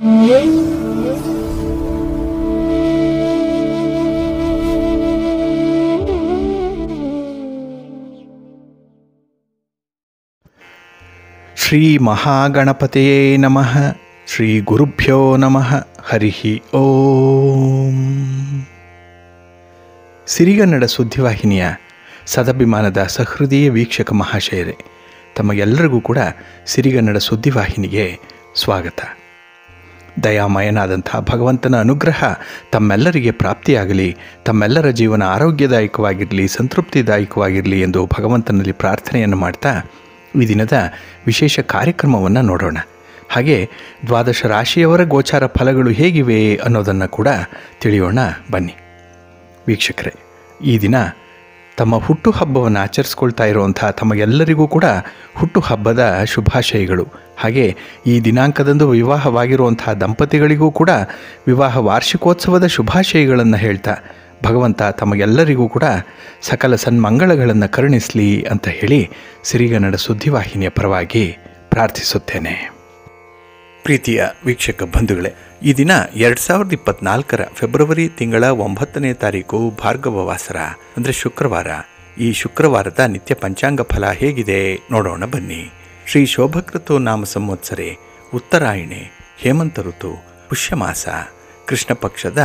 ಶ್ರೀ ಮಹಾಗಣಪತಿಯೇ ನಮಃ. ಶ್ರೀ ಗುರುಭ್ಯೋ ನಮಃ. ಹರಿ ಓಂ. ಸಿರಿಗನ್ನಡ ಸುದ್ದಿವಾಹಿನಿಯ ಸದಭಿಮಾನದ ಸಹೃದಯ ವೀಕ್ಷಕ ಮಹಾಶಯರೇ, ತಮಗೆಲ್ಲರಿಗೂ ಕೂಡ ಸಿರಿಗನ್ನಡ ಸುದ್ದಿವಾಹಿನಿಗೆ ಸ್ವಾಗತ. ದಯಾಮಯನಾದಂಥ ಭಗವಂತನ ಅನುಗ್ರಹ ತಮ್ಮೆಲ್ಲರಿಗೆ ಪ್ರಾಪ್ತಿಯಾಗಲಿ, ತಮ್ಮೆಲ್ಲರ ಜೀವನ ಆರೋಗ್ಯದಾಯಕವಾಗಿರಲಿ, ಸಂತೃಪ್ತಿದಾಯಕವಾಗಿರಲಿ ಎಂದು ಭಗವಂತನಲ್ಲಿ ಪ್ರಾರ್ಥನೆಯನ್ನು ಮಾಡ್ತಾ ಈ ದಿನದ ವಿಶೇಷ ಕಾರ್ಯಕ್ರಮವನ್ನು ನೋಡೋಣ. ಹಾಗೆ ದ್ವಾದಶ ರಾಶಿಯವರ ಗೋಚಾರ ಫಲಗಳು ಹೇಗಿವೆ ಅನ್ನೋದನ್ನು ಕೂಡ ತಿಳಿಯೋಣ ಬನ್ನಿ. ವೀಕ್ಷಕರೇ, ಈ ದಿನ ತಮ್ಮ ಹುಟ್ಟುಹಬ್ಬವನ್ನು ಆಚರಿಸ್ಕೊಳ್ತಾ ಇರುವಂಥ ತಮಗೆಲ್ಲರಿಗೂ ಕೂಡ ಹುಟ್ಟುಹಬ್ಬದ ಶುಭಾಶಯಗಳು. ಹಾಗೆ ಈ ದಿನಾಂಕದಂದು ವಿವಾಹವಾಗಿರುವಂಥ ದಂಪತಿಗಳಿಗೂ ಕೂಡ ವಿವಾಹ ವಾರ್ಷಿಕೋತ್ಸವದ ಶುಭಾಶಯಗಳನ್ನು ಹೇಳ್ತಾ ಭಗವಂತ ತಮಗೆಲ್ಲರಿಗೂ ಕೂಡ ಸಕಲ ಸನ್ಮಂಗಳಗಳನ್ನು ಕರುಣಿಸಲಿ ಅಂತ ಹೇಳಿ ಸಿರಿಗನ್ನಡ ಸುದ್ದಿವಾಹಿನಿಯ ಪರವಾಗಿ ಪ್ರಾರ್ಥಿಸುತ್ತೇನೆ. ಪ್ರೀತಿಯ ವೀಕ್ಷಕ ಬಂಧುಗಳೇ, ಈ ದಿನ 2024 ಫೆಬ್ರವರಿ ತಿಂಗಳ 9ನೇ ತಾರೀಕು ಭಾರ್ಗವ ವಾಸರ ಅಂದರೆ ಶುಕ್ರವಾರ. ಈ ಶುಕ್ರವಾರದ ನಿತ್ಯ ಪಂಚಾಂಗ ಫಲ ಹೇಗಿದೆ ನೋಡೋಣ ಬನ್ನಿ. ಶ್ರೀ ಶೋಭಕೃತು ನಾಮ ಸಂವತ್ಸರೆ, ಉತ್ತರಾಯಣೆ, ಹೇಮಂತ ಋತು, ಪುಷ್ಯಮಾಸ, ಕೃಷ್ಣ ಪಕ್ಷದ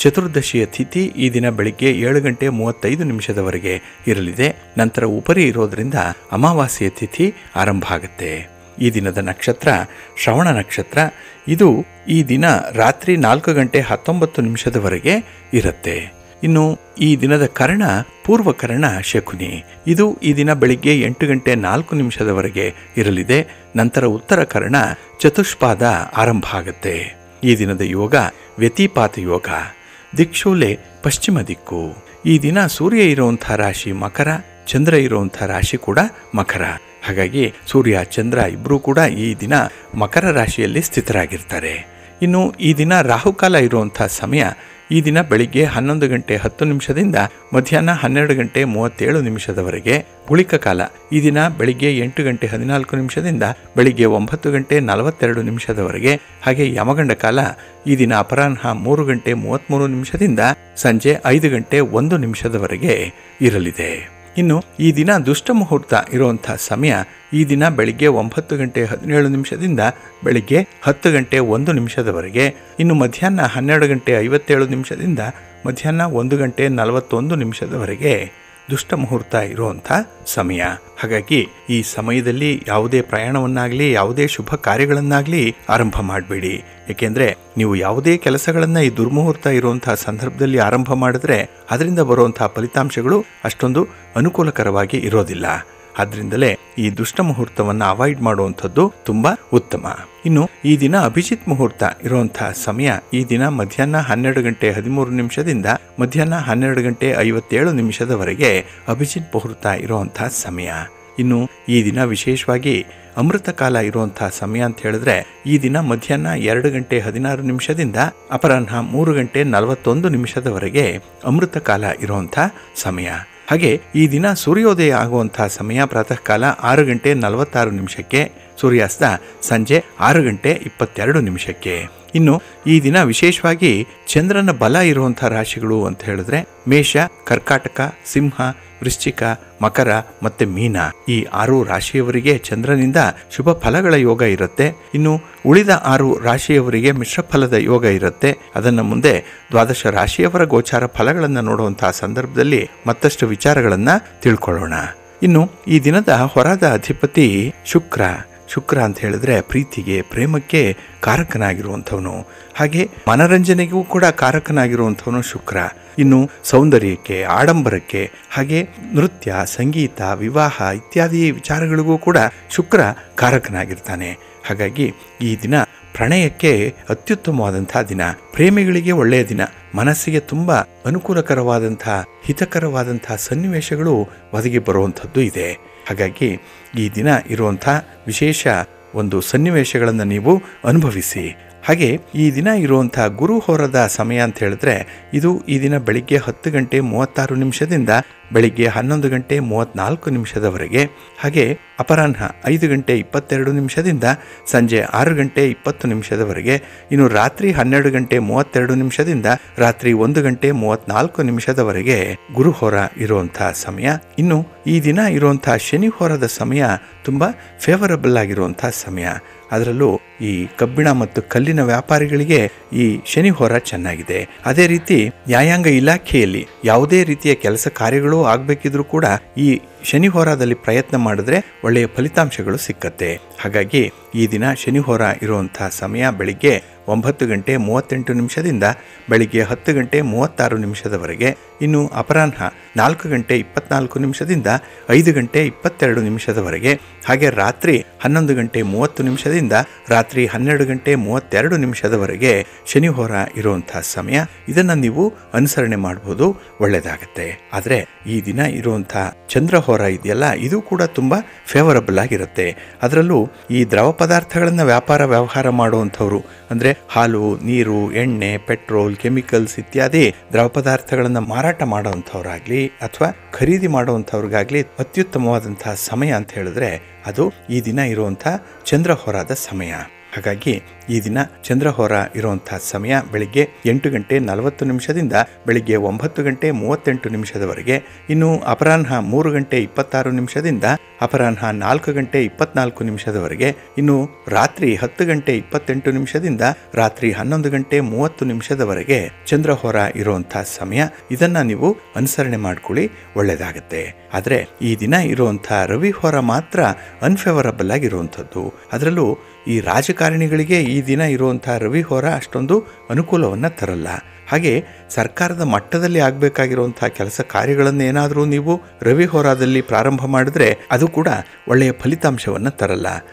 ಚತುರ್ದಶಿಯ ತಿಥಿ ಈ ದಿನ ಬೆಳಿಗ್ಗೆ 7:35 ಇರಲಿದೆ. ನಂತರ ಉಪರಿ ಇರೋದರಿಂದ ಅಮಾವಾಸ್ಯೆಯ ತಿಥಿ ಆರಂಭ ಆಗುತ್ತೆ. ಈ ದಿನದ ನಕ್ಷತ್ರ ಶ್ರವಣ ನಕ್ಷತ್ರ. ಇದು ಈ ದಿನ ರಾತ್ರಿ 4:19 ಇರುತ್ತೆ. ಇನ್ನು ಈ ದಿನದ ಕರ್ಣ ಪೂರ್ವಕರ್ಣ ಶಕುನಿ. ಇದು ಈ ದಿನ ಬೆಳಿಗ್ಗೆ 8:04 ಇರಲಿದೆ. ನಂತರ ಉತ್ತರ ಕರ್ಣ ಚತುಷ್ಪಾದ ಆರಂಭ ಆಗುತ್ತೆ. ಈ ದಿನದ ಯೋಗ ವ್ಯತಿಪಾತ ಯೋಗ. ದಿಕ್ಷೂಲೆ ಪಶ್ಚಿಮ ದಿಕ್ಕು. ಈ ದಿನ ಸೂರ್ಯ ಇರುವಂಥ ರಾಶಿ ಮಕರ, ಚಂದ್ರ ಇರುವಂಥ ರಾಶಿ ಕೂಡ ಮಕರ. ಹಾಗಾಗಿ ಸೂರ್ಯ ಚಂದ್ರ ಇಬ್ಬರೂ ಕೂಡ ಈ ದಿನ ಮಕರ ರಾಶಿಯಲ್ಲಿ ಸ್ಥಿತರಾಗಿರ್ತಾರೆ. ಇನ್ನು ಈ ದಿನ ರಾಹುಕಾಲ ಇರುವಂಥ ಸಮಯ ಈ ದಿನ ಬೆಳಿಗ್ಗೆ 11:10 ಮಧ್ಯಾಹ್ನ 12:37 ಗುಳಿಕ ಕಾಲ ಈ ದಿನ ಬೆಳಿಗ್ಗೆ 8:14 ಬೆಳಿಗ್ಗೆ 9:42 ಹಾಗೆ ಯಮಗಂಡ ಕಾಲ ಈ ದಿನ ಅಪರಾಹ್ನ 3:33 ಸಂಜೆ 5:01 ಇರಲಿದೆ. ಇನ್ನು ಈ ದಿನ ದುಷ್ಟ ಮುಹೂರ್ತ ಇರುವಂಥ ಸಮಯ ಈ ದಿನ ಬೆಳಿಗ್ಗೆ 9:17 ಬೆಳಿಗ್ಗೆ 10:01 ಇನ್ನು ಮಧ್ಯಾಹ್ನ 12:57 ಮಧ್ಯಾಹ್ನ 1:41 ದುಷ್ಟ ಮುಹೂರ್ತ ಇರುವಂಥ ಸಮಯ. ಹಾಗಾಗಿ ಈ ಸಮಯದಲ್ಲಿ ಯಾವುದೇ ಪ್ರಯಾಣವನ್ನಾಗಲಿ ಯಾವುದೇ ಶುಭ ಕಾರ್ಯಗಳನ್ನಾಗಲಿ ಆರಂಭ ಮಾಡಬೇಡಿ. ಏಕೆಂದರೆ ನೀವು ಯಾವುದೇ ಕೆಲಸಗಳನ್ನು ಈ ದುರ್ಮುಹೂರ್ತ ಇರುವಂಥ ಸಂದರ್ಭದಲ್ಲಿ ಆರಂಭ ಮಾಡಿದ್ರೆ ಅದರಿಂದ ಬರುವಂಥ ಫಲಿತಾಂಶಗಳು ಅಷ್ಟೊಂದು ಅನುಕೂಲಕರವಾಗಿ ಇರೋದಿಲ್ಲ. ಆದ್ದರಿಂದಲೇ ಈ ದುಷ್ಟ ಮುಹೂರ್ತವನ್ನು ಅವಾಯ್ಡ್ ಮಾಡುವಂಥದ್ದು ತುಂಬ ಉತ್ತಮ. ಇನ್ನು ಈ ದಿನ ಅಭಿಜಿತ್ ಮುಹೂರ್ತ ಇರುವಂಥ ಸಮಯ ಈ ದಿನ ಮಧ್ಯಾಹ್ನ 12:13 ಮಧ್ಯಾಹ್ನ 12:57 ಅಭಿಜಿತ್ ಮುಹೂರ್ತ ಇರುವಂಥ ಸಮಯ. ಇನ್ನು ಈ ದಿನ ವಿಶೇಷವಾಗಿ ಅಮೃತ ಕಾಲ ಇರುವಂಥ ಸಮಯ ಅಂತ ಹೇಳಿದ್ರೆ ಈ ದಿನ ಮಧ್ಯಾಹ್ನ 2:16 ಅಪರಾಹ್ನ 3:41 ಅಮೃತ ಕಾಲ ಇರುವಂಥ ಸಮಯ. ಹಾಗೆ ಈ ದಿನ ಸೂರ್ಯೋದಯ ಆಗುವಂಥ ಸಮಯ ಪ್ರಾತಃ ಕಾಲ 6:46 ಸೂರ್ಯಾಸ್ತ ಸಂಜೆ 6:22. ಇನ್ನು ಈ ದಿನ ವಿಶೇಷವಾಗಿ ಚಂದ್ರನ ಬಲ ಇರುವಂಥ ರಾಶಿಗಳು ಅಂತ ಹೇಳಿದ್ರೆ ಮೇಷ, ಕರ್ಕಾಟಕ, ಸಿಂಹ, ವೃಶ್ಚಿಕ, ಮಕರ ಮತ್ತು ಮೀನ. ಈ 6 ರಾಶಿಯವರಿಗೆ ಚಂದ್ರನಿಂದ ಶುಭ ಫಲಗಳ ಯೋಗ ಇರುತ್ತೆ. ಇನ್ನು ಉಳಿದ 6 ರಾಶಿಯವರಿಗೆ ಮಿಶ್ರ ಫಲದ ಯೋಗ ಇರುತ್ತೆ. ಅದನ್ನು ಮುಂದೆ ದ್ವಾದಶ ರಾಶಿಯವರ ಗೋಚಾರ ಫಲಗಳನ್ನು ನೋಡುವಂತಹ ಸಂದರ್ಭದಲ್ಲಿ ಮತ್ತಷ್ಟು ವಿಚಾರಗಳನ್ನು ತಿಳ್ಕೊಳ್ಳೋಣ. ಇನ್ನು ಈ ದಿನದ ಹೊರದ ಅಧಿಪತಿ ಶುಕ್ರ ಅಂತ ಹೇಳಿದ್ರೆ ಪ್ರೀತಿಗೆ, ಪ್ರೇಮಕ್ಕೆ ಕಾರಕನಾಗಿರುವಂಥವನು. ಹಾಗೆ ಮನರಂಜನೆಗೂ ಕೂಡ ಕಾರಕನಾಗಿರುವಂಥವನು ಶುಕ್ರ. ಇನ್ನು ಸೌಂದರ್ಯಕ್ಕೆ, ಆಡಂಬರಕ್ಕೆ, ಹಾಗೆ ನೃತ್ಯ, ಸಂಗೀತ, ವಿವಾಹ ಇತ್ಯಾದಿ ವಿಚಾರಗಳಿಗೂ ಕೂಡ ಶುಕ್ರ ಕಾರಕನಾಗಿರ್ತಾನೆ. ಹಾಗಾಗಿ ಈ ದಿನ ಪ್ರಣಯಕ್ಕೆ ಅತ್ಯುತ್ತಮವಾದಂಥ ದಿನ, ಪ್ರೇಮಿಗಳಿಗೆ ಒಳ್ಳೆಯ ದಿನ, ಮನಸ್ಸಿಗೆ ತುಂಬ ಅನುಕೂಲಕರವಾದಂಥ ಹಿತಕರವಾದಂಥ ಸನ್ನಿವೇಶಗಳು ಒದಗಿ ಬರುವಂಥದ್ದು ಇದೆ. ಹಾಗಾಗಿ ಈ ದಿನ ಇರುವಂಥ ವಿಶೇಷ ಒಂದು ಸನ್ನಿವೇಶಗಳನ್ನು ನೀವು ಅನುಭವಿಸಿ. ಹಾಗೆ ಈ ದಿನ ಇರುವಂಥ ಗುರು ಹೋರದ ಸಮಯ ಅಂತ ಹೇಳಿದ್ರೆ ಇದು ಈ ದಿನ ಬೆಳಿಗ್ಗೆ 10:36 ಬೆಳಿಗ್ಗೆ 11 ಗಂಟೆ 34 ನಿಮಿಷದವರೆಗೆ, ಹಾಗೆ ಅಪರಾಹ್ನ 5 ಗಂಟೆ 22 ನಿಮಿಷದಿಂದ ಸಂಜೆ 6 ಗಂಟೆ 20 ನಿಮಿಷದವರೆಗೆ, ಇನ್ನು ರಾತ್ರಿ 12 ಗಂಟೆ 32 ನಿಮಿಷದಿಂದ ರಾತ್ರಿ 1 ಗಂಟೆ 34 ನಿಮಿಷದವರೆಗೆ ಗುರುಹೋರ ಇರುವಂತಹ ಸಮಯ. ಇನ್ನು ಈ ದಿನ ಇರುವಂತಹ ಶನಿ ಹೋರದ ಸಮಯ ತುಂಬ ಫೇವರಬಲ್ ಆಗಿರುವಂತಹ ಸಮಯ. ಅದರಲ್ಲೂ ಈ ಕಬ್ಬಿಣ ಮತ್ತು ಕಲ್ಲಿನ ವ್ಯಾಪಾರಿಗಳಿಗೆ ಈ ಶನಿ ಹೋರ ಚೆನ್ನಾಗಿದೆ. ಅದೇ ರೀತಿ ನ್ಯಾಯಾಂಗ ಇಲಾಖೆಯಲ್ಲಿ ಯಾವುದೇ ರೀತಿಯ ಕೆಲಸ ಕಾರ್ಯಗಳು ಆಗಬೇಕಿದ್ರೂ ಕೂಡ ಈ ಶನಿ ಹೋರಾದಲ್ಲಿ ಪ್ರಯತ್ನ ಮಾಡಿದ್ರೆ ಒಳ್ಳೆಯ ಫಲಿತಾಂಶಗಳು ಸಿಕ್ಕತ್ತೆ. ಹಾಗಾಗಿ ಈ ದಿನ ಶನಿ ಹೋರ ಇರುವಂತಹ ಸಮಯ ಬೆಳಿಗ್ಗೆ 9 ಗಂಟೆ 38 ನಿಮಿಷದಿಂದ ಬೆಳಿಗ್ಗೆ 10 ಗಂಟೆ 36 ನಿಮಿಷದವರೆಗೆ, ಇನ್ನು ಅಪರಾಹ್ನ 4 ಗಂಟೆ 24 ನಿಮಿಷದಿಂದ 5 ಗಂಟೆ 22 ನಿಮಿಷದವರೆಗೆ, ಹಾಗೆ ರಾತ್ರಿ 11 ಗಂಟೆ 30 ನಿಮಿಷದಿಂದ ರಾತ್ರಿ 12 ಗಂಟೆ 32 ನಿಮಿಷದವರೆಗೆ ಶನಿ ಹೋರ ಇರುವಂತಹ ಸಮಯ. ಇದನ್ನು ನೀವು ಅನುಸರಣೆ ಮಾಡ್ಬೋದು, ಒಳ್ಳೆಯದಾಗತ್ತೆ. ಆದರೆ ಈ ದಿನ ಇರುವಂತಹ ಚಂದ್ರ ಹೋರ ಇದೆಯಲ್ಲ, ಇದು ಕೂಡ ತುಂಬ ಫೇವರಬಲ್ ಆಗಿರುತ್ತೆ. ಅದರಲ್ಲೂ ಈ ದ್ರವ ಪದಾರ್ಥಗಳನ್ನು ವ್ಯವಹಾರ ಮಾಡುವಂಥವ್ರು, ಅಂದರೆ ಹಾಲು, ನೀರು, ಎಣ್ಣೆ, ಪೆಟ್ರೋಲ್, ಕೆಮಿಕಲ್ಸ್ ಇತ್ಯಾದಿ ದ್ರವ ಪದಾರ್ಥಗಳನ್ನು ಮಾರಾಟ ಮಾಡುವಂಥವ್ರಾಗಲಿ ಅಥವಾ ಖರೀದಿ ಮಾಡುವಂಥವ್ರಿಗಾಗಲಿ ಅತ್ಯುತ್ತಮವಾದಂತಹ ಸಮಯ ಅಂತ ಹೇಳಿದ್ರೆ ಅದು ಈ ದಿನ ಇರುವಂಥ ಚಂದ್ರ ಹೋರಾದ ಸಮಯ. ಹಾಗಾಗಿ ಈ ದಿನ ಚಂದ್ರಹೋರ ಇರುವಂತಹ ಸಮಯ ಬೆಳಿಗ್ಗೆ 8 ಗಂಟೆ 40 ನಿಮಿಷದಿಂದ ಬೆಳಿಗ್ಗೆ 9 ಗಂಟೆ 38 ನಿಮಿಷದವರೆಗೆ, ಇನ್ನು ಅಪರಾಹ್ನ 3 ಗಂಟೆ 26 ನಿಮಿಷದಿಂದ ಅಪರಾಹ್ನ 4 ಗಂಟೆ 24 ನಿಮಿಷದವರೆಗೆ, ಇನ್ನು ರಾತ್ರಿ 10 ಗಂಟೆ 28 ನಿಮಿಷದಿಂದ ರಾತ್ರಿ 11 ಗಂಟೆ 30 ನಿಮಿಷದವರೆಗೆ ಚಂದ್ರಹೋರ ಇರುವಂತಹ ಸಮಯ. ಇದನ್ನ ನೀವು ಅನುಸರಣೆ ಮಾಡ್ಕೊಳ್ಳಿ, ಒಳ್ಳೆಯದಾಗತ್ತೆ. ಆದರೆ ಈ ದಿನ ಇರುವಂತಹ ರವಿ ಹೋರ ಮಾತ್ರ ಅನ್ಫೇವರಬಲ್ ಆಗಿರುವಂಥದ್ದು. ಅದರಲ್ಲೂ ಈ ರಾಜಕಾರಣಿಗಳಿಗೆ ಈ ದಿನ ಇರುವಂತಹ ರವಿ ಹೋರ ಅಷ್ಟೊಂದು ಅನುಕೂಲವನ್ನು ತರಲ್ಲ. ಹಾಗೆ ಸರ್ಕಾರದ ಮಟ್ಟದಲ್ಲಿ ಆಗಬೇಕಾಗಿರುವಂತಹ ಕೆಲಸ ಕಾರ್ಯಗಳನ್ನು ಏನಾದರೂ ನೀವು ರವಿ ಹೋರಾದಲ್ಲಿ ಪ್ರಾರಂಭ ಮಾಡಿದ್ರೆ ಅದು ಕೂಡ ಒಳ್ಳೆಯ ಫಲಿತಾಂಶವನ್ನು ತರಲ್ಲ.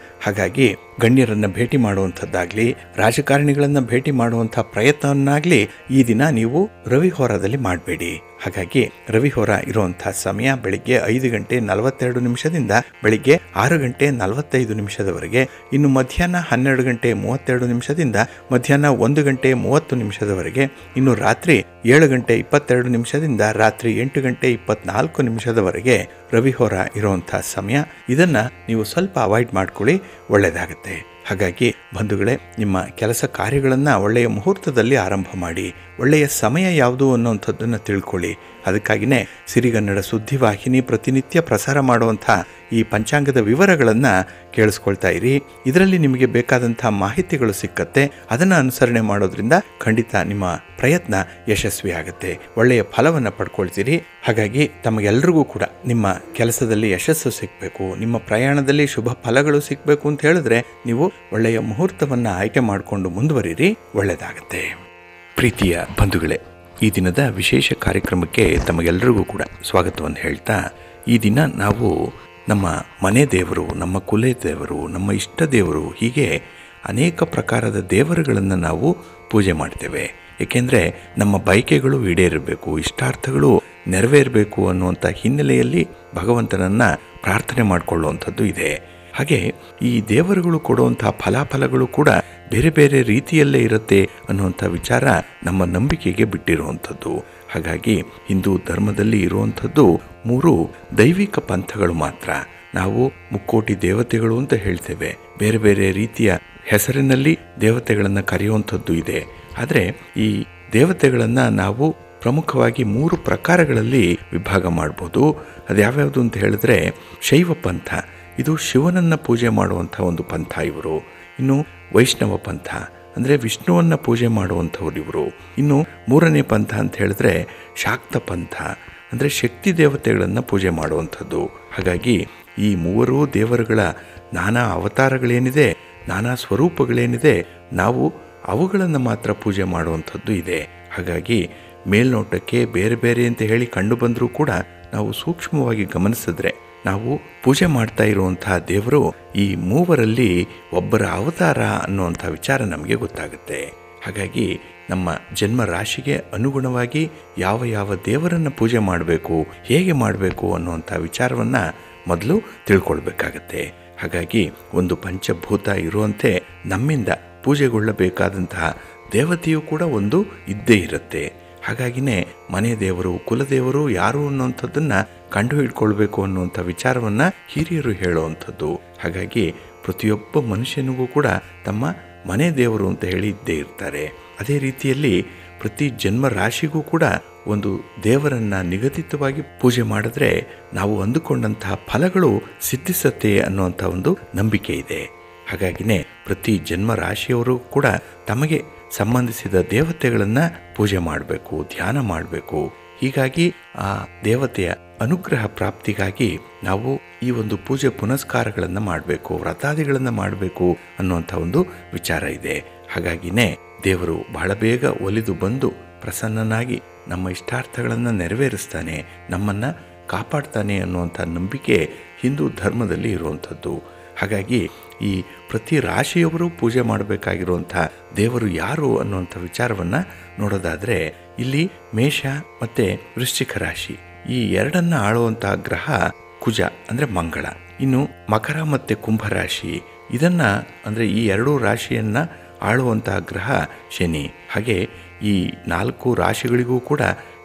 ಹಾಗಾಗಿ ಗಣ್ಯರನ್ನು ಭೇಟಿ ಮಾಡುವಂಥದ್ದಾಗಲಿ ರಾಜಕಾರಣಿಗಳನ್ನು ಭೇಟಿ ಮಾಡುವಂಥ ಪ್ರಯತ್ನವನ್ನಾಗಲಿ ಈ ದಿನ ನೀವು ರವಿ ಹೋರಾದಲ್ಲಿ ಮಾಡಬೇಡಿ. ಹಾಗಾಗಿ ರವಿ ಹೋರ ಇರುವಂಥ ಸಮಯ ಬೆಳಿಗ್ಗೆ 5 ಗಂಟೆ 42 ನಿಮಿಷದಿಂದ ಬೆಳಿಗ್ಗೆ 6 ಗಂಟೆ 45 ನಿಮಿಷದವರೆಗೆ, ಇನ್ನು ಮಧ್ಯಾಹ್ನ 12 ಗಂಟೆ 32 ನಿಮಿಷದಿಂದ ಮಧ್ಯಾಹ್ನ 1 ಗಂಟೆ 30 ನಿಮಿಷದವರೆಗೆ, ಇನ್ನು ರಾತ್ರಿ 7 ಗಂಟೆ 22 ನಿಮಿಷದಿಂದ ರಾತ್ರಿ 8 ಗಂಟೆ 24 ನಿಮಿಷದವರೆಗೆ ರವಿ ಹೋರ ಇರುವಂಥ ಸಮಯ. ಇದನ್ನು ನೀವು ಸ್ವಲ್ಪ ಅವಾಯ್ಡ್ ಮಾಡ್ಕೊಳ್ಳಿ, ಒಳ್ಳೆಯದಾಗುತ್ತೆ. ಹಾಗಾಗಿ ಬಂಧುಗಳೇ, ನಿಮ್ಮ ಕೆಲಸ ಕಾರ್ಯಗಳನ್ನು ಒಳ್ಳೆಯ ಮುಹೂರ್ತದಲ್ಲಿ ಆರಂಭ ಮಾಡಿ. ಒಳ್ಳೆಯ ಸಮಯ ಯಾವುದು ಅನ್ನೋಂಥದ್ದನ್ನು ತಿಳ್ಕೊಳ್ಳಿ. ಅದಕ್ಕಾಗಿಯೇ ಸಿರಿಗನ್ನಡ ಸುದ್ದಿವಾಹಿನಿ ಪ್ರತಿನಿತ್ಯ ಪ್ರಸಾರ ಮಾಡುವಂಥ ಈ ಪಂಚಾಂಗದ ವಿವರಗಳನ್ನು ಕೇಳಿಸ್ಕೊಳ್ತಾ ಇರಿ. ಇದರಲ್ಲಿ ನಿಮಗೆ ಬೇಕಾದಂಥ ಮಾಹಿತಿಗಳು ಸಿಕ್ಕತ್ತೆ. ಅದನ್ನು ಅನುಸರಣೆ ಮಾಡೋದ್ರಿಂದ ಖಂಡಿತ ನಿಮ್ಮ ಪ್ರಯತ್ನ ಯಶಸ್ವಿ ಆಗುತ್ತೆ, ಒಳ್ಳೆಯ ಫಲವನ್ನು ಪಡ್ಕೊಳ್ತೀರಿ. ಹಾಗಾಗಿ ತಮಗೆಲ್ಲರಿಗೂ ಕೂಡ ನಿಮ್ಮ ಕೆಲಸದಲ್ಲಿ ಯಶಸ್ಸು ಸಿಗಬೇಕು, ನಿಮ್ಮ ಪ್ರಯಾಣದಲ್ಲಿ ಶುಭ ಫಲಗಳು ಸಿಗಬೇಕು ಅಂತ ಹೇಳಿದ್ರೆ ನೀವು ಒಳ್ಳೆಯ ಮುಹೂರ್ತವನ್ನು ಆಯ್ಕೆ ಮಾಡಿಕೊಂಡು ಮುಂದುವರಿರಿ, ಒಳ್ಳೆಯದಾಗತ್ತೆ. ಪ್ರೀತಿಯ ಬಂಧುಗಳೇ, ಈ ದಿನದ ವಿಶೇಷ ಕಾರ್ಯಕ್ರಮಕ್ಕೆ ತಮಗೆಲ್ಲರಿಗೂ ಕೂಡ ಸ್ವಾಗತವನ್ನು ಹೇಳ್ತಾ, ಈ ದಿನ ನಾವು ನಮ್ಮ ಮನೆ ದೇವರು, ನಮ್ಮ ಕುಲ ದೇವರು, ನಮ್ಮ ಇಷ್ಟ ದೇವರು, ಹೀಗೆ ಅನೇಕ ಪ್ರಕಾರದ ದೇವರುಗಳನ್ನು ನಾವು ಪೂಜೆ ಮಾಡ್ತೇವೆ. ಏಕೆಂದರೆ ನಮ್ಮ ಬಯಕೆಗಳು ಈಡೇರಬೇಕು, ಇಷ್ಟಾರ್ಥಗಳು ನೆರವೇರಬೇಕು ಅನ್ನುವಂಥ ಹಿನ್ನೆಲೆಯಲ್ಲಿ ಭಗವಂತನನ್ನು ಪ್ರಾರ್ಥನೆ ಮಾಡಿಕೊಳ್ಳುವಂಥದ್ದು ಇದೆ. ಹಾಗೆ ಈ ದೇವರುಗಳು ಕೊಡುವಂಥ ಫಲಾಫಲಗಳು ಕೂಡ ಬೇರೆ ಬೇರೆ ರೀತಿಯಲ್ಲೇ ಇರುತ್ತೆ ಅನ್ನುವಂಥ ವಿಚಾರ ನಮ್ಮ ನಂಬಿಕೆಗೆ ಬಿಟ್ಟಿರುವಂಥದ್ದು. ಹಾಗಾಗಿ ಹಿಂದೂ ಧರ್ಮದಲ್ಲಿ ಇರುವಂಥದ್ದು 3 ದೈವಿಕ ಪಂಥಗಳು ಮಾತ್ರ. ನಾವು ಮುಕ್ಕೋಟಿ ದೇವತೆಗಳು ಅಂತ ಹೇಳ್ತೇವೆ, ಬೇರೆ ಬೇರೆ ರೀತಿಯ ಹೆಸರಿನಲ್ಲಿ ದೇವತೆಗಳನ್ನು ಕರೆಯುವಂಥದ್ದು ಇದೆ. ಆದರೆ ಈ ದೇವತೆಗಳನ್ನು ನಾವು ಪ್ರಮುಖವಾಗಿ 3 ಪ್ರಕಾರಗಳಲ್ಲಿ ವಿಭಾಗ ಮಾಡ್ಬೋದು. ಅದು ಯಾವ್ಯಾವುದು ಅಂತ ಹೇಳಿದ್ರೆ, ಶೈವ ಪಂಥ, ಇದು ಶಿವನನ್ನು ಪೂಜೆ ಮಾಡುವಂಥ ಒಂದು ಪಂಥ ಇವರು. ಇನ್ನು ವೈಷ್ಣವ ಪಂಥ ಅಂದರೆ ವಿಷ್ಣುವನ್ನು ಪೂಜೆ ಮಾಡುವಂಥವ್ರು ಇವರು. ಇನ್ನು 3ನೇ ಪಂಥ ಅಂತ ಹೇಳಿದ್ರೆ ಶಾಕ್ತ ಪಂಥ, ಅಂದರೆ ಶಕ್ತಿ ದೇವತೆಗಳನ್ನು ಪೂಜೆ ಮಾಡುವಂಥದ್ದು. ಹಾಗಾಗಿ ಈ 3 ದೇವರುಗಳ ನಾನಾ ಅವತಾರಗಳೇನಿದೆ, ನಾನಾ ಸ್ವರೂಪಗಳೇನಿದೆ, ನಾವು ಅವುಗಳನ್ನು ಮಾತ್ರ ಪೂಜೆ ಮಾಡುವಂಥದ್ದು ಇದೆ. ಹಾಗಾಗಿ ಮೇಲ್ನೋಟಕ್ಕೆ ಬೇರೆ ಬೇರೆ ಅಂತ ಹೇಳಿ ಕಂಡು ಬಂದರೂ ಕೂಡ ನಾವು ಸೂಕ್ಷ್ಮವಾಗಿ ಗಮನಿಸಿದ್ರೆ ನಾವು ಪೂಜೆ ಮಾಡ್ತಾ ಇರುವಂತಹ ದೇವರು ಈ 3ರಲ್ಲಿ ಒಬ್ಬರ ಅವತಾರ ಅನ್ನುವಂಥ ವಿಚಾರ ನಮಗೆ ಗೊತ್ತಾಗುತ್ತೆ. ಹಾಗಾಗಿ ನಮ್ಮ ಜನ್ಮ ರಾಶಿಗೆ ಅನುಗುಣವಾಗಿ ಯಾವ ಯಾವ ದೇವರನ್ನು ಪೂಜೆ ಮಾಡಬೇಕು, ಹೇಗೆ ಮಾಡಬೇಕು ಅನ್ನುವಂಥ ವಿಚಾರವನ್ನು ಮೊದಲು ತಿಳ್ಕೊಳ್ಬೇಕಾಗತ್ತೆ. ಹಾಗಾಗಿ ಒಂದು ಪಂಚಭೂತ ಇರುವಂತೆ ನಮ್ಮಿಂದ ಪೂಜೆಗೊಳ್ಳಬೇಕಾದಂತಹ ದೇವತೆಯು ಕೂಡ ಒಂದು ಇದ್ದೇ ಇರುತ್ತೆ. ಹಾಗಾಗಿನೇ ಮನೆ ದೇವರು, ಕುಲದೇವರು ಯಾರು ಅನ್ನುವಂಥದ್ದನ್ನು ಕಂಡು ಹಿಡ್ಕೊಳ್ಬೇಕು ಅನ್ನುವಂಥ ವಿಚಾರವನ್ನು ಹಿರಿಯರು ಹೇಳುವಂಥದ್ದು. ಹಾಗಾಗಿ ಪ್ರತಿಯೊಬ್ಬ ಮನುಷ್ಯನಿಗೂ ಕೂಡ ತಮ್ಮ ಮನೆ ದೇವರು ಅಂತ ಹೇಳಿ ಇದ್ದೇ ಇರ್ತಾರೆ. ಅದೇ ರೀತಿಯಲ್ಲಿ ಪ್ರತಿ ಜನ್ಮ ರಾಶಿಗೂ ಕೂಡ ಒಂದು ದೇವರನ್ನು ನಿಗದಿತವಾಗಿ ಪೂಜೆ ಮಾಡಿದ್ರೆ ನಾವು ಅಂದುಕೊಂಡಂತಹ ಫಲಗಳು ಸಿದ್ಧಿಸತ್ತೆ ಅನ್ನುವಂಥ ಒಂದು ನಂಬಿಕೆ ಇದೆ. ಹಾಗಾಗಿನೇ ಪ್ರತಿ ಜನ್ಮ ರಾಶಿಯವರು ಕೂಡ ತಮಗೆ ಸಂಬಂಧಿಸಿದ ದೇವತೆಗಳನ್ನು ಪೂಜೆ ಮಾಡಬೇಕು, ಧ್ಯಾನ ಮಾಡಬೇಕು. ಹೀಗಾಗಿ ಆ ದೇವತೆಯ ಅನುಗ್ರಹ ಪ್ರಾಪ್ತಿಗಾಗಿ ನಾವು ಈ ಒಂದು ಪೂಜೆ ಪುನಸ್ಕಾರಗಳನ್ನು ಮಾಡಬೇಕು, ವ್ರತಾದಿಗಳನ್ನು ಮಾಡಬೇಕು ಅನ್ನುವಂಥ ಒಂದು ವಿಚಾರ ಇದೆ. ಹಾಗಾಗಿನೇ ದೇವರು ಬಹಳ ಬೇಗ ಒಲಿದು ಬಂದು ಪ್ರಸನ್ನನಾಗಿ ನಮ್ಮ ಇಷ್ಟಾರ್ಥಗಳನ್ನು ನೆರವೇರಿಸ್ತಾನೆ, ನಮ್ಮನ್ನು ಕಾಪಾಡ್ತಾನೆ ಅನ್ನುವಂಥ ನಂಬಿಕೆ ಹಿಂದೂ ಧರ್ಮದಲ್ಲಿ ಇರುವಂಥದ್ದು. ಹಾಗಾಗಿ ಈ ಪ್ರತಿ ರಾಶಿಯವರು ಪೂಜೆ ಮಾಡಬೇಕಾಗಿರುವಂಥ ದೇವರು ಯಾರು ಅನ್ನುವಂಥ ವಿಚಾರವನ್ನು ನೋಡೋದಾದರೆ, ಇಲ್ಲಿ ಮೇಷ ಮತ್ತು ವೃಶ್ಚಿಕ ರಾಶಿ ಈ ಎರಡನ್ನು ಆಳುವಂಥ ಗ್ರಹ ಕುಜ ಅಂದರೆ ಮಂಗಳ. ಇನ್ನು ಮಕರ ಮತ್ತು ಕುಂಭರಾಶಿ ಇದನ್ನು ಅಂದರೆ ಈ ಎರಡೂ ರಾಶಿಯನ್ನು ಆಳುವಂಥ ಗ್ರಹ ಶನಿ. ಹಾಗೆ ಈ 4 ರಾಶಿಗಳಿಗೂ ಕೂಡ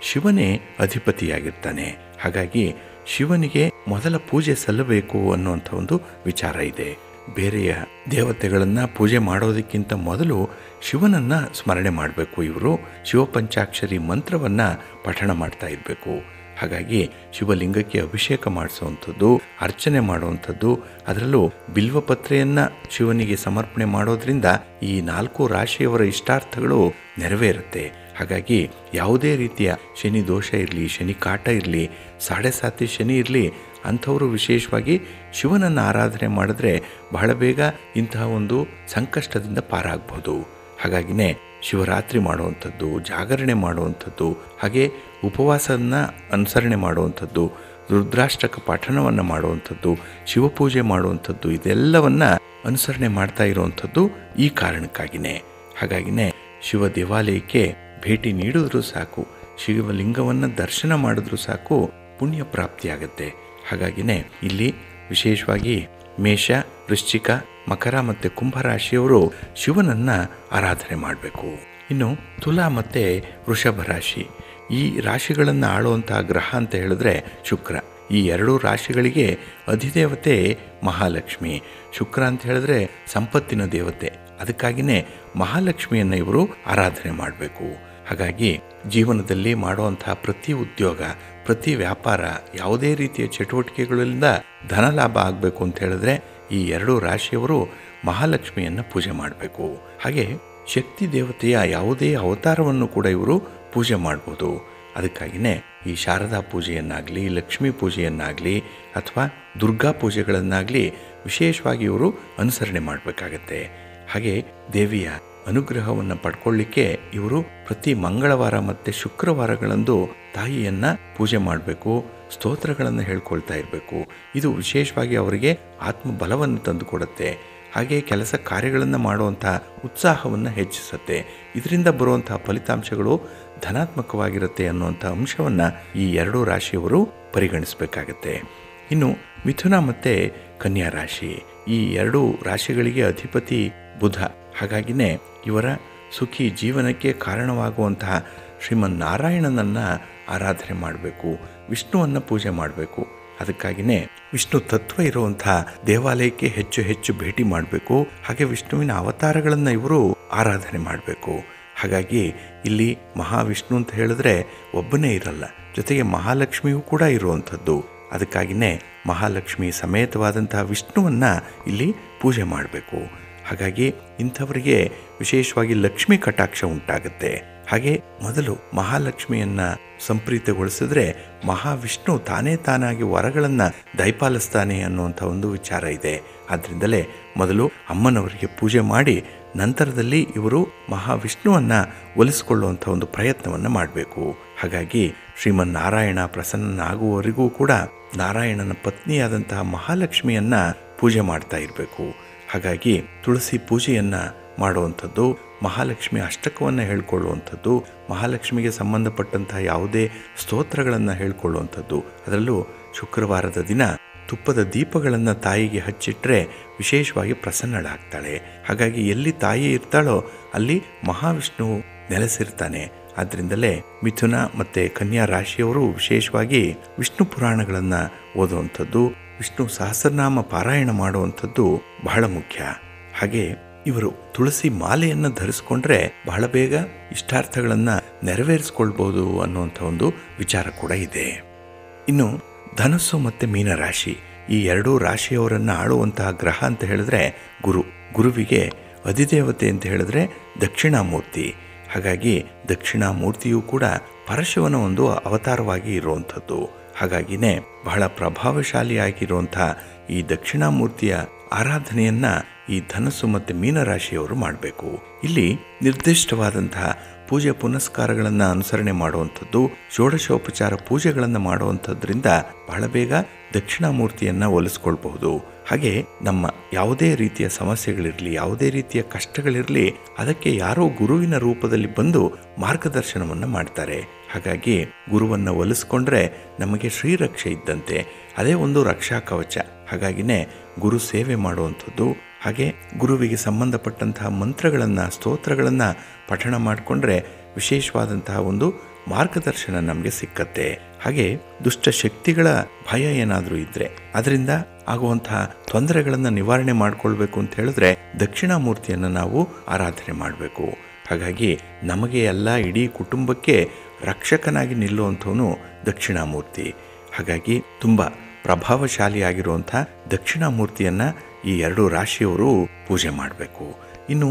ಶಿವನೇ ಅಧಿಪತಿಯಾಗಿರ್ತಾನೆ. ಹಾಗಾಗಿ ಶಿವನಿಗೆ ಮೊದಲ ಪೂಜೆ ಸಲ್ಲಬೇಕು ಅನ್ನುವಂಥ ಒಂದು ವಿಚಾರ ಇದೆ. ಬೇರೆಯ ದೇವತೆಗಳನ್ನು ಪೂಜೆ ಮಾಡೋದಕ್ಕಿಂತ ಮೊದಲು ಶಿವನನ್ನು ಸ್ಮರಣೆ ಮಾಡಬೇಕು. ಇವರು ಶಿವಪಂಚಾಕ್ಷರಿ ಮಂತ್ರವನ್ನು ಪಠಣ ಮಾಡ್ತಾ ಇರಬೇಕು. ಹಾಗಾಗಿ ಶಿವಲಿಂಗಕ್ಕೆ ಅಭಿಷೇಕ ಮಾಡಿಸುವಂಥದ್ದು, ಅರ್ಚನೆ ಮಾಡುವಂಥದ್ದು, ಅದರಲ್ಲೂ ಬಿಲ್ವಪತ್ರೆಯನ್ನು ಶಿವನಿಗೆ ಸಮರ್ಪಣೆ ಮಾಡೋದ್ರಿಂದ ಈ 4 ರಾಶಿಯವರ ಇಷ್ಟಾರ್ಥಗಳು ನೆರವೇರುತ್ತೆ. ಹಾಗಾಗಿ ಯಾವುದೇ ರೀತಿಯ ಶನಿ ದೋಷ ಇರಲಿ, ಶನಿ ಕಾಟ ಇರಲಿ, 7.5 ಶನಿ ಇರಲಿ, ಅಂಥವರು ವಿಶೇಷವಾಗಿ ಶಿವನನ್ನು ಆರಾಧನೆ ಮಾಡಿದ್ರೆ ಬಹಳ ಬೇಗ ಇಂತಹ ಒಂದು ಸಂಕಷ್ಟದಿಂದ ಪಾರಾಗಬಹುದು. ಹಾಗಾಗಿನೇ ಶಿವರಾತ್ರಿ ಮಾಡುವಂಥದ್ದು, ಜಾಗರಣೆ ಮಾಡುವಂಥದ್ದು, ಹಾಗೆ ಉಪವಾಸವನ್ನು ಅನುಸರಣೆ ಮಾಡುವಂಥದ್ದು, ರುದ್ರಾಷ್ಟಕ ಪಠಣವನ್ನು ಮಾಡುವಂಥದ್ದು, ಶಿವಪೂಜೆ ಮಾಡುವಂಥದ್ದು, ಇದೆಲ್ಲವನ್ನು ಅನುಸರಣೆ ಮಾಡ್ತಾ ಇರುವಂಥದ್ದು ಈ ಕಾರಣಕ್ಕಾಗಿಯೇ. ಹಾಗಾಗಿನೇ ಶಿವ ದೇವಾಲಯಕ್ಕೆ ಭೇಟಿ ನೀಡಿದ್ರೂ ಸಾಕು, ಶಿವಲಿಂಗವನ್ನು ದರ್ಶನ ಮಾಡಿದ್ರೂ ಸಾಕು, ಪುಣ್ಯ ಪ್ರಾಪ್ತಿಯಾಗತ್ತೆ. ಹಾಗಾಗಿನೇ ಇಲ್ಲಿ ವಿಶೇಷವಾಗಿ ಮೇಷ, ವೃಶ್ಚಿಕ, ಮಕರ ಮತ್ತು ಕುಂಭರಾಶಿಯವರು ಶಿವನನ್ನು ಆರಾಧನೆ ಮಾಡಬೇಕು. ಇನ್ನು ತುಲಾ ಮತ್ತು ವೃಷಭ ರಾಶಿ ಈ ರಾಶಿಗಳನ್ನು ಆಳುವಂಥ ಗ್ರಹ ಅಂತ ಹೇಳಿದ್ರೆ ಶುಕ್ರ. ಈ 2 ರಾಶಿಗಳಿಗೆ ಅಧಿದೇವತೆ ಮಹಾಲಕ್ಷ್ಮಿ. ಶುಕ್ರ ಅಂತ ಹೇಳಿದ್ರೆ ಸಂಪತ್ತಿನ ದೇವತೆ. ಅದಕ್ಕಾಗಿಯೇ ಮಹಾಲಕ್ಷ್ಮಿಯನ್ನು ಇವರು ಆರಾಧನೆ ಮಾಡಬೇಕು. ಹಾಗಾಗಿ ಜೀವನದಲ್ಲಿ ಮಾಡುವಂತಹ ಪ್ರತಿ ಉದ್ಯೋಗ, ಪ್ರತಿ ವ್ಯಾಪಾರ, ಯಾವುದೇ ರೀತಿಯ ಚಟುವಟಿಕೆಗಳಿಂದ ಧನ ಲಾಭ ಆಗಬೇಕು ಅಂತ ಹೇಳಿದ್ರೆ ಈ 2 ರಾಶಿಯವರು ಮಹಾಲಕ್ಷ್ಮಿಯನ್ನು ಪೂಜೆ ಮಾಡಬೇಕು. ಹಾಗೆ ಶಕ್ತಿ ದೇವತೆಯ ಯಾವುದೇ ಅವತಾರವನ್ನು ಕೂಡ ಇವರು ಪೂಜೆ ಮಾಡ್ಬೋದು. ಅದಕ್ಕಾಗಿಯೇ ಈ ಶಾರದಾ ಪೂಜೆಯನ್ನಾಗಲಿ, ಲಕ್ಷ್ಮೀ ಪೂಜೆಯನ್ನಾಗಲಿ ಅಥವಾ ದುರ್ಗಾ ಪೂಜೆಗಳನ್ನಾಗಲಿ ವಿಶೇಷವಾಗಿ ಇವರು ಅನುಸರಣೆ ಮಾಡಬೇಕಾಗತ್ತೆ. ಹಾಗೆ ದೇವಿಯ ಅನುಗ್ರಹವನ್ನು ಪಡ್ಕೊಳ್ಳಿಕ್ಕೆ ಇವರು ಪ್ರತಿ ಮಂಗಳವಾರ ಮತ್ತು ಶುಕ್ರವಾರಗಳಂದು ತಾಯಿಯನ್ನು ಪೂಜೆ ಮಾಡಬೇಕು, ಸ್ತೋತ್ರಗಳನ್ನು ಹೇಳ್ಕೊಳ್ತಾ ಇರಬೇಕು. ಇದು ವಿಶೇಷವಾಗಿ ಅವರಿಗೆ ಆತ್ಮಬಲವನ್ನು ತಂದುಕೊಡುತ್ತೆ. ಹಾಗೆ ಕೆಲಸ ಕಾರ್ಯಗಳನ್ನು ಮಾಡುವಂಥ ಉತ್ಸಾಹವನ್ನು ಹೆಚ್ಚಿಸುತ್ತೆ. ಇದರಿಂದ ಬರುವಂತಹ ಫಲಿತಾಂಶಗಳು ಧನಾತ್ಮಕವಾಗಿರುತ್ತೆ ಅನ್ನುವಂಥ ಅಂಶವನ್ನು ಈ 2 ರಾಶಿಯವರು ಪರಿಗಣಿಸಬೇಕಾಗತ್ತೆ. ಇನ್ನು ಮಿಥುನ ಮತ್ತು ಕನ್ಯಾ ರಾಶಿ ಈ 2 ರಾಶಿಗಳಿಗೆ ಅಧಿಪತಿ ಬುಧ. ಹಾಗಾಗಿನೇ ಇವರ ಸುಖಿ ಜೀವನಕ್ಕೆ ಕಾರಣವಾಗುವಂತಹ ಶ್ರೀಮನ್ನಾರಾಯಣನನ್ನು ಆರಾಧನೆ ಮಾಡಬೇಕು, ವಿಷ್ಣುವನ್ನು ಪೂಜೆ ಮಾಡಬೇಕು. ಅದಕ್ಕಾಗಿಯೇ ವಿಷ್ಣು ತತ್ವ ಇರುವಂಥ ದೇವಾಲಯಕ್ಕೆ ಹೆಚ್ಚು ಹೆಚ್ಚು ಭೇಟಿ ಮಾಡಬೇಕು. ಹಾಗೆ ವಿಷ್ಣುವಿನ ಅವತಾರಗಳನ್ನು ಇವರು ಆರಾಧನೆ ಮಾಡಬೇಕು. ಹಾಗಾಗಿ ಇಲ್ಲಿ ಮಹಾವಿಷ್ಣು ಅಂತ ಹೇಳಿದ್ರೆ ಒಬ್ಬನೇ ಇರಲ್ಲ, ಜೊತೆಗೆ ಮಹಾಲಕ್ಷ್ಮಿಯೂ ಕೂಡ ಇರುವಂಥದ್ದು. ಅದಕ್ಕಾಗಿಯೇ ಮಹಾಲಕ್ಷ್ಮಿ ಸಮೇತವಾದಂತಹ ವಿಷ್ಣುವನ್ನು ಇಲ್ಲಿ ಪೂಜೆ ಮಾಡಬೇಕು. ಹಾಗಾಗಿ ಇಂಥವರಿಗೆ ವಿಶೇಷವಾಗಿ ಲಕ್ಷ್ಮೀ ಕಟಾಕ್ಷ ಉಂಟಾಗುತ್ತೆ. ಹಾಗೆ ಮೊದಲು ಮಹಾಲಕ್ಷ್ಮಿಯನ್ನು ಸಂಪ್ರೀತಗೊಳಿಸಿದ್ರೆ ಮಹಾವಿಷ್ಣು ತಾನಾಗಿ ವರಗಳನ್ನು ದಯಪಾಲಿಸ್ತಾನೆ ಅನ್ನುವಂಥ ಒಂದು ವಿಚಾರ ಇದೆ. ಆದ್ದರಿಂದಲೇ ಮೊದಲು ಅಮ್ಮನವರಿಗೆ ಪೂಜೆ ಮಾಡಿ ನಂತರದಲ್ಲಿ ಇವರು ಮಹಾವಿಷ್ಣುವನ್ನು ಒಲಿಸಿಕೊಳ್ಳುವಂಥ ಒಂದು ಪ್ರಯತ್ನವನ್ನು ಮಾಡಬೇಕು. ಹಾಗಾಗಿ ಶ್ರೀಮನ್ನಾರಾಯಣ ಪ್ರಸನ್ನನಾಗುವವರೆಗೂ ಕೂಡ ನಾರಾಯಣನ ಪತ್ನಿಯಾದಂತಹ ಮಹಾಲಕ್ಷ್ಮಿಯನ್ನು ಪೂಜೆ ಮಾಡ್ತಾ ಇರಬೇಕು. ಹಾಗಾಗಿ ತುಳಸಿ ಪೂಜೆಯನ್ನು ಮಾಡುವಂಥದ್ದು, ಮಹಾಲಕ್ಷ್ಮಿ ಅಷ್ಟಕವನ್ನು ಹೇಳ್ಕೊಳ್ಳುವಂಥದ್ದು, ಮಹಾಲಕ್ಷ್ಮಿಗೆ ಸಂಬಂಧಪಟ್ಟಂತಹ ಯಾವುದೇ ಸ್ತೋತ್ರಗಳನ್ನು ಹೇಳ್ಕೊಳ್ಳುವಂಥದ್ದು. ಅದರಲ್ಲೂ ಶುಕ್ರವಾರದ ದಿನ ತುಪ್ಪದ ದೀಪಗಳನ್ನು ತಾಯಿಗೆ ಹಚ್ಚಿಟ್ರೆ ವಿಶೇಷವಾಗಿ ಪ್ರಸನ್ನಳಾಗ್ತಾಳೆ. ಹಾಗಾಗಿ ಎಲ್ಲಿ ತಾಯಿ ಇರ್ತಾಳೋ ಅಲ್ಲಿ ಮಹಾವಿಷ್ಣು ನೆಲೆಸಿರ್ತಾನೆ. ಆದ್ದರಿಂದಲೇ ಮಿಥುನ ಮತ್ತು ಕನ್ಯಾ ರಾಶಿಯವರು ವಿಶೇಷವಾಗಿ ವಿಷ್ಣು ಪುರಾಣಗಳನ್ನು ಓದುವಂಥದ್ದು, ವಿಷ್ಣು ಸಹಸ್ರನಾಮ ಪಾರಾಯಣ ಮಾಡುವಂಥದ್ದು ಬಹಳ ಮುಖ್ಯ. ಹಾಗೆ ಇವರು ತುಳಸಿ ಮಾಲೆಯನ್ನು ಧರಿಸ್ಕೊಂಡ್ರೆ ಬಹಳ ಬೇಗ ಇಷ್ಟಾರ್ಥಗಳನ್ನು ನೆರವೇರಿಸ್ಕೊಳ್ಬೋದು ಅನ್ನುವಂಥ ಒಂದು ವಿಚಾರ ಕೂಡ ಇದೆ. ಇನ್ನು ಧನಸ್ಸು ಮತ್ತು ಮೀನರಾಶಿ, ಈ ಎರಡೂ ರಾಶಿಯವರನ್ನು ಆಳುವಂತಹ ಗ್ರಹ ಅಂತ ಹೇಳಿದ್ರೆ ಗುರುವಿಗೆ ಅಧಿದೇವತೆ ಅಂತ ಹೇಳಿದ್ರೆ ದಕ್ಷಿಣಾಮೂರ್ತಿ. ಹಾಗಾಗಿ ದಕ್ಷಿಣಾಮೂರ್ತಿಯೂ ಕೂಡ ಪರಶಿವನ ಒಂದು ಅವತಾರವಾಗಿ ಇರುವಂಥದ್ದು. ಹಾಗಾಗಿನೇ ಬಹಳ ಪ್ರಭಾವಶಾಲಿಯಾಗಿರುವಂಥ ಈ ದಕ್ಷಿಣಾಮೂರ್ತಿಯ ಆರಾಧನೆಯನ್ನು ಈ ಧನಸ್ಸು ಮತ್ತು ಮೀನರಾಶಿಯವರು ಮಾಡಬೇಕು. ಇಲ್ಲಿ ನಿರ್ದಿಷ್ಟವಾದಂತಹ ಪೂಜೆ ಪುನಸ್ಕಾರಗಳನ್ನು ಅನುಸರಣೆ ಮಾಡುವಂಥದ್ದು, ಷೋಡಶೋಪಚಾರ ಪೂಜೆಗಳನ್ನು ಮಾಡುವಂಥದ್ರಿಂದ ಬಹಳ ಬೇಗ ದಕ್ಷಿಣಾಮೂರ್ತಿಯನ್ನು ಒಲಿಸ್ಕೊಳ್ಬಹುದು. ಹಾಗೆ ನಮ್ಮ ಯಾವುದೇ ರೀತಿಯ ಸಮಸ್ಯೆಗಳಿರಲಿ, ಯಾವುದೇ ರೀತಿಯ ಕಷ್ಟಗಳಿರಲಿ, ಅದಕ್ಕೆ ಯಾರೋ ಗುರುವಿನ ರೂಪದಲ್ಲಿ ಬಂದು ಮಾರ್ಗದರ್ಶನವನ್ನು ಮಾಡ್ತಾರೆ. ಹಾಗಾಗಿ ಗುರುವನ್ನು ಒಲಿಸ್ಕೊಂಡ್ರೆ ನಮಗೆ ಶ್ರೀರಕ್ಷೆ ಇದ್ದಂತೆ, ಅದೇ ಒಂದು ರಕ್ಷಾ ಕವಚ. ಹಾಗಾಗಿನೇ ಗುರು ಸೇವೆ ಮಾಡುವಂಥದ್ದು, ಹಾಗೆ ಗುರುವಿಗೆ ಸಂಬಂಧಪಟ್ಟಂತಹ ಮಂತ್ರಗಳನ್ನು, ಸ್ತೋತ್ರಗಳನ್ನು ಪಠಣ ಮಾಡಿಕೊಂಡ್ರೆ ವಿಶೇಷವಾದಂತಹ ಒಂದು ಮಾರ್ಗದರ್ಶನ ನಮಗೆ ಸಿಕ್ಕತ್ತೆ. ಹಾಗೆ ದುಷ್ಟ ಶಕ್ತಿಗಳ ಭಯ ಏನಾದರೂ ಇದ್ದರೆ ಅದರಿಂದ ಆಗುವಂತಹ ತೊಂದರೆಗಳನ್ನು ನಿವಾರಣೆ ಮಾಡಿಕೊಳ್ಬೇಕು ಅಂತ ಹೇಳಿದ್ರೆ ದಕ್ಷಿಣಾಮೂರ್ತಿಯನ್ನು ನಾವು ಆರಾಧನೆ ಮಾಡಬೇಕು. ಹಾಗಾಗಿ ನಮಗೆ ಎಲ್ಲ ಇಡೀ ಕುಟುಂಬಕ್ಕೆ ರಕ್ಷಕನಾಗಿ ನಿಲ್ಲುವಂಥವನು ದಕ್ಷಿಣಾಮೂರ್ತಿ. ಹಾಗಾಗಿ ತುಂಬ ಪ್ರಭಾವಶಾಲಿಯಾಗಿರುವಂಥ ದಕ್ಷಿಣಾಮೂರ್ತಿಯನ್ನು ಈ ಎರಡು ರಾಶಿಯವರು ಪೂಜೆ ಮಾಡಬೇಕು. ಇನ್ನು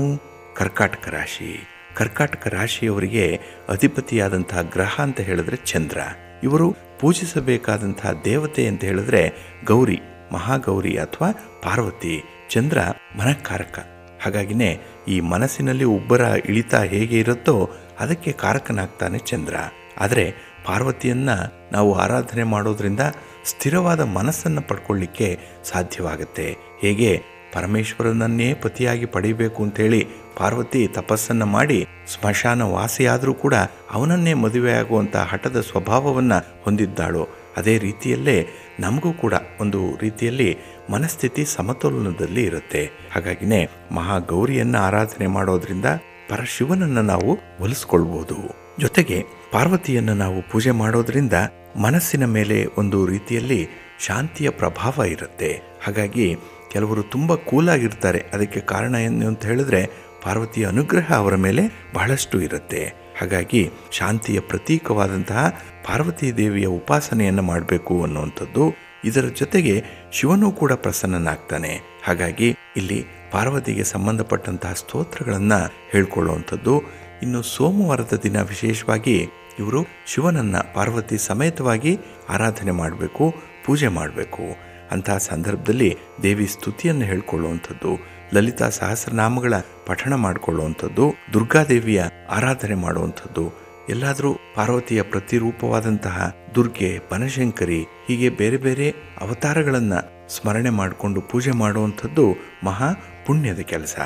ಕರ್ಕಾಟಕ ರಾಶಿಯವರಿಗೆ ಅಧಿಪತಿಯಾದಂತಹ ಗ್ರಹ ಅಂತ ಹೇಳಿದ್ರೆ ಚಂದ್ರ. ಇವರು ಪೂಜಿಸಬೇಕಾದಂತಹ ದೇವತೆ ಅಂತ ಹೇಳಿದ್ರೆ ಗೌರಿ, ಮಹಾಗೌರಿ ಅಥವಾ ಪಾರ್ವತಿ. ಚಂದ್ರ ಮನಕಾರಕ. ಹಾಗಾಗಿನೇ ಈ ಮನಸ್ಸಿನಲ್ಲಿ ಒಬ್ಬರ ಇಳಿತ ಹೇಗೆ ಇರುತ್ತೋ ಅದಕ್ಕೆ ಕಾರಕನಾಗ್ತಾನೆ ಚಂದ್ರ. ಆದರೆ ಪಾರ್ವತಿಯನ್ನು ನಾವು ಆರಾಧನೆ ಮಾಡೋದ್ರಿಂದ ಸ್ಥಿರವಾದ ಮನಸ್ಸನ್ನು ಪಡ್ಕೊಳ್ಳಿಕ್ಕೆ ಸಾಧ್ಯವಾಗುತ್ತೆ. ಹೇಗೆ ಪರಮೇಶ್ವರನನ್ನೇ ಪತಿಯಾಗಿ ಪಡಿಬೇಕು ಅಂತೇಳಿ ಪಾರ್ವತಿ ತಪಸ್ಸನ್ನು ಮಾಡಿ ಸ್ಮಶಾನ ವಾಸಿಯಾದರೂ ಕೂಡ ಅವನನ್ನೇ ಮದುವೆಯಾಗುವಂಥ ಹಠದ ಸ್ವಭಾವವನ್ನು ಹೊಂದಿದ್ದಾಳು, ಅದೇ ರೀತಿಯಲ್ಲೇ ನಮಗೂ ಕೂಡ ಒಂದು ರೀತಿಯಲ್ಲಿ ಮನಸ್ಥಿತಿ ಸಮತೋಲನದಲ್ಲಿ ಇರುತ್ತೆ. ಹಾಗಾಗಿನೇ ಮಹಾಗೌರಿಯನ್ನು ಆರಾಧನೆ ಮಾಡೋದ್ರಿಂದ ಪರಶಿವನನ್ನು ನಾವು ಒಲಿಸ್ಕೊಳ್ಬೋದು. ಜೊತೆಗೆ ಪಾರ್ವತಿಯನ್ನು ನಾವು ಪೂಜೆ ಮಾಡೋದ್ರಿಂದ ಮನಸ್ಸಿನ ಮೇಲೆ ಒಂದು ರೀತಿಯಲ್ಲಿ ಶಾಂತಿಯ ಪ್ರಭಾವ ಇರುತ್ತೆ. ಹಾಗಾಗಿ ಕೆಲವರು ತುಂಬ ಕೂಲಾಗಿರ್ತಾರೆ. ಅದಕ್ಕೆ ಕಾರಣ ಏನು ಅಂತ ಹೇಳಿದ್ರೆ ಪಾರ್ವತಿಯ ಅನುಗ್ರಹ ಅವರ ಮೇಲೆ ಬಹಳಷ್ಟು ಇರುತ್ತೆ. ಹಾಗಾಗಿ ಶಾಂತಿಯ ಪ್ರತೀಕವಾದಂತಹ ಪಾರ್ವತಿ ದೇವಿಯ ಉಪಾಸನೆಯನ್ನು ಮಾಡಬೇಕು ಅನ್ನುವಂಥದ್ದು. ಇದರ ಜೊತೆಗೆ ಶಿವನೂ ಕೂಡ ಪ್ರಸನ್ನನಾಗ್ತಾನೆ. ಹಾಗಾಗಿ ಇಲ್ಲಿ ಪಾರ್ವತಿಗೆ ಸಂಬಂಧಪಟ್ಟಂತಹ ಸ್ತೋತ್ರಗಳನ್ನು ಹೇಳ್ಕೊಳ್ಳುವಂಥದ್ದು. ಇನ್ನು ಸೋಮವಾರದ ದಿನ ವಿಶೇಷವಾಗಿ ಇವರು ಶಿವನನ್ನು ಪಾರ್ವತಿ ಸಮೇತವಾಗಿ ಆರಾಧನೆ ಮಾಡಬೇಕು, ಪೂಜೆ ಮಾಡಬೇಕು. ಅಂತಹ ಸಂದರ್ಭದಲ್ಲಿ ದೇವಿ ಸ್ತುತಿಯನ್ನು ಹೇಳ್ಕೊಳ್ಳುವಂಥದ್ದು, ಲಲಿತಾ ಸಹಸ್ರನಾಮಗಳ ಪಠಣ ಮಾಡಿಕೊಳ್ಳುವಂಥದ್ದು, ದುರ್ಗಾದೇವಿಯ ಆರಾಧನೆ ಮಾಡುವಂಥದ್ದು. ಎಲ್ಲಾದರೂ ಪಾರ್ವತಿಯ ಪ್ರತಿರೂಪವಾದಂತಹ ದುರ್ಗೆ, ಬನಶಂಕರಿ, ಹೀಗೆ ಬೇರೆ ಬೇರೆ ಅವತಾರಗಳನ್ನು ಸ್ಮರಣೆ ಮಾಡಿಕೊಂಡು ಪೂಜೆ ಮಾಡುವಂಥದ್ದು ಮಹಾ ಪುಣ್ಯದ ಕೆಲಸ.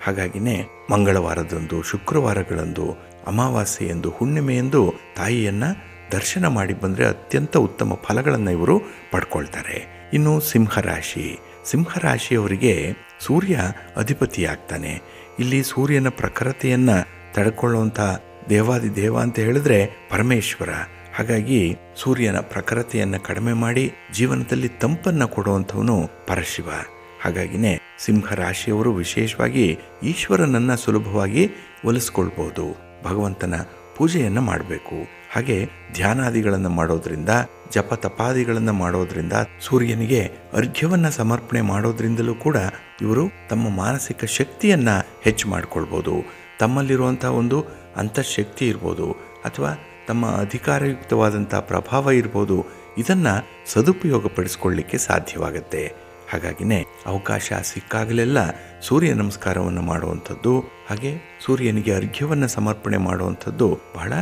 ಹಾಗಾಗಿನೇ ಮಂಗಳವಾರದಂದು, ಶುಕ್ರವಾರಗಳಂದು, ಅಮಾವಾಸ್ಯೆಯಂದು, ಹುಣ್ಣಿಮೆಯಂದು ತಾಯಿಯನ್ನು ದರ್ಶನ ಮಾಡಿ ಬಂದರೆ ಅತ್ಯಂತ ಉತ್ತಮ ಫಲಗಳನ್ನು ಇವರು ಪಡ್ಕೊಳ್ತಾರೆ. ಇನ್ನು ಸಿಂಹರಾಶಿಯವರಿಗೆ ಸೂರ್ಯ ಅಧಿಪತಿಯಾಗ್ತಾನೆ. ಇಲ್ಲಿ ಸೂರ್ಯನ ಪ್ರಖರತೆಯನ್ನು ತಡ್ಕೊಳ್ಳುವಂಥ ದೇವಾದಿದೇವ ಅಂತ ಹೇಳಿದ್ರೆ ಪರಮೇಶ್ವರ. ಹಾಗಾಗಿ ಸೂರ್ಯನ ಪ್ರಖರತೆಯನ್ನು ಕಡಿಮೆ ಮಾಡಿ ಜೀವನದಲ್ಲಿ ತಂಪನ್ನು ಕೊಡುವಂಥವನು ಪರಶಿವ. ಹಾಗಾಗಿನೇ ಸಿಂಹರಾಶಿಯವರು ವಿಶೇಷವಾಗಿ ಈಶ್ವರನನ್ನು ಸುಲಭವಾಗಿ ಒಲಿಸ್ಕೊಳ್ಬಹುದು. ಭಗವಂತನ ಪೂಜೆಯನ್ನು ಮಾಡಬೇಕು. ಹಾಗೆ ಧ್ಯಾನಾದಿಗಳನ್ನು ಮಾಡೋದ್ರಿಂದ, ಜಪ ತಪಾದಿಗಳನ್ನು ಮಾಡೋದ್ರಿಂದ, ಸೂರ್ಯನಿಗೆ ಅರ್ಘ್ಯವನ್ನು ಸಮರ್ಪಣೆ ಮಾಡೋದ್ರಿಂದಲೂ ಕೂಡ ಇವರು ತಮ್ಮ ಮಾನಸಿಕ ಶಕ್ತಿಯನ್ನು ಹೆಚ್ಚು ಮಾಡಿಕೊಳ್ಬೋದು. ತಮ್ಮಲ್ಲಿರುವಂಥ ಒಂದು ಅಂತಃಶಕ್ತಿ ಇರ್ಬೋದು ಅಥವಾ ತಮ್ಮ ಅಧಿಕಾರಯುಕ್ತವಾದಂಥ ಪ್ರಭಾವ ಇರ್ಬೋದು, ಇದನ್ನು ಸದುಪಯೋಗಪಡಿಸ್ಕೊಳ್ಳಿಕ್ಕೆ ಸಾಧ್ಯವಾಗುತ್ತೆ. ಹಾಗಾಗಿನೇ ಅವಕಾಶ ಸಿಕ್ಕಾಗಲೆಲ್ಲ ಸೂರ್ಯ ನಮಸ್ಕಾರವನ್ನು ಮಾಡುವಂಥದ್ದು, ಹಾಗೆ ಸೂರ್ಯನಿಗೆ ಅರ್ಘ್ಯವನ್ನು ಸಮರ್ಪಣೆ ಮಾಡುವಂಥದ್ದು ಬಹಳ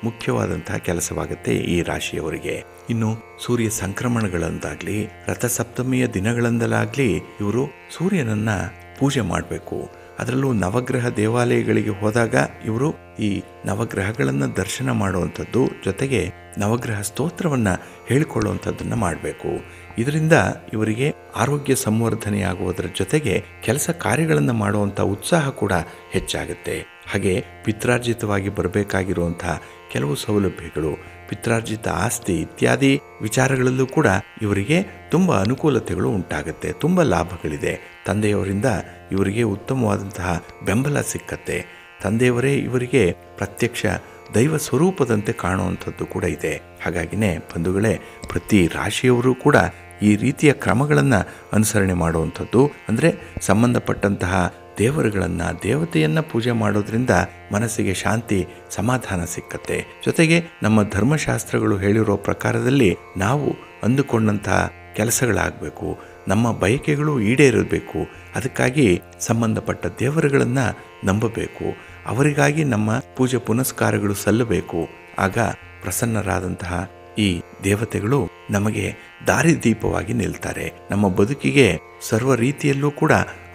ಮುಖ್ಯವಾದಂತಹ ಕೆಲಸವಾಗುತ್ತೆ ಈ ರಾಶಿಯವರಿಗೆ. ಇನ್ನು ಸೂರ್ಯ ಸಂಕ್ರಮಣಗಳಂದಾಗಲಿ, ರಥಸಪ್ತಮಿಯ ದಿನಗಳಂದಲಾಗಲಿ ಇವರು ಸೂರ್ಯನನ್ನು ಪೂಜೆ ಮಾಡಬೇಕು. ಅದರಲ್ಲೂ ನವಗ್ರಹ ದೇವಾಲಯಗಳಿಗೆ ಹೋದಾಗ ಇವರು ಈ ನವಗ್ರಹಗಳನ್ನು ದರ್ಶನ ಮಾಡುವಂಥದ್ದು, ಜೊತೆಗೆ ನವಗ್ರಹ ಸ್ತೋತ್ರವನ್ನು ಹೇಳಿಕೊಳ್ಳುವಂಥದ್ದನ್ನು ಮಾಡಬೇಕು. ಇದರಿಂದ ಇವರಿಗೆ ಆರೋಗ್ಯ ಸಂವರ್ಧನೆಯಾಗುವುದರ ಜೊತೆಗೆ ಕೆಲಸ ಕಾರ್ಯಗಳನ್ನು ಮಾಡುವಂಥ ಉತ್ಸಾಹ ಕೂಡ ಹೆಚ್ಚಾಗುತ್ತೆ. ಹಾಗೆ ಪಿತ್ರಾರ್ಜಿತವಾಗಿ ಬರಬೇಕಾಗಿರುವಂತಹ ಕೆಲವು ಸೌಲಭ್ಯಗಳು, ಪಿತ್ರಾರ್ಜಿತ ಆಸ್ತಿ ಇತ್ಯಾದಿ ವಿಚಾರಗಳಲ್ಲೂ ಕೂಡ ಇವರಿಗೆ ತುಂಬ ಅನುಕೂಲತೆಗಳು ಉಂಟಾಗುತ್ತೆ, ತುಂಬ ಲಾಭಗಳಿದೆ. ತಂದೆಯವರಿಂದ ಇವರಿಗೆ ಉತ್ತಮವಾದಂತಹ ಬೆಂಬಲ ಸಿಕ್ಕತ್ತೆ. ತಂದೆಯವರೇ ಇವರಿಗೆ ಪ್ರತ್ಯಕ್ಷ ದೈವ ಸ್ವರೂಪದಂತೆ ಕಾಣುವಂಥದ್ದು ಕೂಡ ಇದೆ. ಹಾಗಾಗಿನೇ ಬಂಧುಗಳೇ, ಪ್ರತಿ ರಾಶಿಯವರು ಕೂಡ ಈ ರೀತಿಯ ಕ್ರಮಗಳನ್ನು ಅನುಸರಣೆ ಮಾಡುವಂಥದ್ದು, ಅಂದರೆ ಸಂಬಂಧಪಟ್ಟಂತಹ ದೇವರುಗಳನ್ನು, ದೇವತೆಯನ್ನು ಪೂಜೆ ಮಾಡೋದ್ರಿಂದ ಮನಸ್ಸಿಗೆ ಶಾಂತಿ ಸಮಾಧಾನ ಸಿಕ್ಕತ್ತೆ. ಜೊತೆಗೆ ನಮ್ಮ ಧರ್ಮಶಾಸ್ತ್ರಗಳು ಹೇಳಿರೋ ಪ್ರಕಾರದಲ್ಲಿ ನಾವು ಅಂದುಕೊಂಡಂತಹ ಕೆಲಸಗಳಾಗಬೇಕು, ನಮ್ಮ ಬಯಕೆಗಳು ಈಡೇರಬೇಕು. ಅದಕ್ಕಾಗಿ ಸಂಬಂಧಪಟ್ಟ ದೇವರುಗಳನ್ನು ನಂಬಬೇಕು, ಅವರಿಗಾಗಿ ನಮ್ಮ ಪೂಜೆ ಪುನಸ್ಕಾರಗಳು ಸಲ್ಲಬೇಕು. ಆಗ ಪ್ರಸನ್ನರಾದಂತಹ ಈ ದೇವತೆಗಳು ನಮಗೆ ದಾರಿದೀಪವಾಗಿ ನಿಲ್ತಾರೆ, ನಮ್ಮ ಬದುಕಿಗೆ ಸರ್ವ ರೀತಿಯಲ್ಲೂ ಕೂಡ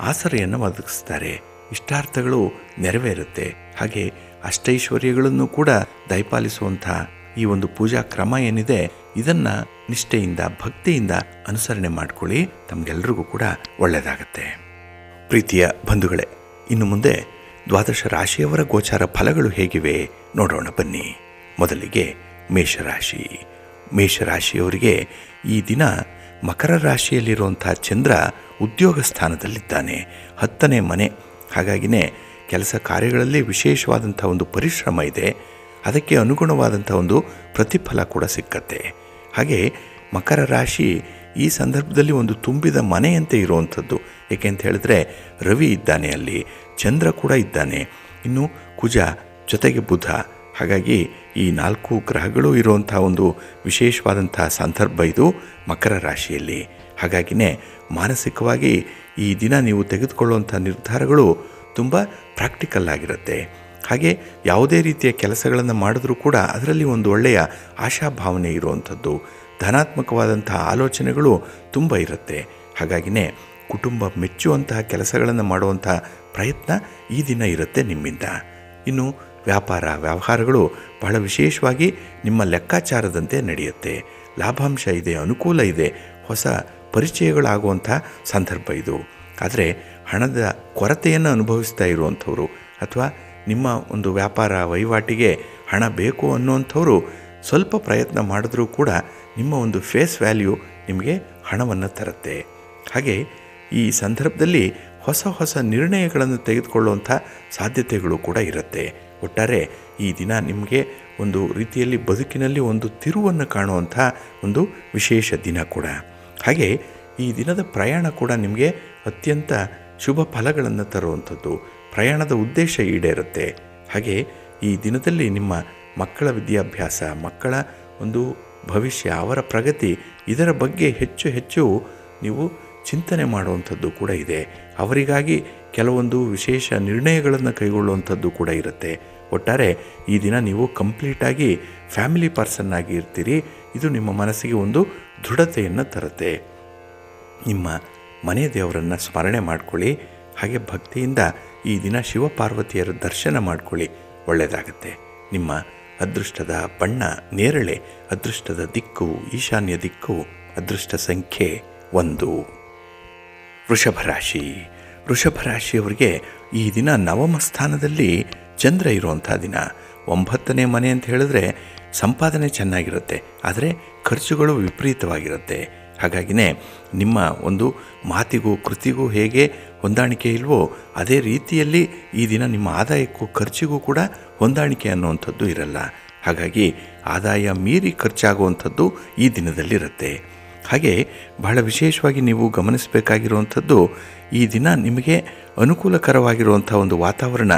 ಆಸರೆಯನ್ನು ಒದಗಿಸ್ತಾರೆ, ಇಷ್ಟಾರ್ಥಗಳು ನೆರವೇರುತ್ತೆ. ಹಾಗೆ ಅಷ್ಟೈಶ್ವರ್ಯಗಳನ್ನು ಕೂಡ ದಯಪಾಲಿಸುವಂತಹ ಈ ಒಂದು ಪೂಜಾ ಕ್ರಮ ಏನಿದೆ, ಇದನ್ನ ನಿಷ್ಠೆಯಿಂದ ಭಕ್ತಿಯಿಂದ ಅನುಸರಣೆ ಮಾಡ್ಕೊಳ್ಳಿ, ತಮಗೆಲ್ಲರಿಗೂ ಕೂಡ ಒಳ್ಳೆಯದಾಗತ್ತೆ. ಪ್ರೀತಿಯ ಬಂಧುಗಳೇ, ಇನ್ನು ಮುಂದೆ ದ್ವಾದಶ ರಾಶಿಯವರ ಗೋಚಾರ ಫಲಗಳು ಹೇಗಿವೆ ನೋಡೋಣ ಬನ್ನಿ. ಮೊದಲಿಗೆ ಮೇಷರಾಶಿ. ಮೇಷರಾಶಿಯವರಿಗೆ ಈ ದಿನ ಮಕರ ರಾಶಿಯಲ್ಲಿರುವಂಥ ಚಂದ್ರ ಉದ್ಯೋಗ ಸ್ಥಾನದಲ್ಲಿದ್ದಾನೆ, 10ನೇ ಮನೆ. ಹಾಗಾಗಿನೇ ಕೆಲಸ ಕಾರ್ಯಗಳಲ್ಲಿ ವಿಶೇಷವಾದಂಥ ಒಂದು ಪರಿಶ್ರಮ ಇದೆ, ಅದಕ್ಕೆ ಅನುಗುಣವಾದಂಥ ಒಂದು ಪ್ರತಿಫಲ ಕೂಡ ಸಿಕ್ಕತ್ತೆ. ಹಾಗೆ ಮಕರ ರಾಶಿ ಈ ಸಂದರ್ಭದಲ್ಲಿ ಒಂದು ತುಂಬಿದ ಮನೆಯಂತೆ ಇರುವಂಥದ್ದು. ಏಕೆ ಅಂತ ಹೇಳಿದ್ರೆ ರವಿ ಇದ್ದಾನೆ, ಅಲ್ಲಿ ಚಂದ್ರ ಕೂಡ ಇದ್ದಾನೆ, ಇನ್ನು ಕುಜ ಜೊತೆಗೆ ಬುಧ. ಹಾಗಾಗಿ ಈ 4 ಗ್ರಹಗಳು ಇರುವಂಥ ಒಂದು ವಿಶೇಷವಾದಂಥ ಸಂದರ್ಭ ಇದು ಮಕರ ರಾಶಿಯಲ್ಲಿ. ಹಾಗಾಗಿನೇ ಮಾನಸಿಕವಾಗಿ ಈ ದಿನ ನೀವು ತೆಗೆದುಕೊಳ್ಳುವಂಥ ನಿರ್ಧಾರಗಳು ತುಂಬ ಪ್ರಾಕ್ಟಿಕಲ್ ಆಗಿರುತ್ತೆ. ಹಾಗೆ ಯಾವುದೇ ರೀತಿಯ ಕೆಲಸಗಳನ್ನು ಮಾಡಿದ್ರೂ ಕೂಡ ಅದರಲ್ಲಿ ಒಂದು ಒಳ್ಳೆಯ ಆಶಾಭಾವನೆ ಇರುವಂಥದ್ದು, ಧನಾತ್ಮಕವಾದಂಥ ಆಲೋಚನೆಗಳು ತುಂಬ ಇರುತ್ತೆ. ಹಾಗಾಗಿನೇ ಕುಟುಂಬ ಮೆಚ್ಚುವಂತಹ ಕೆಲಸಗಳನ್ನು ಮಾಡುವಂಥ ಪ್ರಯತ್ನ ಈ ದಿನ ಇರುತ್ತೆ ನಿಮ್ಮಿಂದ. ಇನ್ನು ವ್ಯಾಪಾರ ವ್ಯವಹಾರಗಳು ಬಹಳ ವಿಶೇಷವಾಗಿ ನಿಮ್ಮ ಲೆಕ್ಕಾಚಾರದಂತೆ ನಡೆಯುತ್ತೆ, ಲಾಭಾಂಶ ಇದೆ, ಅನುಕೂಲ ಇದೆ, ಹೊಸ ಪರಿಚಯಗಳಾಗುವಂಥ ಸಂದರ್ಭ ಇದು. ಆದರೆ ಹಣದ ಕೊರತೆಯನ್ನು ಅನುಭವಿಸ್ತಾ ಇರುವಂಥವ್ರು ಅಥವಾ ನಿಮ್ಮ ಒಂದು ವ್ಯಾಪಾರ ವಹಿವಾಟಿಗೆ ಹಣ ಬೇಕು ಅನ್ನುವಂಥವ್ರು ಸ್ವಲ್ಪ ಪ್ರಯತ್ನ ಮಾಡಿದ್ರೂ ಕೂಡ ನಿಮ್ಮ ಒಂದು ಫೇಸ್ ವ್ಯಾಲ್ಯೂ ನಿಮಗೆ ಹಣವನ್ನು ತರುತ್ತೆ. ಹಾಗೆ ಈ ಸಂದರ್ಭದಲ್ಲಿ ಹೊಸ ಹೊಸ ನಿರ್ಣಯಗಳನ್ನು ತೆಗೆದುಕೊಳ್ಳುವಂಥ ಸಾಧ್ಯತೆಗಳು ಕೂಡ ಇರುತ್ತೆ. ಒಟ್ಟಾರೆ ಈ ದಿನ ನಿಮಗೆ ಒಂದು ರೀತಿಯಲ್ಲಿ ಬದುಕಿನಲ್ಲಿ ಒಂದು ತಿರುವನ್ನು ಕಾಣುವಂಥ ಒಂದು ವಿಶೇಷ ದಿನ ಕೂಡ. ಹಾಗೆ ಈ ದಿನದ ಪ್ರಯಾಣ ಕೂಡ ನಿಮಗೆ ಅತ್ಯಂತ ಶುಭ ಫಲಗಳನ್ನು ತರುವಂಥದ್ದು, ಪ್ರಯಾಣದ ಉದ್ದೇಶ ಈಡೇರುತ್ತೆ. ಹಾಗೆ ಈ ದಿನದಲ್ಲಿ ನಿಮ್ಮ ಮಕ್ಕಳ ವಿದ್ಯಾಭ್ಯಾಸ, ಮಕ್ಕಳ ಒಂದು ಭವಿಷ್ಯ, ಅವರ ಪ್ರಗತಿ, ಇದರ ಬಗ್ಗೆ ಹೆಚ್ಚು ಹೆಚ್ಚು ನೀವು ಚಿಂತನೆ ಮಾಡುವಂಥದ್ದು ಕೂಡ ಇದೆ. ಅವರಿಗಾಗಿ ಕೆಲವೊಂದು ವಿಶೇಷ ನಿರ್ಣಯಗಳನ್ನು ಕೈಗೊಳ್ಳುವಂಥದ್ದು ಕೂಡ ಇರುತ್ತೆ. ಒಟ್ಟಾರೆ ಈ ದಿನ ನೀವು ಕಂಪ್ಲೀಟಾಗಿ ಫ್ಯಾಮಿಲಿ ಪರ್ಸನ್ ಆಗಿ ಇರ್ತೀರಿ. ಇದು ನಿಮ್ಮ ಮನಸ್ಸಿಗೆ ಒಂದು ದೃಢತೆಯನ್ನು ತರುತ್ತೆ. ನಿಮ್ಮ ಮನೆ ದೇವರನ್ನು ಸ್ಮರಣೆ ಮಾಡ್ಕೊಳ್ಳಿ. ಹಾಗೆ ಭಕ್ತಿಯಿಂದ ಈ ದಿನ ಶಿವಪಾರ್ವತಿಯರ ದರ್ಶನ ಮಾಡ್ಕೊಳ್ಳಿ, ಒಳ್ಳೆಯದಾಗುತ್ತೆ. ನಿಮ್ಮ ಅದೃಷ್ಟದ ಬಣ್ಣ ನೇರಳೆ, ಅದೃಷ್ಟದ ದಿಕ್ಕು ಈಶಾನ್ಯ ದಿಕ್ಕು, ಅದೃಷ್ಟ ಸಂಖ್ಯೆ 1. ವೃಷಭ ರಾಶಿ. ವೃಷಭ ರಾಶಿಯವರಿಗೆ ಈ ದಿನ 9ಮ ಸ್ಥಾನದಲ್ಲಿ ಚಂದ್ರ ಇರುವಂಥ ದಿನ. 9ನೇ ಮನೆ ಅಂತ ಹೇಳಿದ್ರೆ ಸಂಪಾದನೆ ಚೆನ್ನಾಗಿರುತ್ತೆ, ಆದರೆ ಖರ್ಚುಗಳು ವಿಪರೀತವಾಗಿರುತ್ತೆ. ಹಾಗಾಗಿನೇ ನಿಮ್ಮ ಒಂದು ಮಾತಿಗೂ ಕೃತಿಗೂ ಹೇಗೆ ಹೊಂದಾಣಿಕೆ ಇಲ್ವೋ ಅದೇ ರೀತಿಯಲ್ಲಿ ಈ ದಿನ ನಿಮ್ಮ ಆದಾಯಕ್ಕೂ ಖರ್ಚಿಗೂ ಕೂಡ ಹೊಂದಾಣಿಕೆ ಅನ್ನುವಂಥದ್ದು ಇರಲ್ಲ. ಹಾಗಾಗಿ ಆದಾಯ ಮೀರಿ ಖರ್ಚಾಗುವಂಥದ್ದು ಈ ದಿನದಲ್ಲಿರುತ್ತೆ. ಹಾಗೆ ಬಹಳ ವಿಶೇಷವಾಗಿ ನೀವು ಗಮನಿಸಬೇಕಾಗಿರುವಂಥದ್ದು, ಈ ದಿನ ನಿಮಗೆ ಅನುಕೂಲಕರವಾಗಿರುವಂಥ ಒಂದು ವಾತಾವರಣ